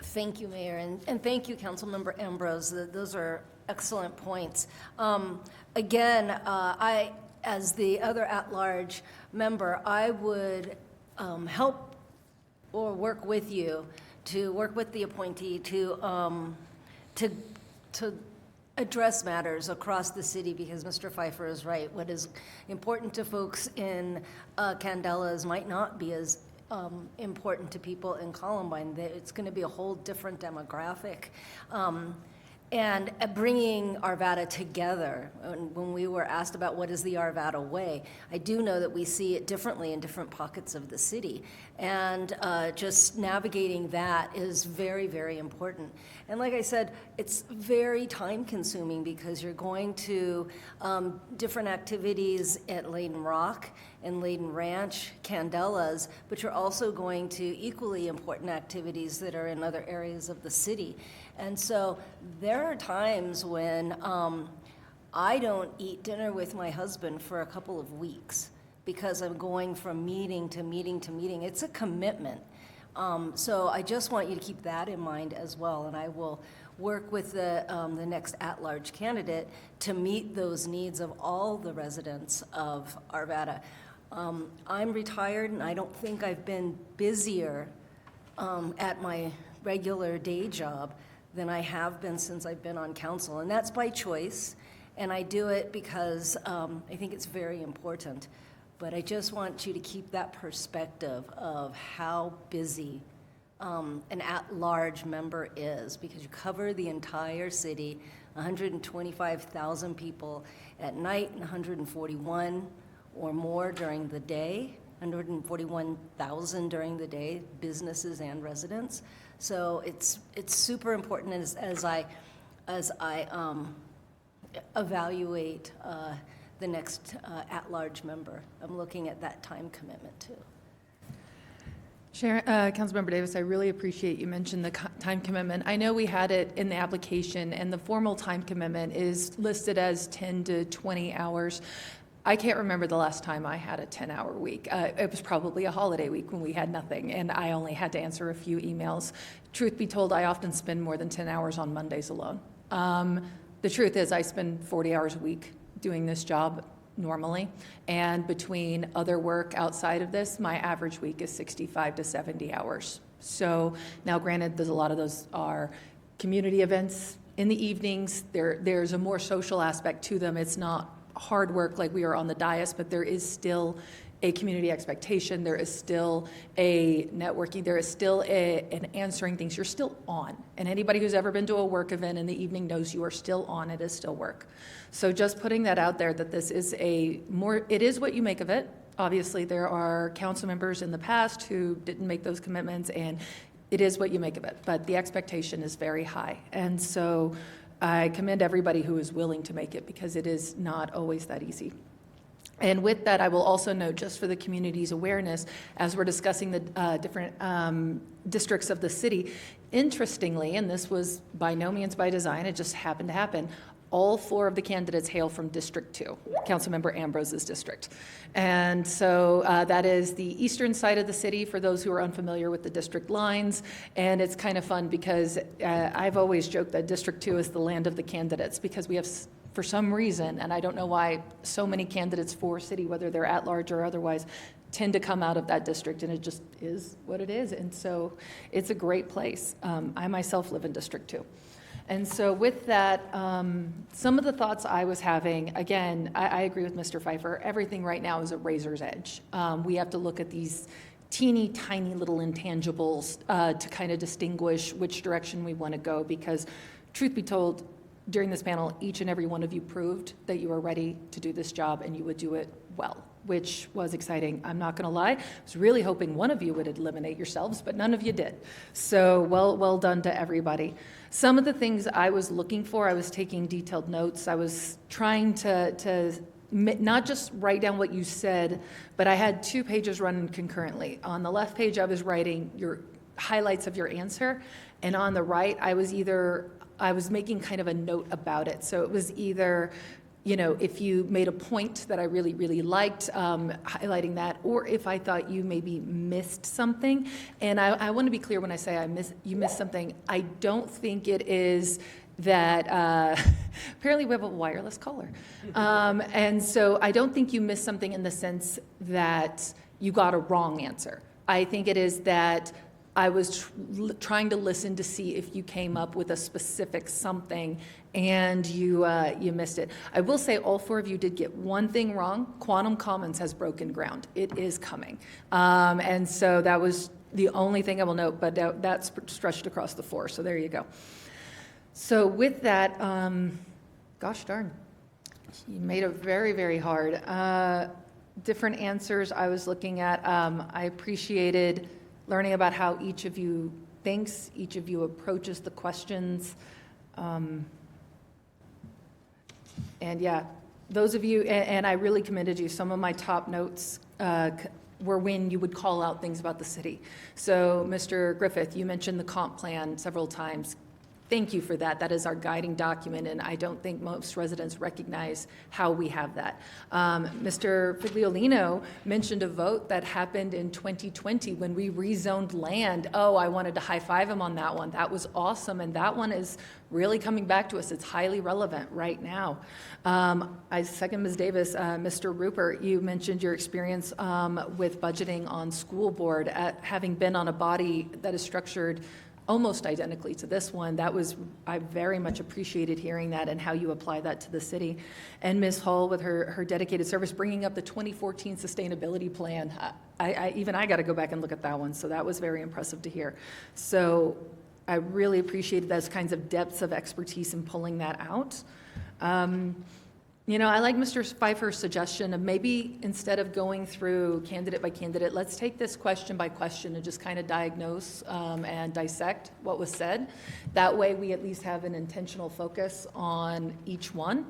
Thank you, Mayor, and thank you, Councilmember Ambrose. Those are excellent points. Again, I, as the other at-large member, I would help or work with you to work with the appointee to address matters across the city, because Mr. Pfeiffer is right. What is important to folks in Candelas might not be as important to people in Columbine. It's going to be a whole different demographic. And bringing Arvada together, when we were asked about what is the Arvada way, I do know that we see it differently in different pockets of the city. And just navigating that is very, very important. And like I said, it's very time consuming because you're going to different activities at Layden Rock and Layden Ranch, Candelas, but you're also going to equally important activities that are in other areas of the city. And so there are times when I don't eat dinner with my husband for a couple of weeks because I'm going from meeting to meeting to meeting. It's a commitment. So I just want you to keep that in mind as well, and I will work with the next at-large candidate to meet those needs of all the residents of Arvada. I'm retired, and I don't think I've been busier at my regular day job than I have been since I've been on council, and that's by choice, and I do it because I think it's very important. But I just want you to keep that perspective of how busy an at-large member is, because you cover the entire city, 125,000 people at night and 141 or more during the day, 141,000 during the day, businesses and residents. So it's super important as I evaluate the next at-large member. I'm looking at that time commitment too.
Councilmember Davis, I really appreciate you mentioned the time commitment. I know we had it in the application, and the formal time commitment is listed as 10 to 20 hours. I can't remember the last time I had a 10-hour week. It was probably a holiday week when we had nothing, and I only had to answer a few emails. Truth be told, I often spend more than 10 hours on Mondays alone. The truth is I spend 40 hours a week doing this job normally, and between other work outside of this, my average week is 65 to 70 hours. So now granted, there's a lot of those are community events in the evenings. There's a more social aspect to them. It's not hard work like we are on the dais, but there is still a community expectation, there is still a networking, there is still an answering things. You're still on. And anybody who's ever been to a work event in the evening knows you are still on, it is still work. So just putting that out there that this is it is what you make of it. Obviously, there are council members in the past who didn't make those commitments, and it is what you make of it. But the expectation is very high. And so I commend everybody who is willing to make it, because it is not always that easy. And with that, I will also note, just for the community's awareness, as we're discussing the different districts of the city, interestingly, and this was by no means by design, it just happened to happen, all 4 of the candidates hail from District 2, Councilmember Ambrose's district. And so that is the eastern side of the city, for those who are unfamiliar with the district lines. And it's kind of fun because I've always joked that District 2 is the land of the candidates, because we have, for some reason, and I don't know why, so many candidates for city, whether they're at large or otherwise, tend to come out of that district, and it just is what it is. And so it's a great place. I myself live in District 2. And so with that, some of the thoughts I was having, again, I agree with Mr. Pfeiffer. Everything right now is a razor's edge. We have to look at these teeny tiny little intangibles to kind of distinguish which direction we want to go, because truth be told, during this panel, each and every one of you proved that you are ready to do this job and you would do it well, which was exciting. I'm not going to lie. I was really hoping one of you would eliminate yourselves, but none of you did. So well done to everybody. Some of the things I was looking for, I was taking detailed notes. I was trying to not just write down what you said, but I had 2 pages running concurrently. On the left page, I was writing your highlights of your answer, and on the right, I was making kind of a note about it. So it was either, if you made a point that I really, really liked, highlighting that, or if I thought you maybe missed something. And I want to be clear when I say you missed something. I don't think it is that apparently we have a wireless caller. And so I don't think you missed something in the sense that you got a wrong answer. I think it is that I was trying to listen to see if you came up with a specific something and you missed it. I will say all 4 of you did get one thing wrong. Quantum Commons has broken ground. It is coming. And so that was the only thing I will note, but that's stretched across the 4, so there you go. So with that, gosh darn, you made it very, very hard. Different answers I was looking at. I appreciated learning about how each of you thinks, each of you approaches the questions. And yeah, those of you, and I really commended you. Some of my top notes were when you would call out things about the city. So Mr. Griffith, you mentioned the comp plan several times. Thank you for that. That is our guiding document, and I don't think most residents recognize how we have that. Mr. Figliolino mentioned a vote that happened in 2020 when we rezoned land. Oh, I wanted to high-five him on that one. That was awesome, and that one is really coming back to us. It's highly relevant right now. I second Ms. Davis. Mr. Rupert, you mentioned your experience with budgeting on school board. Having been on a body that is structured almost identically to this one, I very much appreciated hearing that and how you apply that to the city. And Ms. Hull, with her dedicated service, bringing up the 2014 sustainability plan. Even I got to go back and look at that one, so that was very impressive to hear. So I really appreciated those kinds of depths of expertise in pulling that out. I like Mr. Pfeiffer's suggestion of maybe instead of going through candidate by candidate, let's take this question by question and just kind of diagnose and dissect what was said. That way we at least have an intentional focus on each one.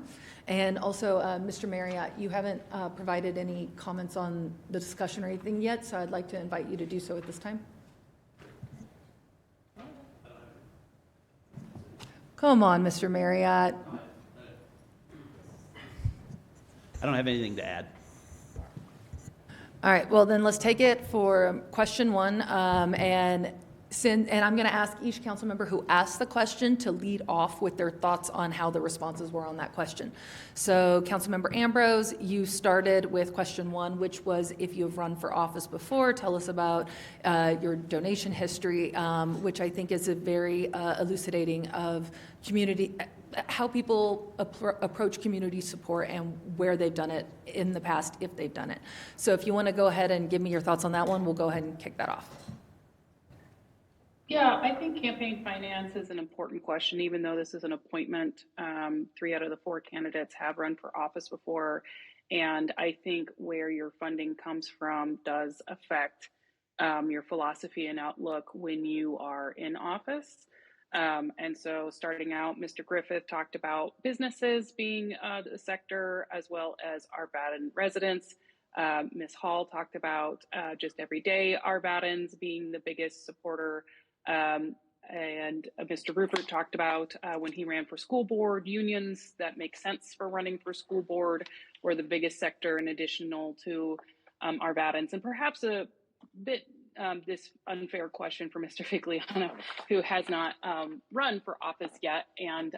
And also, Mr. Marriott, you haven't provided any comments on the discussion or anything yet, so I'd like to invite you to do so at this time. Come on, Mr. Marriott.
I don't have anything to add.
All right, well then let's take it for question 1, and I'm going to ask each council member who asked the question to lead off with their thoughts on how the responses were on that question. So Councilmember Ambrose, you started with question 1, which was if you have run for office before, tell us about your donation history, which I think is a very elucidating of community. how people approach community support and where they've done it in the past, if they've done it. So if you want to go ahead and give me your thoughts on that one, we'll go ahead and kick that off.
Yeah, I think campaign finance is an important question, even though this is an appointment. 3 out of the 4 candidates have run for office before. And I think where your funding comes from does affect your philosophy and outlook when you are in office. And so starting out, Mr. Griffith talked about businesses being the sector as well as Arvada residents. Ms. Hall talked about just everyday Arvadans being the biggest supporter. And Mr. Rupert talked about when he ran for school board, unions that make sense for running for school board were the biggest sector in additional to Arvadans. And perhaps a bit this unfair question for Mr. Figliano, who has not run for office yet and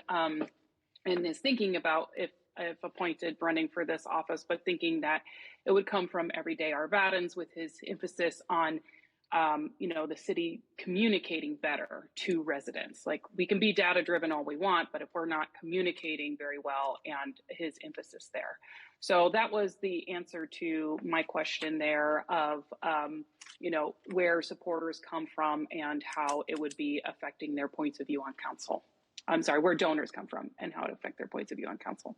is thinking about if appointed running for this office, but thinking that it would come from everyday Arvadans with his emphasis on the city communicating better to residents. Like, we can be data driven all we want, but if we're not communicating very well, and his emphasis there. So that was the answer to my question there of, where supporters come from and how it would be affecting their points of view on council. I'm sorry, where donors come from and how it affect their points of view on council.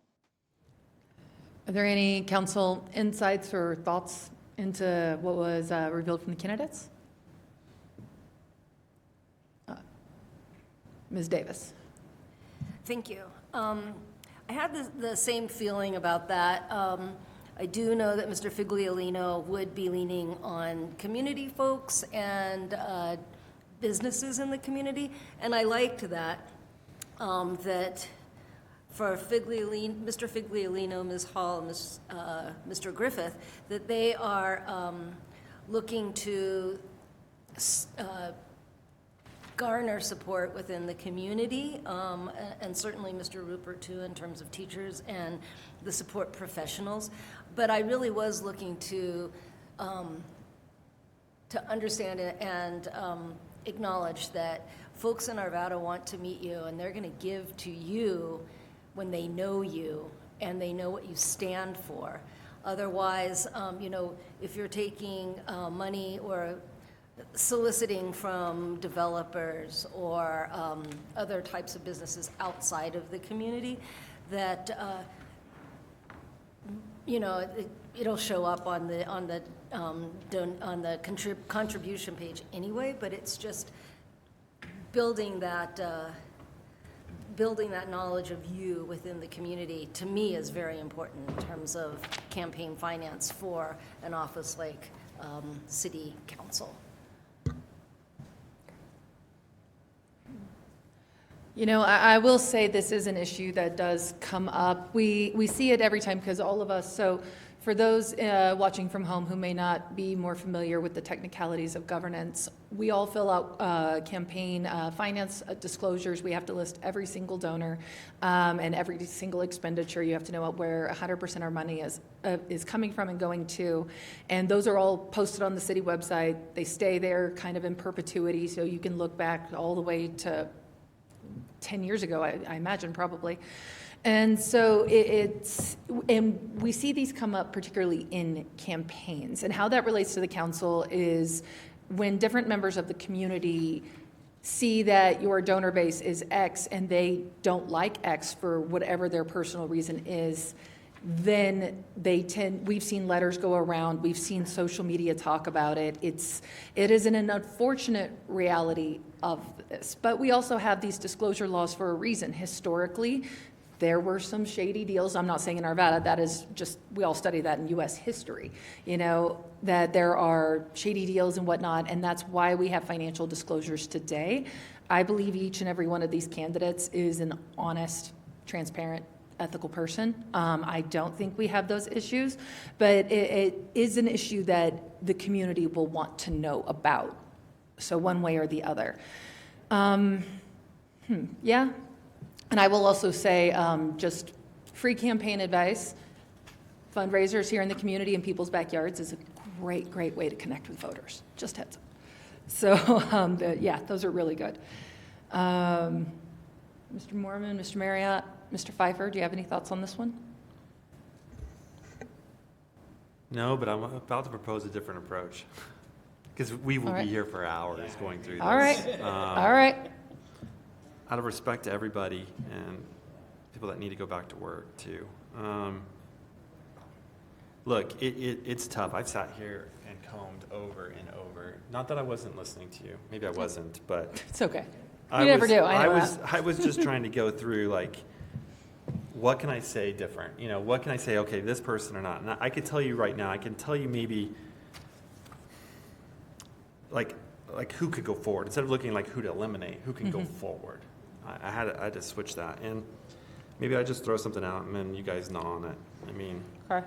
Are there any council insights or thoughts into what was revealed from the candidates? Ms. Davis.
Thank you. I had the same feeling about that. I do know that Mr. Figliolino would be leaning on community folks and businesses in the community, and I liked that, that for Mr. Figliolino, Ms. Hall, Mr. Griffith, that they are looking to garner support within the community, and certainly Mr. Rupert too, in terms of teachers and the support professionals. But I really was looking to understand and acknowledge that folks in Arvada want to meet you, and they're going to give to you when they know you and they know what you stand for. Otherwise, if you're taking money or soliciting from developers or other types of businesses outside of the community, that it'll show up on the contribution page anyway. But it's just building that knowledge of you within the community, to me, is very important in terms of campaign finance for an office like city council.
I will say this is an issue that does come up. We see it every time because all of us, so for those watching from home who may not be more familiar with the technicalities of governance, we all fill out campaign finance disclosures. We have to list every single donor and every single expenditure. You have to know where 100% of our money is coming from and going to. And those are all posted on the city website. They stay there kind of in perpetuity, so you can look back all the way to 10 years ago, I imagine, probably. And so and we see these come up particularly in campaigns. And how that relates to the council is when different members of the community see that your donor base is X and they don't like X for whatever their personal reason is, then we've seen letters go around, we've seen social media talk about it. It is an unfortunate reality of this, but we also have these disclosure laws for a reason. Historically, there were some shady deals. I'm not saying in Arvada, that is just, we all study that in US history, that there are shady deals and whatnot, and that's why we have financial disclosures today. I believe each and every one of these candidates is an honest, transparent, ethical person. I don't think we have those issues, but it is an issue that the community will want to know about. So one way or the other. Yeah. And I will also say just free campaign advice, fundraisers here in the community in people's backyards is a great, great way to connect with voters. Just heads up. So yeah, those are really good. Mr. Mormon, Mr. Marriott, Mr. Pfeiffer, do you have any thoughts on this one?
No, but I'm about to propose a different approach. Because we will
All right.
be here for hours going through this.
All right, all right.
Out of respect to everybody and people that need to go back to work too. Look, it's tough. I've sat here and combed over and over. Not that I wasn't listening to you. Maybe I wasn't, but
It's okay. You never do, I know
I was just trying to go through, like, what can I say different? You know, what can I say, okay, this person or not? And I could tell you right now, I can tell you maybe, like who could go forward. Instead of looking like who to eliminate, who can go forward. I had to switch that. And maybe I just throw something out and then you guys gnaw on it. I mean,
Okay.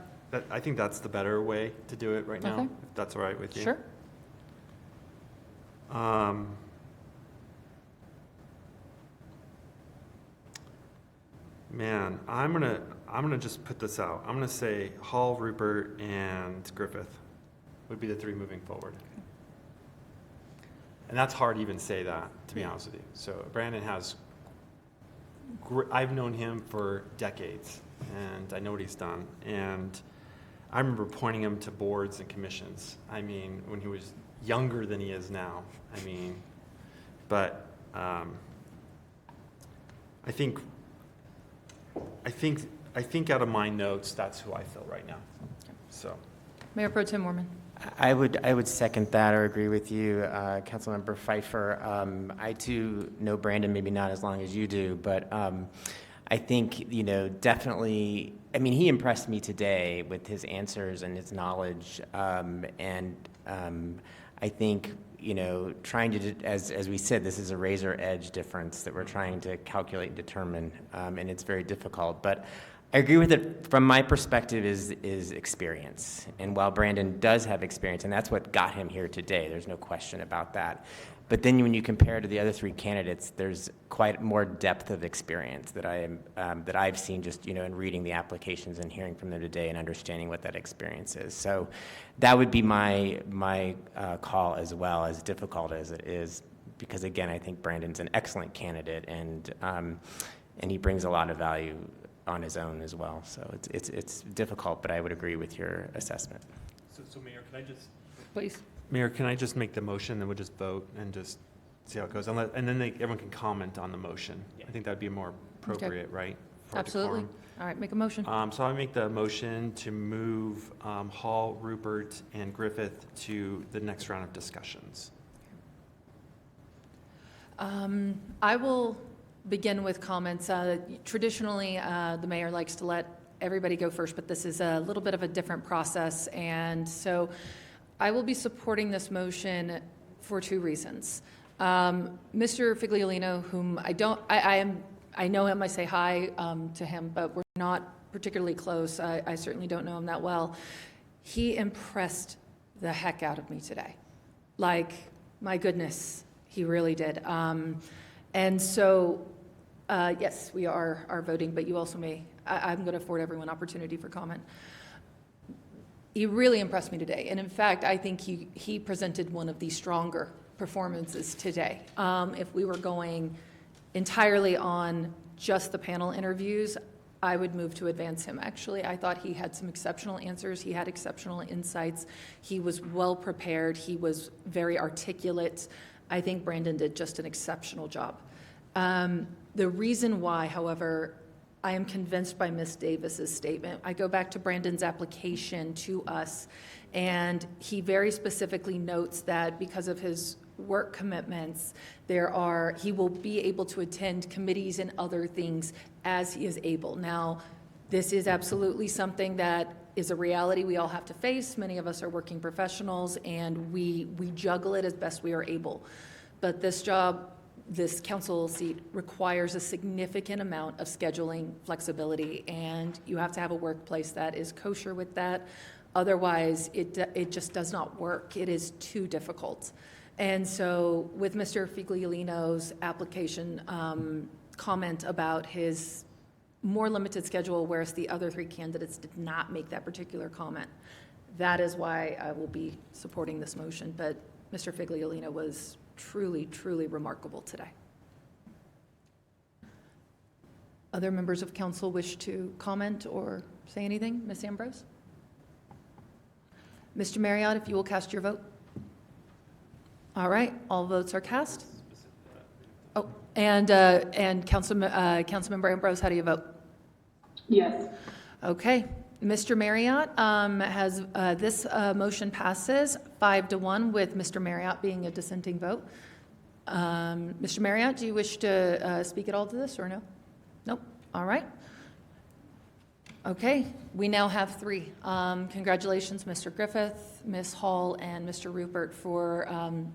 I think that's the better way to do it right now,
Okay.
if that's all right with you.
Sure.
Man, I'm gonna just put this out. I'm gonna say Hall, Rupert, and Griffith would be the three moving forward. And that's hard to even say that, to be honest with you. So Brandon has, I've known him for decades, and I know what he's done. And I remember pointing him to boards and commissions. I mean, when he was younger than he is now. I mean, but I think out of my notes, that's who I feel right now. So,
Mayor Pro Tem Mormon.
I would second that or agree with you, Councilmember Pfeiffer. I too know Brandon, maybe not as long as you do, but I think, you know, definitely, I mean, he impressed me today with his answers and his knowledge. And I think, you know, trying to, as we said, this is a razor edge difference that we're trying to calculate and determine, and it's very difficult. But I agree with it from my perspective is experience. And while Brandon does have experience, and that's what got him here today, there's no question about that. But then when you compare to the other three candidates, there's quite more depth of experience that I've seen just, you know, in reading the applications and hearing from them today and understanding what that experience is. So that would be my call, as well, as difficult as it is, because again, I think Brandon's an excellent candidate, and he brings a lot of value on his own as well. So it's difficult, but I would agree with your assessment.
So Mayor, can I just?
Please.
Mayor, can I just make the motion, then we'll just vote and just see how it goes? And then everyone can comment on the motion.
Yeah.
I think that'd be more appropriate, right? for
Absolutely.
decorum.
All right, make a motion.
So I make the motion to move Hall, Rupert, and Griffith to the next round of discussions.
I will begin with comments. Traditionally, the mayor likes to let everybody go first, but this is a little bit of a different process. And so I will be supporting this motion for two reasons. Mr. Figliolino, whom I know him, I say hi to him, but we're not particularly close. I certainly don't know him that well. He impressed the heck out of me today. Like, my goodness, he really did. And so, yes, we are voting, but you also may, I'm going to afford everyone opportunity for comment. He really impressed me today. And in fact, I think he presented one of the stronger performances today. If we were going entirely on just the panel interviews, I would move to advance him. Actually, I thought he had some exceptional answers. He had exceptional insights. He was well prepared. He was very articulate. I think Brandon did just an exceptional job. The reason why, however, I am convinced by Ms. Davis's statement. I go back to Brandon's application to us, and he very specifically notes that because of his work commitments, he will be able to attend committees and other things as he is able. Now, this is absolutely something that is a reality we all have to face. Many of us are working professionals, and we juggle it as best we are able. But this job, this council seat, requires a significant amount of scheduling flexibility, and you have to have a workplace that is kosher with that. Otherwise, it just does not work. It is too difficult. And so with Mr. Figliolino's application comment about his more limited schedule, whereas the other three candidates did not make that particular comment, that is why I will be supporting this motion. But Mr. Figliolino was truly, truly remarkable today. Other members of council wish to comment or say anything? Ms. Ambrose? Mr. Marriott, if you will cast your vote. All right, all votes are cast. Oh, and Councilmember Ambrose, how do you vote?
Yes.
Okay, Mr. Marriott has, this motion passes 5-1 with Mr. Marriott being a dissenting vote. Mr. Marriott, do you wish to speak at all to this or no? Nope, all right. Okay, we now have 3. Congratulations, Mr. Griffith, Ms. Hall, and Mr. Rupert for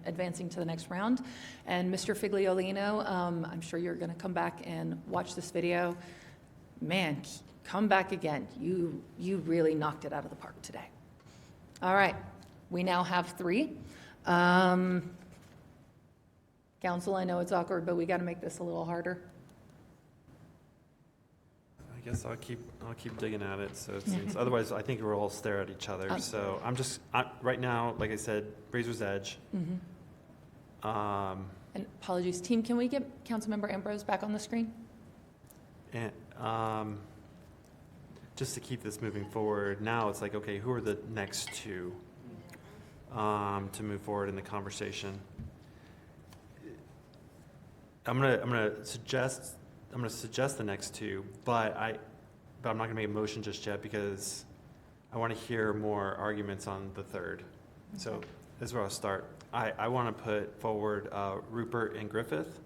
advancing to the next round. And Mr. Figliolino, I'm sure you're going to come back and watch this video. Man, come back again. You really knocked it out of the park today. All right, we now have 3. Council, I know it's awkward, but we got to make this a little harder.
I guess I'll keep digging at it. So since otherwise, I think we'll all stare at each other. So right now, like I said, razor's edge.
And apologies, team, can we get Councilmember Ambrose back on the screen?
And just to keep this moving forward, now it's like, okay, who are the next 2 to move forward in the conversation? I'm gonna suggest the next 2, but I'm not gonna make a motion just yet because I want to hear more arguments on the 3rd. So this is where I'll start. I want to put forward Rupert and Griffith,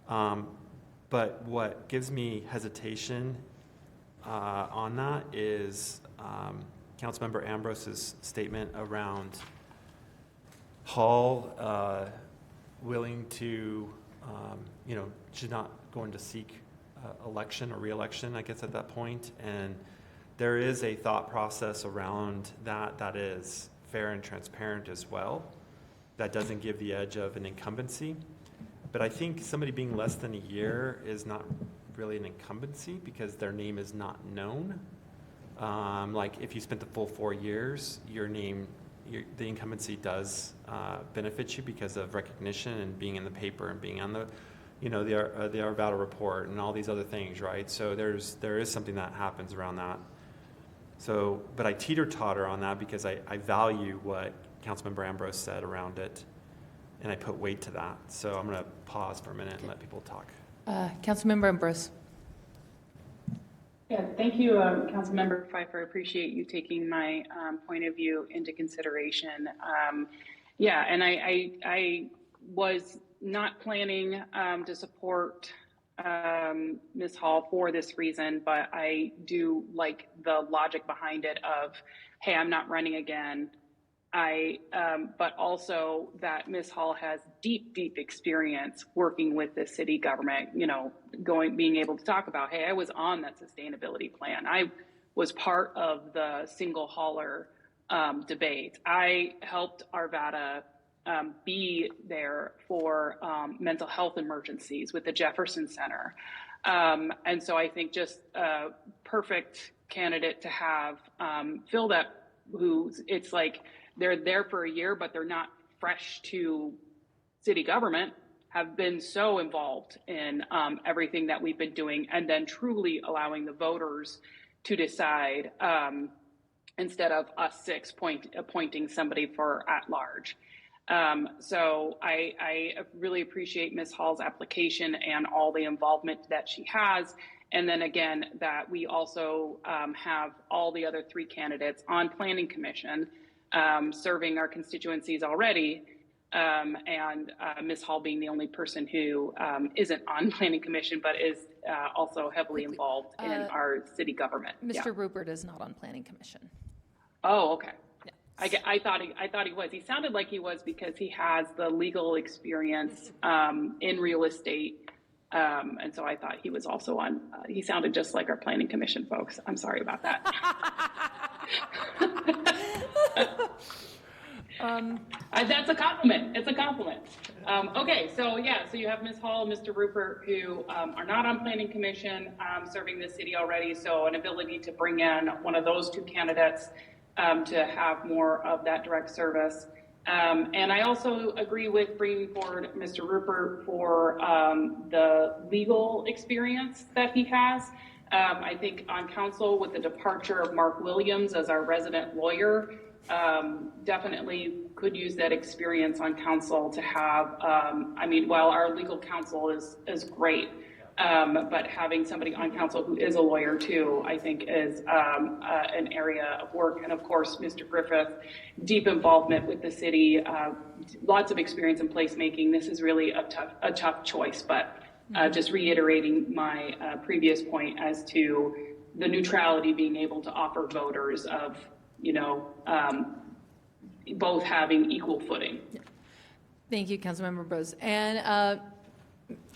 but what gives me hesitation on that is Councilmember Ambrose's statement around Hall willing to, she's not going to seek election or re-election, I guess, at that point. And there is a thought process around that is fair and transparent as well. That doesn't give the edge of an incumbency. But I think somebody being less than a year is not really an incumbency because their name is not known. Like if you spent the full 4 years, the incumbency does benefit you because of recognition and being in the paper and being on the Arvada report and all these other things, right? So there is something that happens around that. So, but I teeter-totter on that because I value what Councilmember Ambrose said around it, and I put weight to that. So I'm going to pause for a minute and let people talk.
Councilmember Ambrose.
Yeah, thank you, Councilmember Pfeiffer. I appreciate you taking my point of view into consideration. And I was not planning to support Ms. Hall for this reason, but I do like the logic behind it of, hey, I'm not running again. But also that Ms. Hall has deep experience working with the city government, being able to talk about, hey, I was on that sustainability plan. I was part of the single hauler debate. I helped Arvada be there for mental health emergencies with the Jefferson Center. And so I think just a perfect candidate to have fill that, it's like, they're there for a year, but they're not fresh to city government, have been so involved in everything that we've been doing, and then truly allowing the voters to decide instead of us 6 appointing somebody for at large. So I really appreciate Ms. Hall's application and all the involvement that she has. And then again, that we also have all the other 3 candidates on Planning Commission serving our constituencies already, and Ms. Hall being the only person who isn't on Planning Commission, but is also heavily involved in our city government.
Mr. Rupert is not on Planning Commission.
Oh, okay.
Yeah.
I thought he was. He sounded like he was because he has the legal experience in real estate. And so I thought he was also on, he sounded just like our Planning Commission folks. I'm sorry about that. That's a compliment. It's a compliment. Okay, so you have Ms. Hall, Mr. Rupert, who are not on Planning Commission, serving the city already. So an ability to bring in one of those 2 candidates to have more of that direct service. And I also agree with bringing forward Mr. Rupert for the legal experience that he has. I think on council with the departure of Mark Williams as our resident lawyer, definitely could use that experience on council to have, while our legal counsel is great, but having somebody on council who is a lawyer too, I think is an area of work. And of course, Mr. Griffith, deep involvement with the city, lots of experience in placemaking. This is really a tough choice, but just reiterating my previous point as to the neutrality being able to offer voters of, both having equal footing.
Thank you, Councilmember Bose. And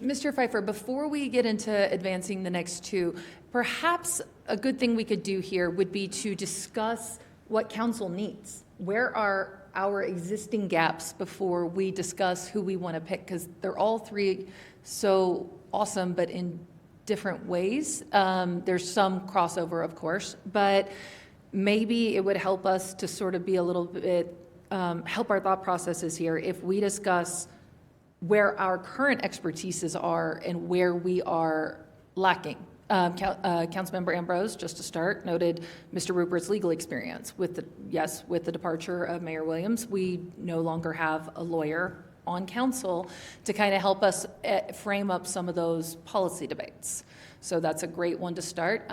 Mr. Pfeiffer, before we get into advancing the next two, perhaps a good thing we could do here would be to discuss what council needs. Where are our existing gaps before we discuss who we want to pick? Because they're all three so awesome, but in different ways. There's some crossover, of course, but maybe it would help us to sort of be a little bit, help our thought processes here if we discuss where our current expertises are and where we are lacking. Councilmember Ambrose, just to start, noted Mr. Rupert's legal experience. With the departure of Mayor Williams, we no longer have a lawyer on council to kind of help us frame up some of those policy debates. So that's a great one to start.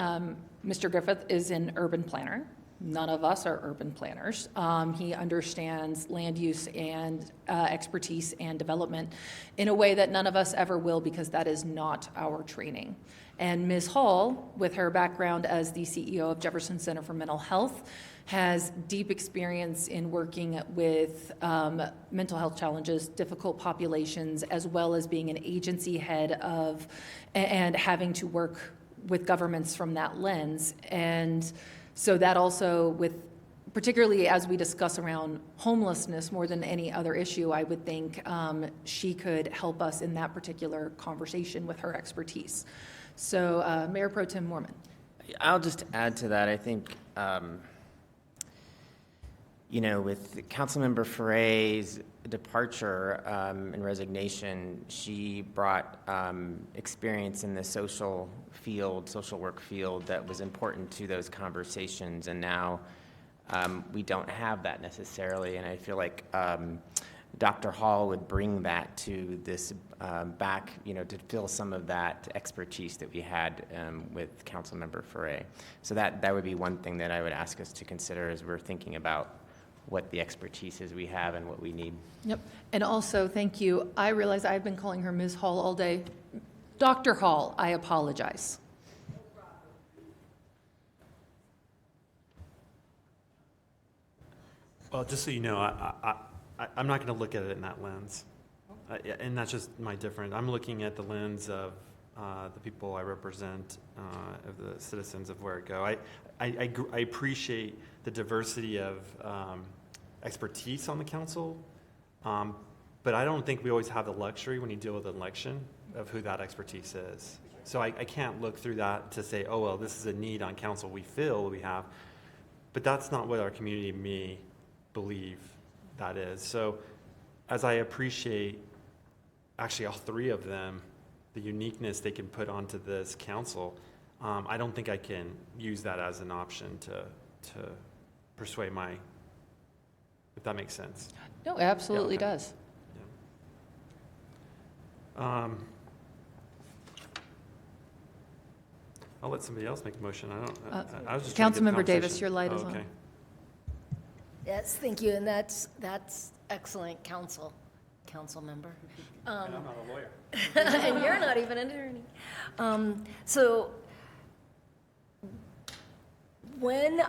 Mr. Griffith is an urban planner. None of us are urban planners. He understands land use and expertise and development in a way that none of us ever will, because that is not our training. And Ms. Hall, with her background as the CEO of Jefferson Center for Mental Health, has deep experience in working with mental health challenges, difficult populations, as well as being an agency head of and having to work with governments from that lens. And so that also, particularly as we discuss around homelessness more than any other issue, I would think she could help us in that particular conversation with her expertise. So Mayor Pro Tem Moorman.
I'll just add to that. I think, with Councilmember Ferre's departure and resignation, she brought experience in the social work field that was important to those conversations, and now we don't have that necessarily, and I feel like Dr. Hall would bring that to this back, to fill some of that expertise that we had with Councilmember Ferre. So that would be one thing that I would ask us to consider as we're thinking about what the expertise is we have and what we need.
Yep. And also, thank you. I realize I've been calling her Ms. Hall all day. Dr. Hall, I apologize.
Well, just so you know, I'm not going to look at it in that lens. And that's just my difference. I'm looking at the lens of the people I represent, of the citizens of Where I appreciate the diversity of expertise on the council, but I don't think we always have the luxury when you deal with an election of who that expertise is. So I can't look through that to say, oh, well, this is a need on council we feel we have, but that's not what our community may believe that is. So as I appreciate actually all three of them, the uniqueness they can put onto this council, I don't think I can use that as an option to persuade if that makes sense.
No, it absolutely
Yeah, okay.
does.
Yeah. I'll let somebody else make a motion. I was just trying to get the
Councilmember Davis,
conversation.
your light is
Oh,
on.
okay.
Yes, thank you, and that's excellent counsel member.
And I'm not a lawyer.
And you're not even an attorney. So when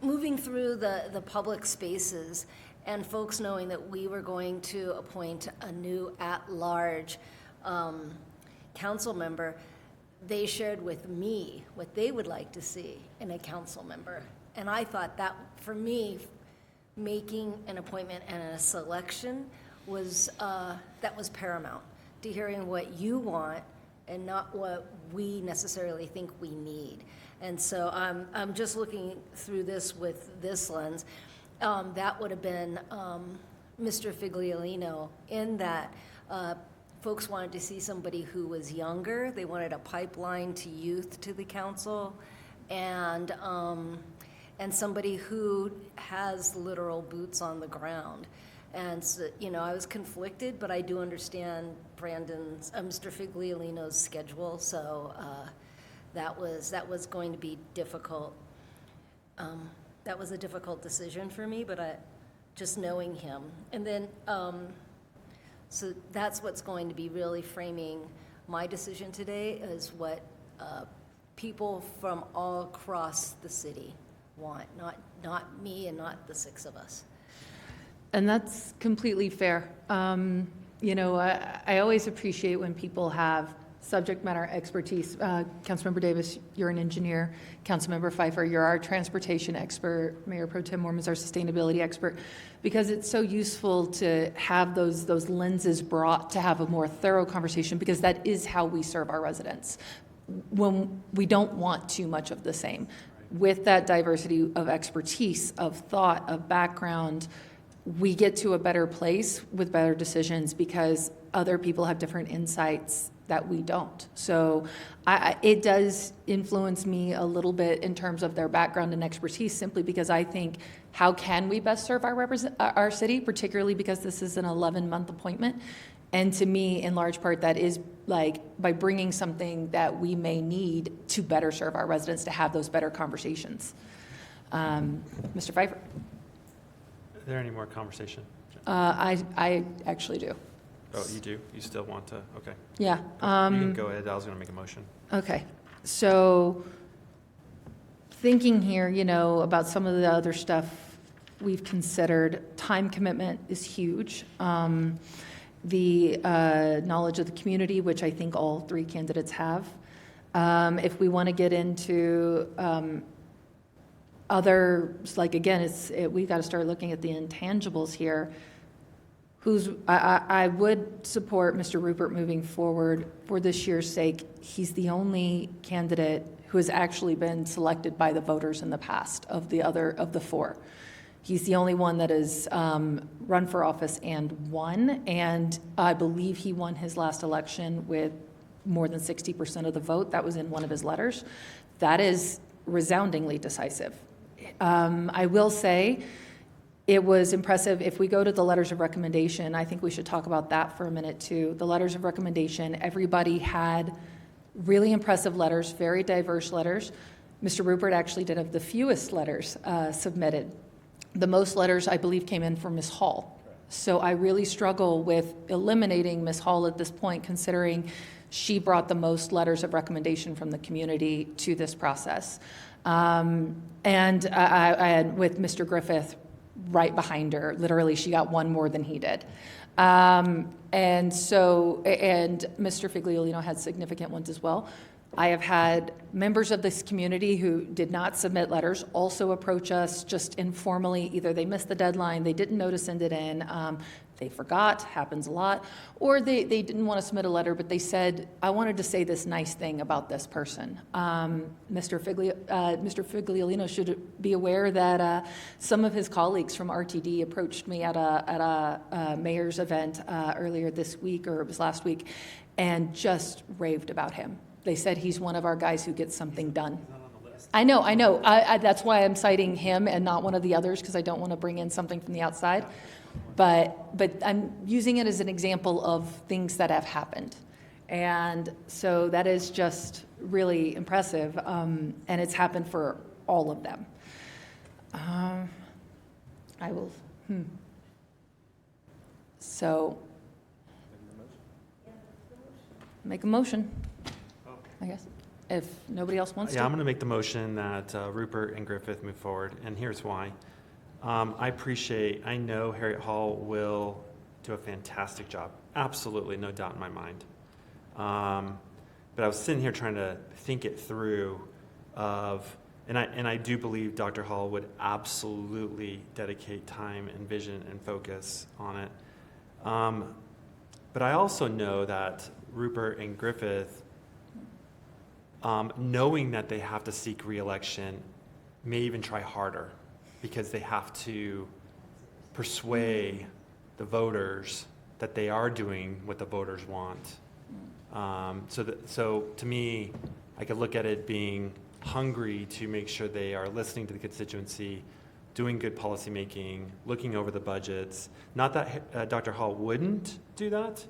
moving through the public spaces and folks knowing that we were going to appoint a new at-large council member, they shared with me what they would like to see in a council member. And I thought that, for me, making an appointment and a selection was paramount to hearing what you want and not what we necessarily think we need. And so I'm just looking through this with this lens. that would have been Mr. Figliolino, in that folks wanted to see somebody who was younger. They wanted a pipeline to youth to the council, and somebody who has literal boots on the ground. And so, I was conflicted, but I do understand Mr. Figliolino's schedule, so that was going to be difficult. That was a difficult decision for me, but just knowing him. And then, so that's what's going to be really framing my decision today, is what people from all across the city want, not me and not the 6 of us.
And that's completely fair. I always appreciate when people have subject matter expertise. Councilmember Davis, you're an engineer. Councilmember Pfeiffer, you're our transportation expert. Mayor Pro Tem Mormon is our sustainability expert, because it's so useful to have those lenses brought to have a more thorough conversation, because that is how we serve our residents when we don't want too much of the same. With that diversity of expertise, of thought, of background, we get to a better place with better decisions, because other people have different insights that we don't. So it does influence me a little bit in terms of their background and expertise, simply because I think, how can we best serve our city, particularly because this is an 11-month appointment. And to me, in large part, that is like by bringing something that we may need to better serve our residents, to have those better conversations. Mr. Pfeiffer?
Is there any more conversation?
I actually do.
Oh, you do? You still want to? Okay.
Yeah.
You can go ahead. I was going to make a motion.
Okay. So thinking here, about some of the other stuff we've considered, time commitment is huge. The knowledge of the community, which I think all 3 candidates have. If we want to get into other, like, again, we got to start looking at the intangibles here. I would support Mr. Rupert moving forward for this year's sake. He's the only candidate who has actually been selected by the voters in the past of the 4. He's the only one that has run for office and won, and I believe he won his last election with more than 60% of the vote. That was in one of his letters. That is resoundingly decisive. I will say, it was impressive. If we go to the letters of recommendation, I think we should talk about that for a minute too. The letters of recommendation, everybody had really impressive letters, very diverse letters. Mr. Rupert actually did have the fewest letters submitted. The most letters, I believe, came in from Ms. Hall. So I really struggle with eliminating Ms. Hall at this point, considering she brought the most letters of recommendation from the community to this process. And I had with Mr. Griffith right behind her. Literally, she got 1 more than he did. And Mr. Figliolino had significant ones as well. I have had members of this community who did not submit letters also approach us just informally. Either they missed the deadline, they didn't know to send it in, they forgot, happens a lot, or they didn't want to submit a letter, but they said, I wanted to say this nice thing about this person. Mr. Figliolino should be aware that some of his colleagues from RTD approached me at a mayor's event earlier this week, or it was last week, and just raved about him. They said he's one of our guys who gets something done. I know. That's why I'm citing him and not one of the others, because I don't want to bring in something from the outside. But I'm using it as an example of things that have happened. And so that is just really impressive. And it's happened for all of them. I will. So make a motion, I guess, if nobody else wants to.
Yeah, I'm going to make the motion that Rupert and Griffith move forward, and here's why. I know Harriet Hall will do a fantastic job. Absolutely, no doubt in my mind. But I was sitting here trying to think it through and I do believe Dr. Hall would absolutely dedicate time and vision and focus on it. But I also know that Rupert and Griffith, knowing that they have to seek re-election, may even try harder. because they have to persuade the voters that they are doing what the voters want. So to me, I could look at it being hungry to make sure they are listening to the constituency, doing good policymaking, looking over the budgets. Not that Dr. Hall wouldn't do that,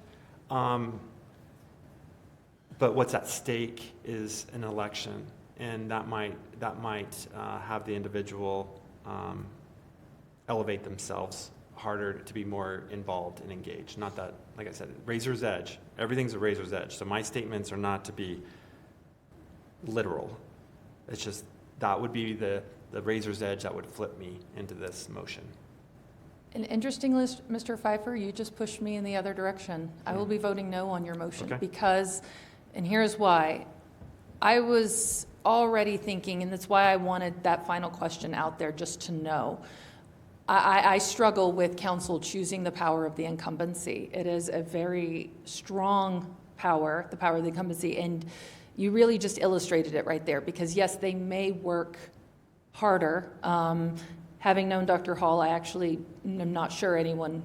but what's at stake is an election, and that might have the individual elevate themselves harder to be more involved and engaged. Not that, like I said, razor's edge. Everything's a razor's edge. So my statements are not to be literal. It's just that would be the razor's edge that would flip me into this motion.
And interestingly, Mr. Pfeiffer, you just pushed me in the other direction. I will be voting no on your motion because, and here's why. I was already thinking, and that's why I wanted that final question out there just to know. I struggle with council choosing the power of the incumbency. It is a very strong power, the power of the incumbency, and you really just illustrated it right there because yes, they may work harder. Having known Dr. Hall, I actually am not sure anyone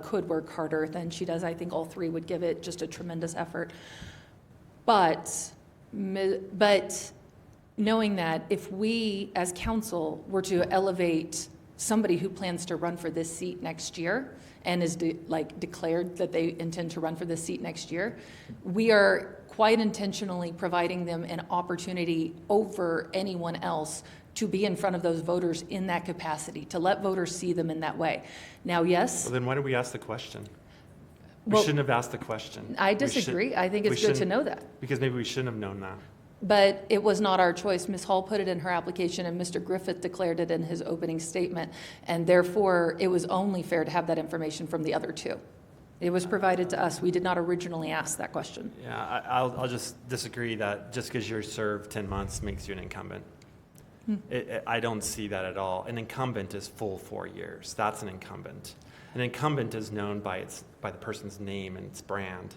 could work harder than she does. I think all three would give it just a tremendous effort. But knowing that if we as council were to elevate somebody who plans to run for this seat next year and is declared that they intend to run for this seat next year, we are quite intentionally providing them an opportunity over anyone else to be in front of those voters in that capacity, to let voters see them in that way. Now, yes.
Well, then why did we ask the question? We
Well,
shouldn't have asked the question.
I disagree. I think
we
it's good to
shouldn't-
know that.
Because maybe we shouldn't have known that.
But it was not our choice. Ms. Hall put it in her application, and Mr. Griffith declared it in his opening statement. And therefore, it was only fair to have that information from the other two. It was provided to us. We did not originally ask that question.
Yeah, I'll just disagree that just because you're served 10 months makes you an incumbent. I don't see that at all. An incumbent is full 4 years. That's an incumbent. An incumbent is known by the person's name and its brand.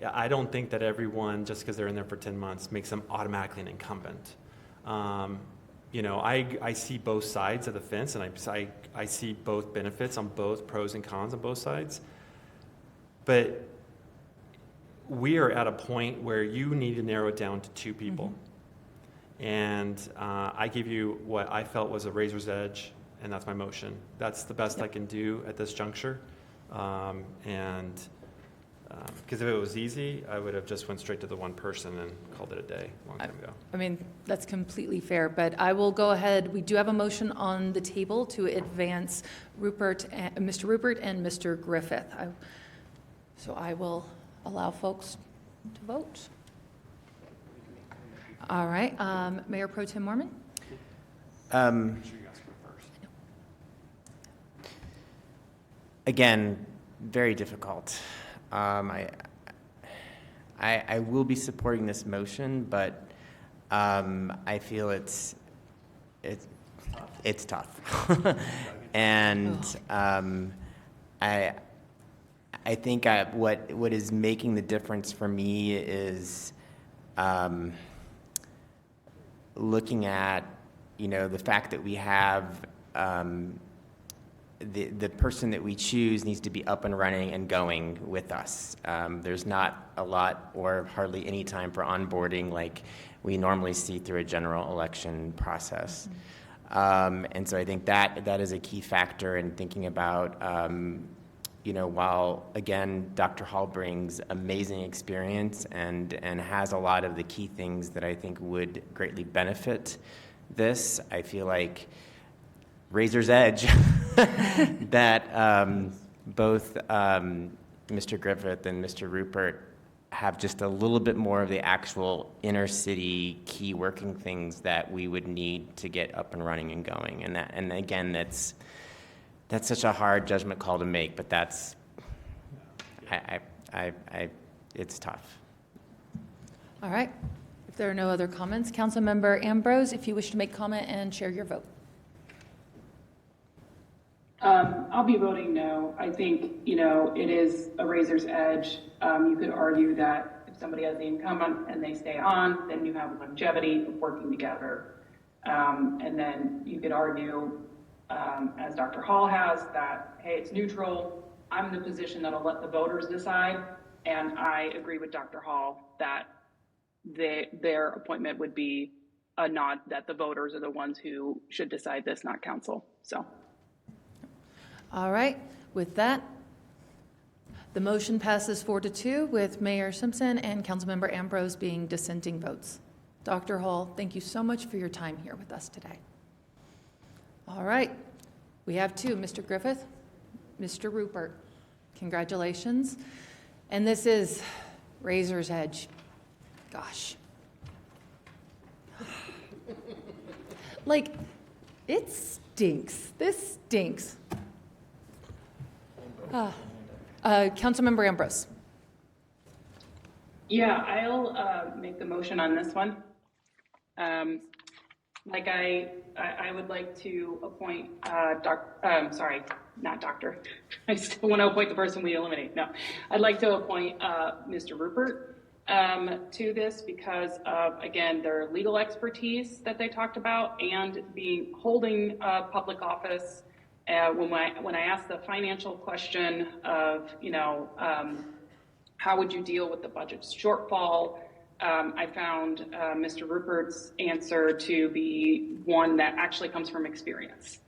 Yeah, I don't think that everyone, just because they're in there for 10 months, makes them automatically an incumbent. I see both sides of the fence, and I see both benefits on both pros and cons on both sides. But we are at a point where you need to narrow it down to two people. And I give you what I felt was a razor's edge, and that's my motion. That's the best I can do at this juncture. Because if it was easy, I would have just went straight to the one person and called it a day a long time ago.
I mean, that's completely fair, but I will go ahead. We do have a motion on the table to advance Mr. Rupert and Mr. Griffith. So I will allow folks to vote. All right, Mayor Pro Tem Mormon?
Again, very difficult. I will be supporting this motion, but I feel it's tough. And I think what is making the difference for me is looking at the fact that we have the person that we choose needs to be up and running and going with us. There's not a lot or hardly any time for onboarding like we normally see through a general election process. And so I think that is a key factor in thinking about, while, again, Dr. Hall brings amazing experience and has a lot of the key things that I think would greatly benefit this, I feel like razor's edge that both Mr. Griffith and Mr. Rupert have just a little bit more of the actual inner city key working things that we would need to get up and running and going. And again, that's such a hard judgment call to make, but it's tough.
All right. If there are no other comments, Councilmember Ambrose, if you wish to make comment and share your vote.
I'll be voting no. I think, it is a razor's edge. You could argue that if somebody has the incumbent and they stay on, then you have longevity of working together. And then you could argue as Dr. Hall has, that, hey, it's neutral. I'm in the position that'll let the voters decide. And I agree with Dr. Hall that their appointment would be a nod that the voters are the ones who should decide this, not council. So.
All right, with that, the motion passes 4-2 with Mayor Simpson and Councilmember Ambrose being dissenting votes. Dr. Hall, thank you so much for your time here with us today. All right, we have two, Mr. Griffith, Mr. Rupert. Congratulations. And this is Razor's Edge. Gosh. Like, it stinks. This stinks. Councilmember Ambrose.
Yeah, I'll make the motion on this one. Like I would like to appoint sorry, not doctor. I still want to appoint the person we eliminate. No, I'd like to appoint Mr. Rupert to this because of, again, their legal expertise that they talked about and holding public office. When I asked the financial question of, how would you deal with the budget shortfall, I found Mr. Rupert's answer to be one that actually comes from experience.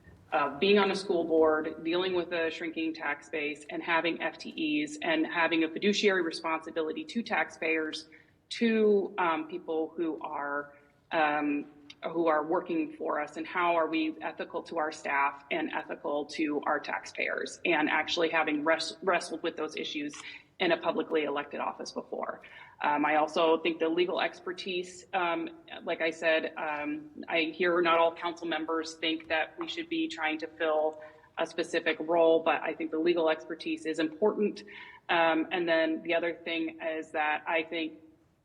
Being on a school board, dealing with a shrinking tax base, and having FTEs, and having a fiduciary responsibility to taxpayers, to people who are working for us, and how are we ethical to our staff and ethical to our taxpayers, and actually having wrestled with those issues in a publicly elected office before. I also think the legal expertise, like I said, I hear not all council members think that we should be trying to fill a specific role, but I think the legal expertise is important. And then the other thing is that I think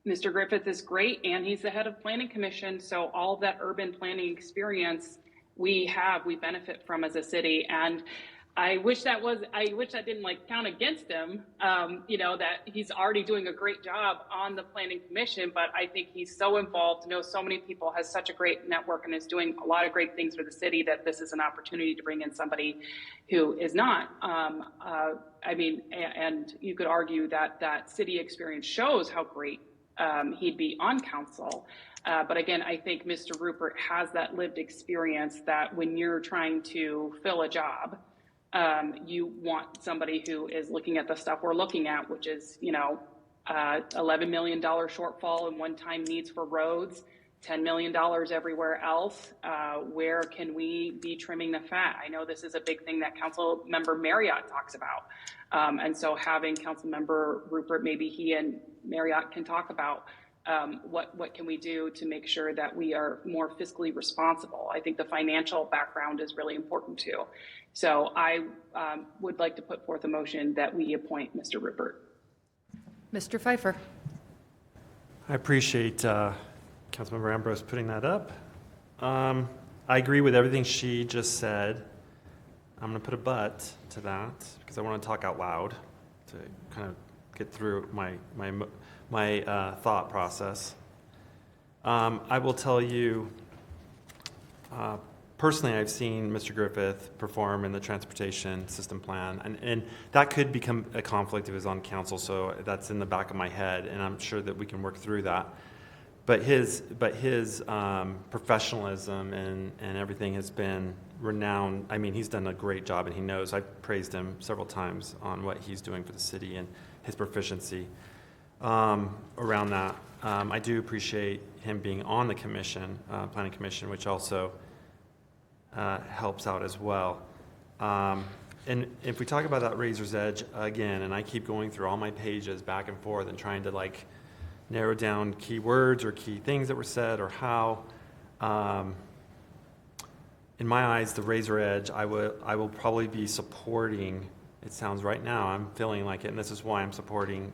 Mr. Griffith is great, and he's the head of Planning Commission, so all of that urban planning experience we benefit from as a city. And I wish that didn't count against him, that he's already doing a great job on the Planning Commission, but I think he's so involved, knows so many people, has such a great network, and is doing a lot of great things for the city, that this is an opportunity to bring in somebody who is not. And you could argue that city experience shows how great he'd be on council. But again, I think Mr. Rupert has that lived experience that when you're trying to fill a job, you want somebody who is looking at the stuff we're looking at, which is, $11 million shortfall in one-time needs for roads, $10 million everywhere else. Where can we be trimming the fat? I know this is a big thing that Council Member Marriott talks about. And so having Council Member Rupert, maybe he and Marriott can talk about what can we do to make sure that we are more fiscally responsible. I think the financial background is really important too. So I would like to put forth a motion that we appoint Mr. Rupert.
Mr. Pfeiffer.
I appreciate Councilmember Ambrose putting that up. I agree with everything she just said. I'm going to put a but to that because I want to talk out loud to kind of get through my thought process. I will tell you, personally, I've seen Mr. Griffith perform in the transportation system plan, and that could become a conflict if he was on council, so that's in the back of my head, and I'm sure that we can work through that. But his professionalism and everything has been renowned. I mean, he's done a great job, and he knows. I've praised him several times on what he's doing for the city and his proficiency around that. I do appreciate him being on the commission, Planning Commission, which also helps out as well. And if we talk about that razor's edge again, and I keep going through all my pages back and forth and trying to narrow down key words or key things that were said or how, in my eyes, the razor edge, I will probably be supporting. It sounds right now, I'm feeling like it, and this is why I'm supporting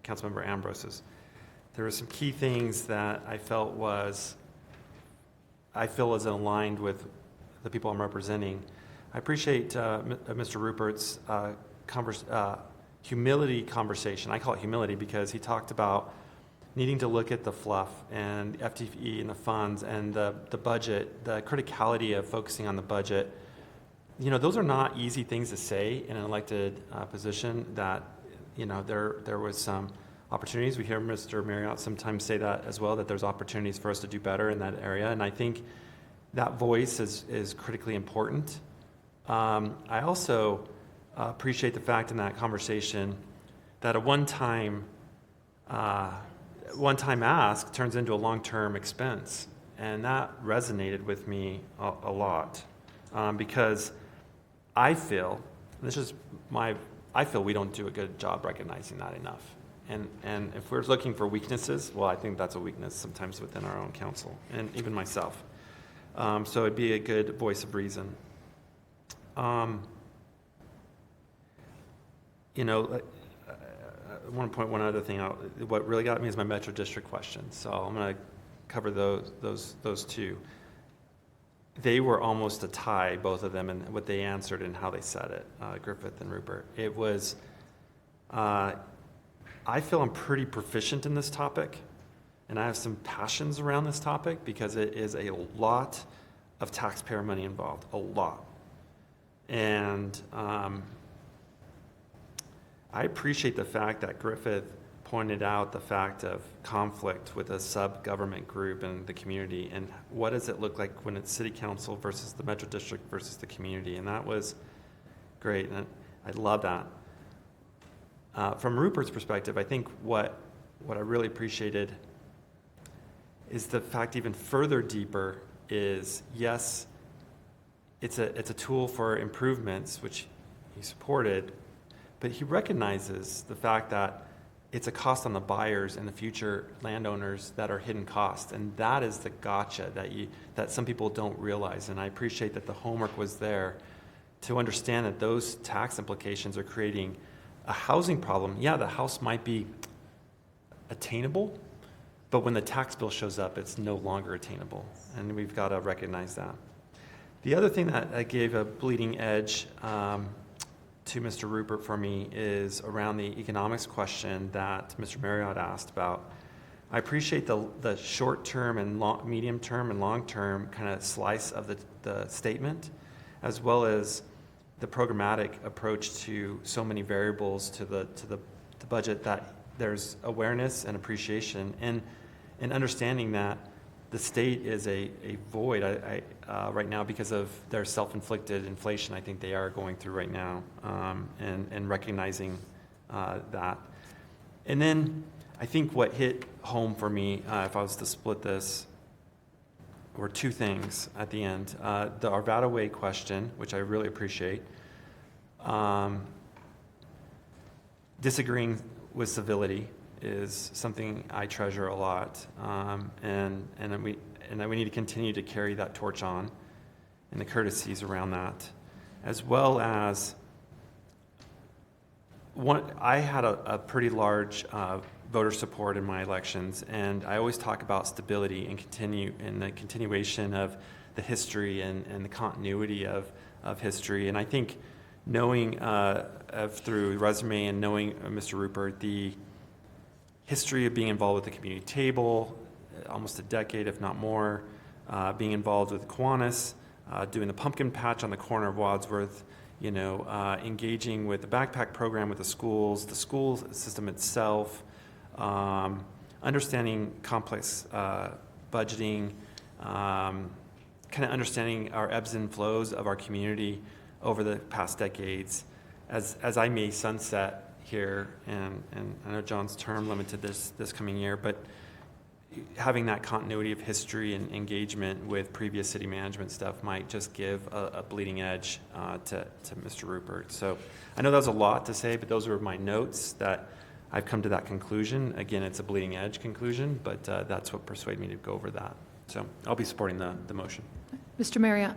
Councilmember Ambrose's. There were some key things that I feel is aligned with the people I'm representing. I appreciate Mr. Rupert's humility conversation. I call it humility because he talked about needing to look at the fluff and FTE and the funds and the budget, the criticality of focusing on the budget. Those are not easy things to say in an elected position. That, there was some opportunities. We hear Mr. Marriott sometimes say that as well, that there's opportunities for us to do better in that area. And I think that voice is critically important. I also appreciate the fact in that conversation that a one-time ask turns into a long-term expense. And that resonated with me a lot because I feel we don't do a good job recognizing that enough. And if we're looking for weaknesses, well, I think that's a weakness sometimes within our own council and even myself. So it'd be a good voice of reason. I want to point one other thing out. What really got me is my Metro District question. So I'm going to cover those two. They were almost a tie, both of them, in what they answered and how they said it, Griffith and Rupert. It was, I feel I'm pretty proficient in this topic, and I have some passions around this topic because it is a lot of taxpayer money involved, a lot. And I appreciate the fact that Griffith pointed out the fact of conflict with a sub-government group and the community, and what does it look like when it's city council versus the Metro District versus the community, and that was great, and I love that. From Rupert's perspective, I think what I really appreciated is the fact even further deeper is, yes, it's a tool for improvements, which he supported, but he recognizes the fact that it's a cost on the buyers and the future landowners that are hidden costs, and that is the gotcha that some people don't realize. And I appreciate that the homework was there to understand that those tax implications are creating a housing problem. Yeah, the house might be attainable, but when the tax bill shows up, it's no longer attainable, and we've got to recognize that. The other thing that gave a bleeding edge to Mr. Rupert for me is around the economics question that Mr. Marriott asked about. I appreciate the short-term and medium-term and long-term kind of slice of the statement, as well as the programmatic approach to so many variables to the budget, that there's awareness and appreciation and understanding that the state is a void right now because of their self-inflicted inflation. I think they are going through right now, and recognizing that. And then I think what hit home for me, if I was to split this, were two things at the end. The Arvada Way question, which I really appreciate. Disagreeing with civility is something I treasure a lot, and we need to continue to carry that torch on, and the courtesies around that, as well as I had a pretty large voter support in my elections, and I always talk about stability and the continuation of the history and the continuity of history, and I think knowing through resume and knowing Mr. Rupert, the history of being involved with the community table, almost a decade, if not more, being involved with Kiwanis, doing the pumpkin patch on the corner of Wadsworth, engaging with the backpack program with the school system itself, understanding complex budgeting, kind of understanding our ebbs and flows of our community over the past decades. As I may sunset here, and I know John's term limited this coming year, but having that continuity of history and engagement with previous city management stuff might just give a bleeding edge to Mr. Rupert. So I know that was a lot to say, but those were my notes that I've come to that conclusion. Again, it's a bleeding edge conclusion, but that's what persuaded me to go over that. So I'll be supporting the motion.
Mr. Marriott.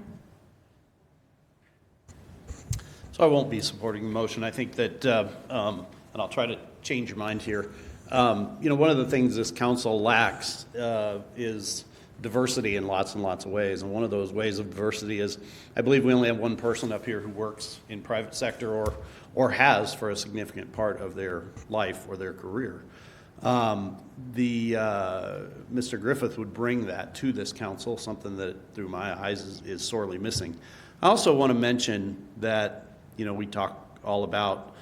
So I won't be supporting the motion. I think that, and I'll try to change your mind here. One of the things this council lacks is diversity in lots and lots of ways. And one of those ways of diversity is, I believe we only have one person up here who works in private sector or has for a significant part of their life or their career. Mr. Griffith would bring that to this council, something that through my eyes is sorely missing. I also want to mention that, we talk all about,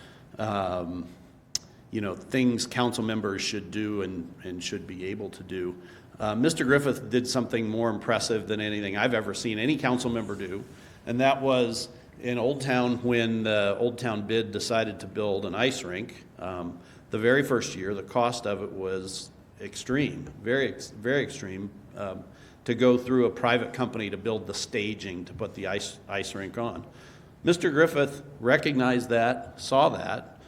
things council members should do and should be able to do. Mr. Griffith did something more impressive than anything I've ever seen any council member do, and that was in Old Town when the Old Town bid decided to build an ice rink. The very first year, the cost of it was extreme, very extreme, to go through a private company to build the staging to put the ice rink on. Mr. Griffith recognized that, saw that,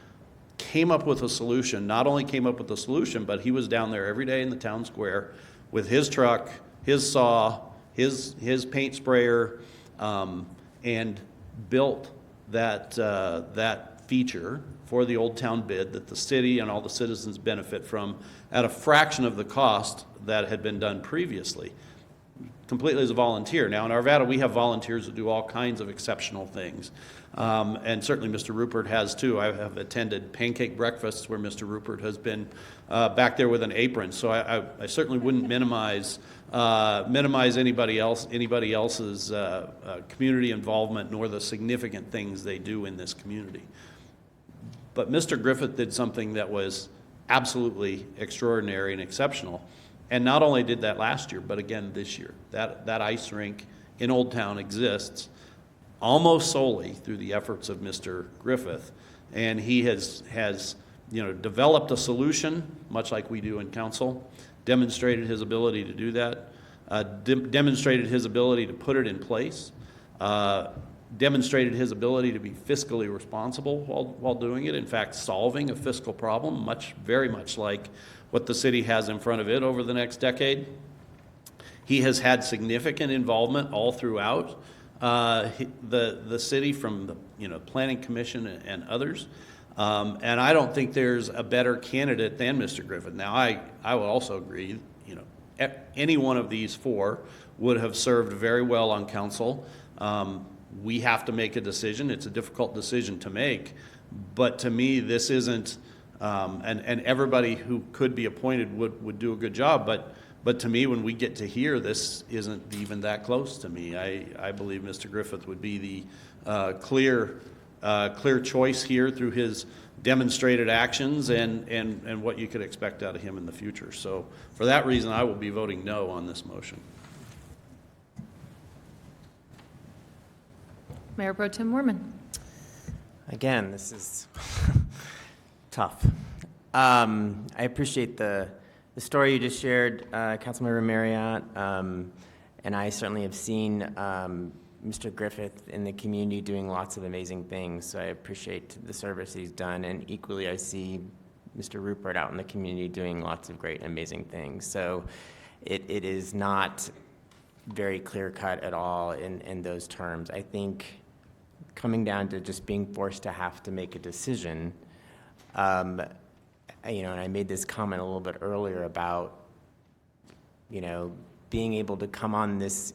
came up with a solution. Not only came up with a solution, but he was down there every day in the town square with his truck, his saw, his paint sprayer, and built that feature for the Old Town bid that the city and all the citizens benefit from at a fraction of the cost that had been done previously, completely as a volunteer. Now in Arvada, we have volunteers that do all kinds of exceptional things. And certainly Mr. Rupert has too. I have attended pancake breakfasts where Mr. Rupert has been back there with an apron. So I certainly wouldn't minimize anybody else's community involvement nor the significant things they do in this community. But Mr. Griffith did something that was absolutely extraordinary and exceptional. And not only did that last year, but again this year. That ice rink in Old Town exists almost solely through the efforts of Mr. Griffith. And he has developed a solution, much like we do in council, demonstrated his ability to do that, demonstrated his ability to put it in place, demonstrated his ability to be fiscally responsible while doing it. In fact, solving a fiscal problem, very much like what the city has in front of it over the next decade. He has had significant involvement all throughout the city from the Planning Commission and others. And I don't think there's a better candidate than Mr. Griffith. Now, I will also agree, any one of these four would have served very well on council. We have to make a decision. It's a difficult decision to make. But to me, this isn't, and everybody who could be appointed would do a good job. But to me, when we get to here, this isn't even that close to me. I believe Mr. Griffith would be the clear choice here through his demonstrated actions and what you could expect out of him in the future. So for that reason, I will be voting no on this motion.
Mayor Pro Tem Mormon.
Again, this is tough. I appreciate the story you just shared, Councilmember Marriott, and I certainly have seen Mr. Griffith in the community doing lots of amazing things, so I appreciate the service he's done, and equally I see Mr. Rupert out in the community doing lots of great and amazing things. So it is not very clear-cut at all in those terms. I think coming down to just being forced to have to make a decision, and I made this comment a little bit earlier about, being able to come on this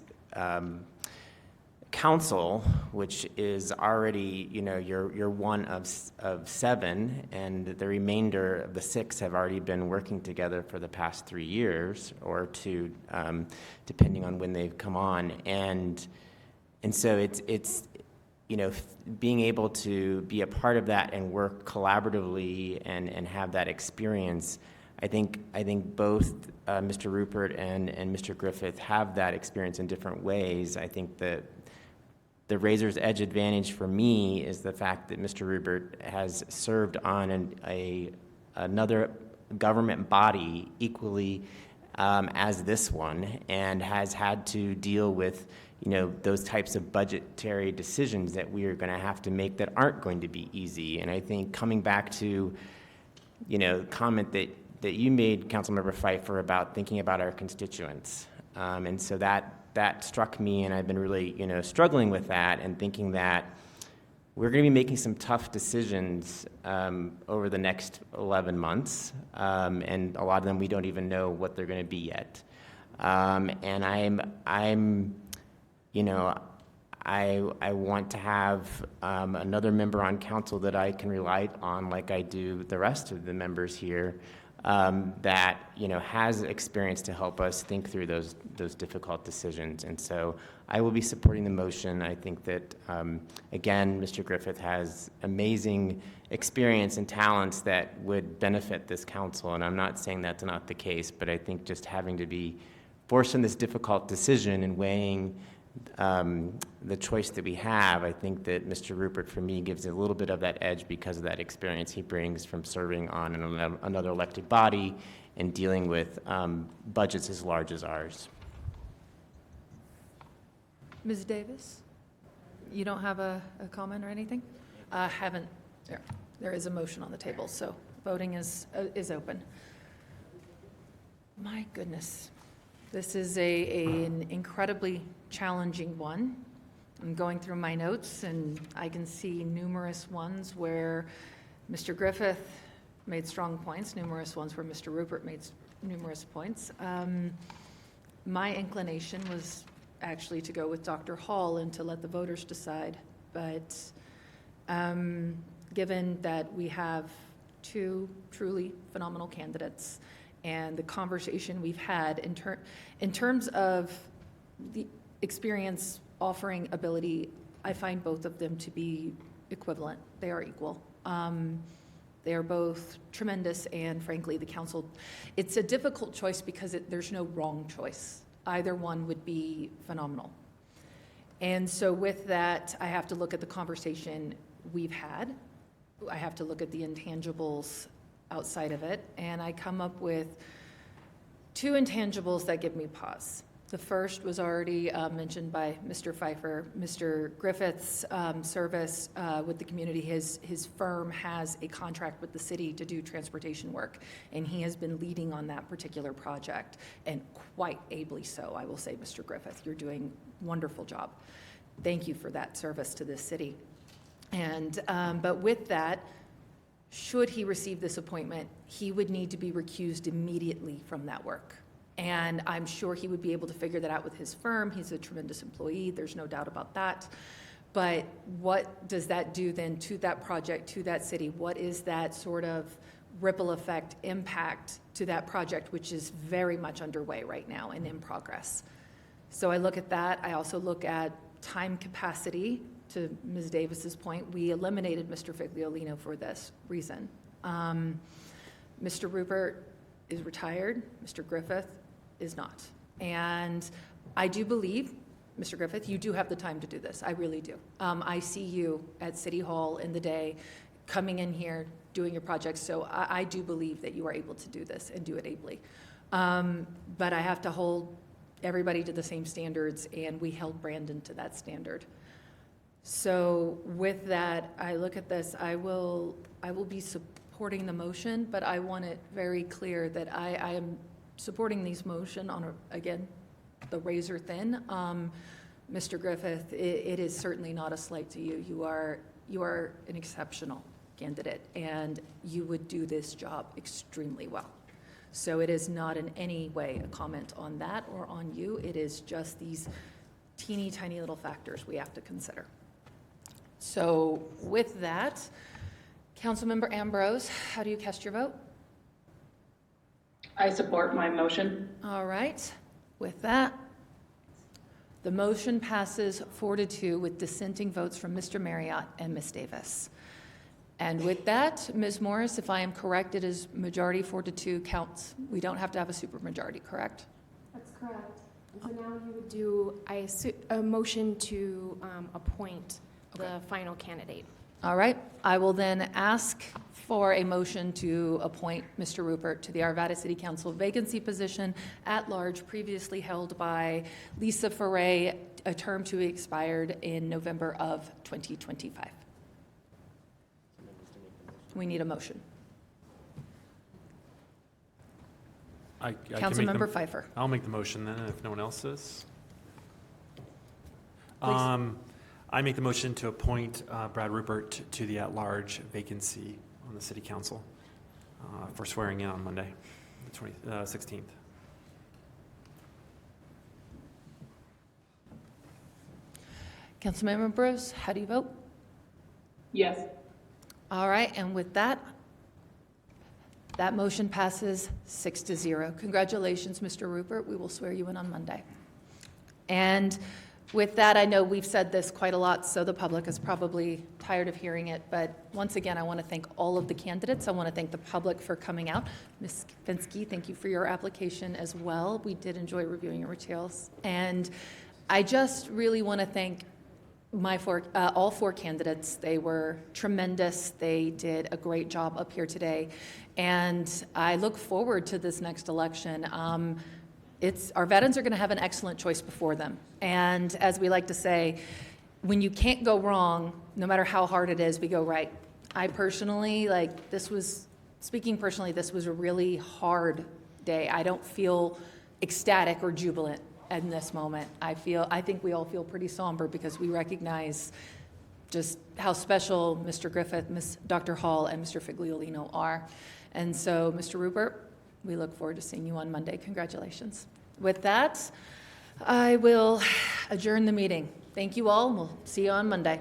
council, which is already, you're one of seven, and the remainder of the six have already been working together for the past 3 years or two, depending on when they've come on, and so it's being able to be a part of that and work collaboratively and have that experience. I think both Mr. Rupert and Mr. Griffith have that experience in different ways. I think that the razor's edge advantage for me is the fact that Mr. Rupert has served on another government body equally as this one, and has had to deal with those types of budgetary decisions that we are going to have to make that aren't going to be easy. And I think coming back to comment that you made, Councilmember Pfeiffer, about thinking about our constituents, and so that struck me, and I've been really struggling with that and thinking that we're going to be making some tough decisions over the next 11 months, and a lot of them we don't even know what they're going to be yet. And I want to have another member on council that I can rely on, like I do the rest of the members here, that, has experience to help us think through those difficult decisions. And so I will be supporting the motion. I think that, again, Mr. Griffith has amazing experience and talents that would benefit this council, and I'm not saying that's not the case, but I think just having to be forced in this difficult decision and weighing the choice that we have, I think that Mr. Rupert, for me, gives a little bit of that edge because of that experience he brings from serving on another elected body and dealing with budgets as large as ours.
Ms. Davis, you don't have a comment or anything? Haven't, there is a motion on the table, so voting is open. My goodness, this is an incredibly challenging one. I'm going through my notes, and I can see numerous ones where Mr. Griffith made strong points, numerous ones where Mr. Rupert made numerous points. My inclination was actually to go with Dr. Hall and to let the voters decide, but given that we have two truly phenomenal candidates and the conversation we've had in terms of the experience, offering, ability, I find both of them to be equivalent. They are equal. They are both tremendous, and frankly, the council, it's a difficult choice because there's no wrong choice. Either one would be phenomenal. And so with that, I have to look at the conversation we've had. I have to look at the intangibles outside of it, and I come up with two intangibles that give me pause. The first was already mentioned by Mr. Pfeiffer. Mr. Griffith's service with the community, his firm has a contract with the city to do transportation work, and he has been leading on that particular project, and quite ably so, I will say, Mr. Griffith. You're doing a wonderful job. Thank you for that service to this city. And but with that, should he receive this appointment, he would need to be recused immediately from that work. And I'm sure he would be able to figure that out with his firm. He's a tremendous employee. There's no doubt about that. But what does that do then to that project, to that city? What is that sort of ripple effect impact to that project, which is very much underway right now and in progress? So I look at that. I also look at time capacity. To Ms. Davis's point, we eliminated Mr. Figliolino for this reason. Mr. Rupert is retired. Mr. Griffith is not. And I do believe, Mr. Griffith, you do have the time to do this. I really do. I see you at City Hall in the day, coming in here, doing your projects. So I do believe that you are able to do this and do it ably. But I have to hold everybody to the same standards, and we held Brandon to that standard. So with that, I look at this, I will be supporting the motion, but I want it very clear that I am supporting these motion on, again, the razor thin. Mr. Griffith, it is certainly not a slight to you. You are an exceptional candidate, and you would do this job extremely well. So it is not in any way a comment on that or on you. It is just these teeny tiny little factors we have to consider. So with that, Councilmember Ambrose, how do you cast your vote?
I support my motion.
All right. With that, the motion passes 4-2 with dissenting votes from Mr. Marriott and Ms. Davis. And with that, Ms. Morris, if I am correct, it is majority 4-2 counts. We don't have to have a supermajority, correct?
That's correct. And so now you would do a motion to appoint the final candidate.
All right. I will then ask for a motion to appoint Mr. Rupert to the Arvada City Council vacancy position at large previously held by Lisa Foray, a term to be expired in November of 2025. We need a motion. Councilmember Pfeiffer.
I'll make the motion then, if no one else is.
Please.
I make the motion to appoint Brad Rupert to the at-large vacancy on the City Council for swearing in on Monday, the 16th.
Councilmember Ambrose, how do you vote?
Yes.
All right, and with that, That motion passes 6-0. Congratulations, Mr. Rupert. We will swear you in on Monday. And with that, I know we've said this quite a lot, so the public is probably tired of hearing it, but once again, I want to thank all of the candidates. I want to thank the public for coming out. Ms. Finsky, thank you for your application as well. We did enjoy reviewing your materials. And I just really want to thank all four candidates. They were tremendous. They did a great job up here today. And I look forward to this next election. Our veterans are going to have an excellent choice before them. And as we like to say, when you can't go wrong, no matter how hard it is, we go right. I personally, speaking personally, this was a really hard day. I don't feel ecstatic or jubilant in this moment. I think we all feel pretty somber because we recognize just how special Mr. Griffith, Dr. Hall, and Mr. Figliolino are. And so, Mr. Rupert, we look forward to seeing you on Monday. Congratulations. With that, I will adjourn the meeting. Thank you all, and we'll see you on Monday.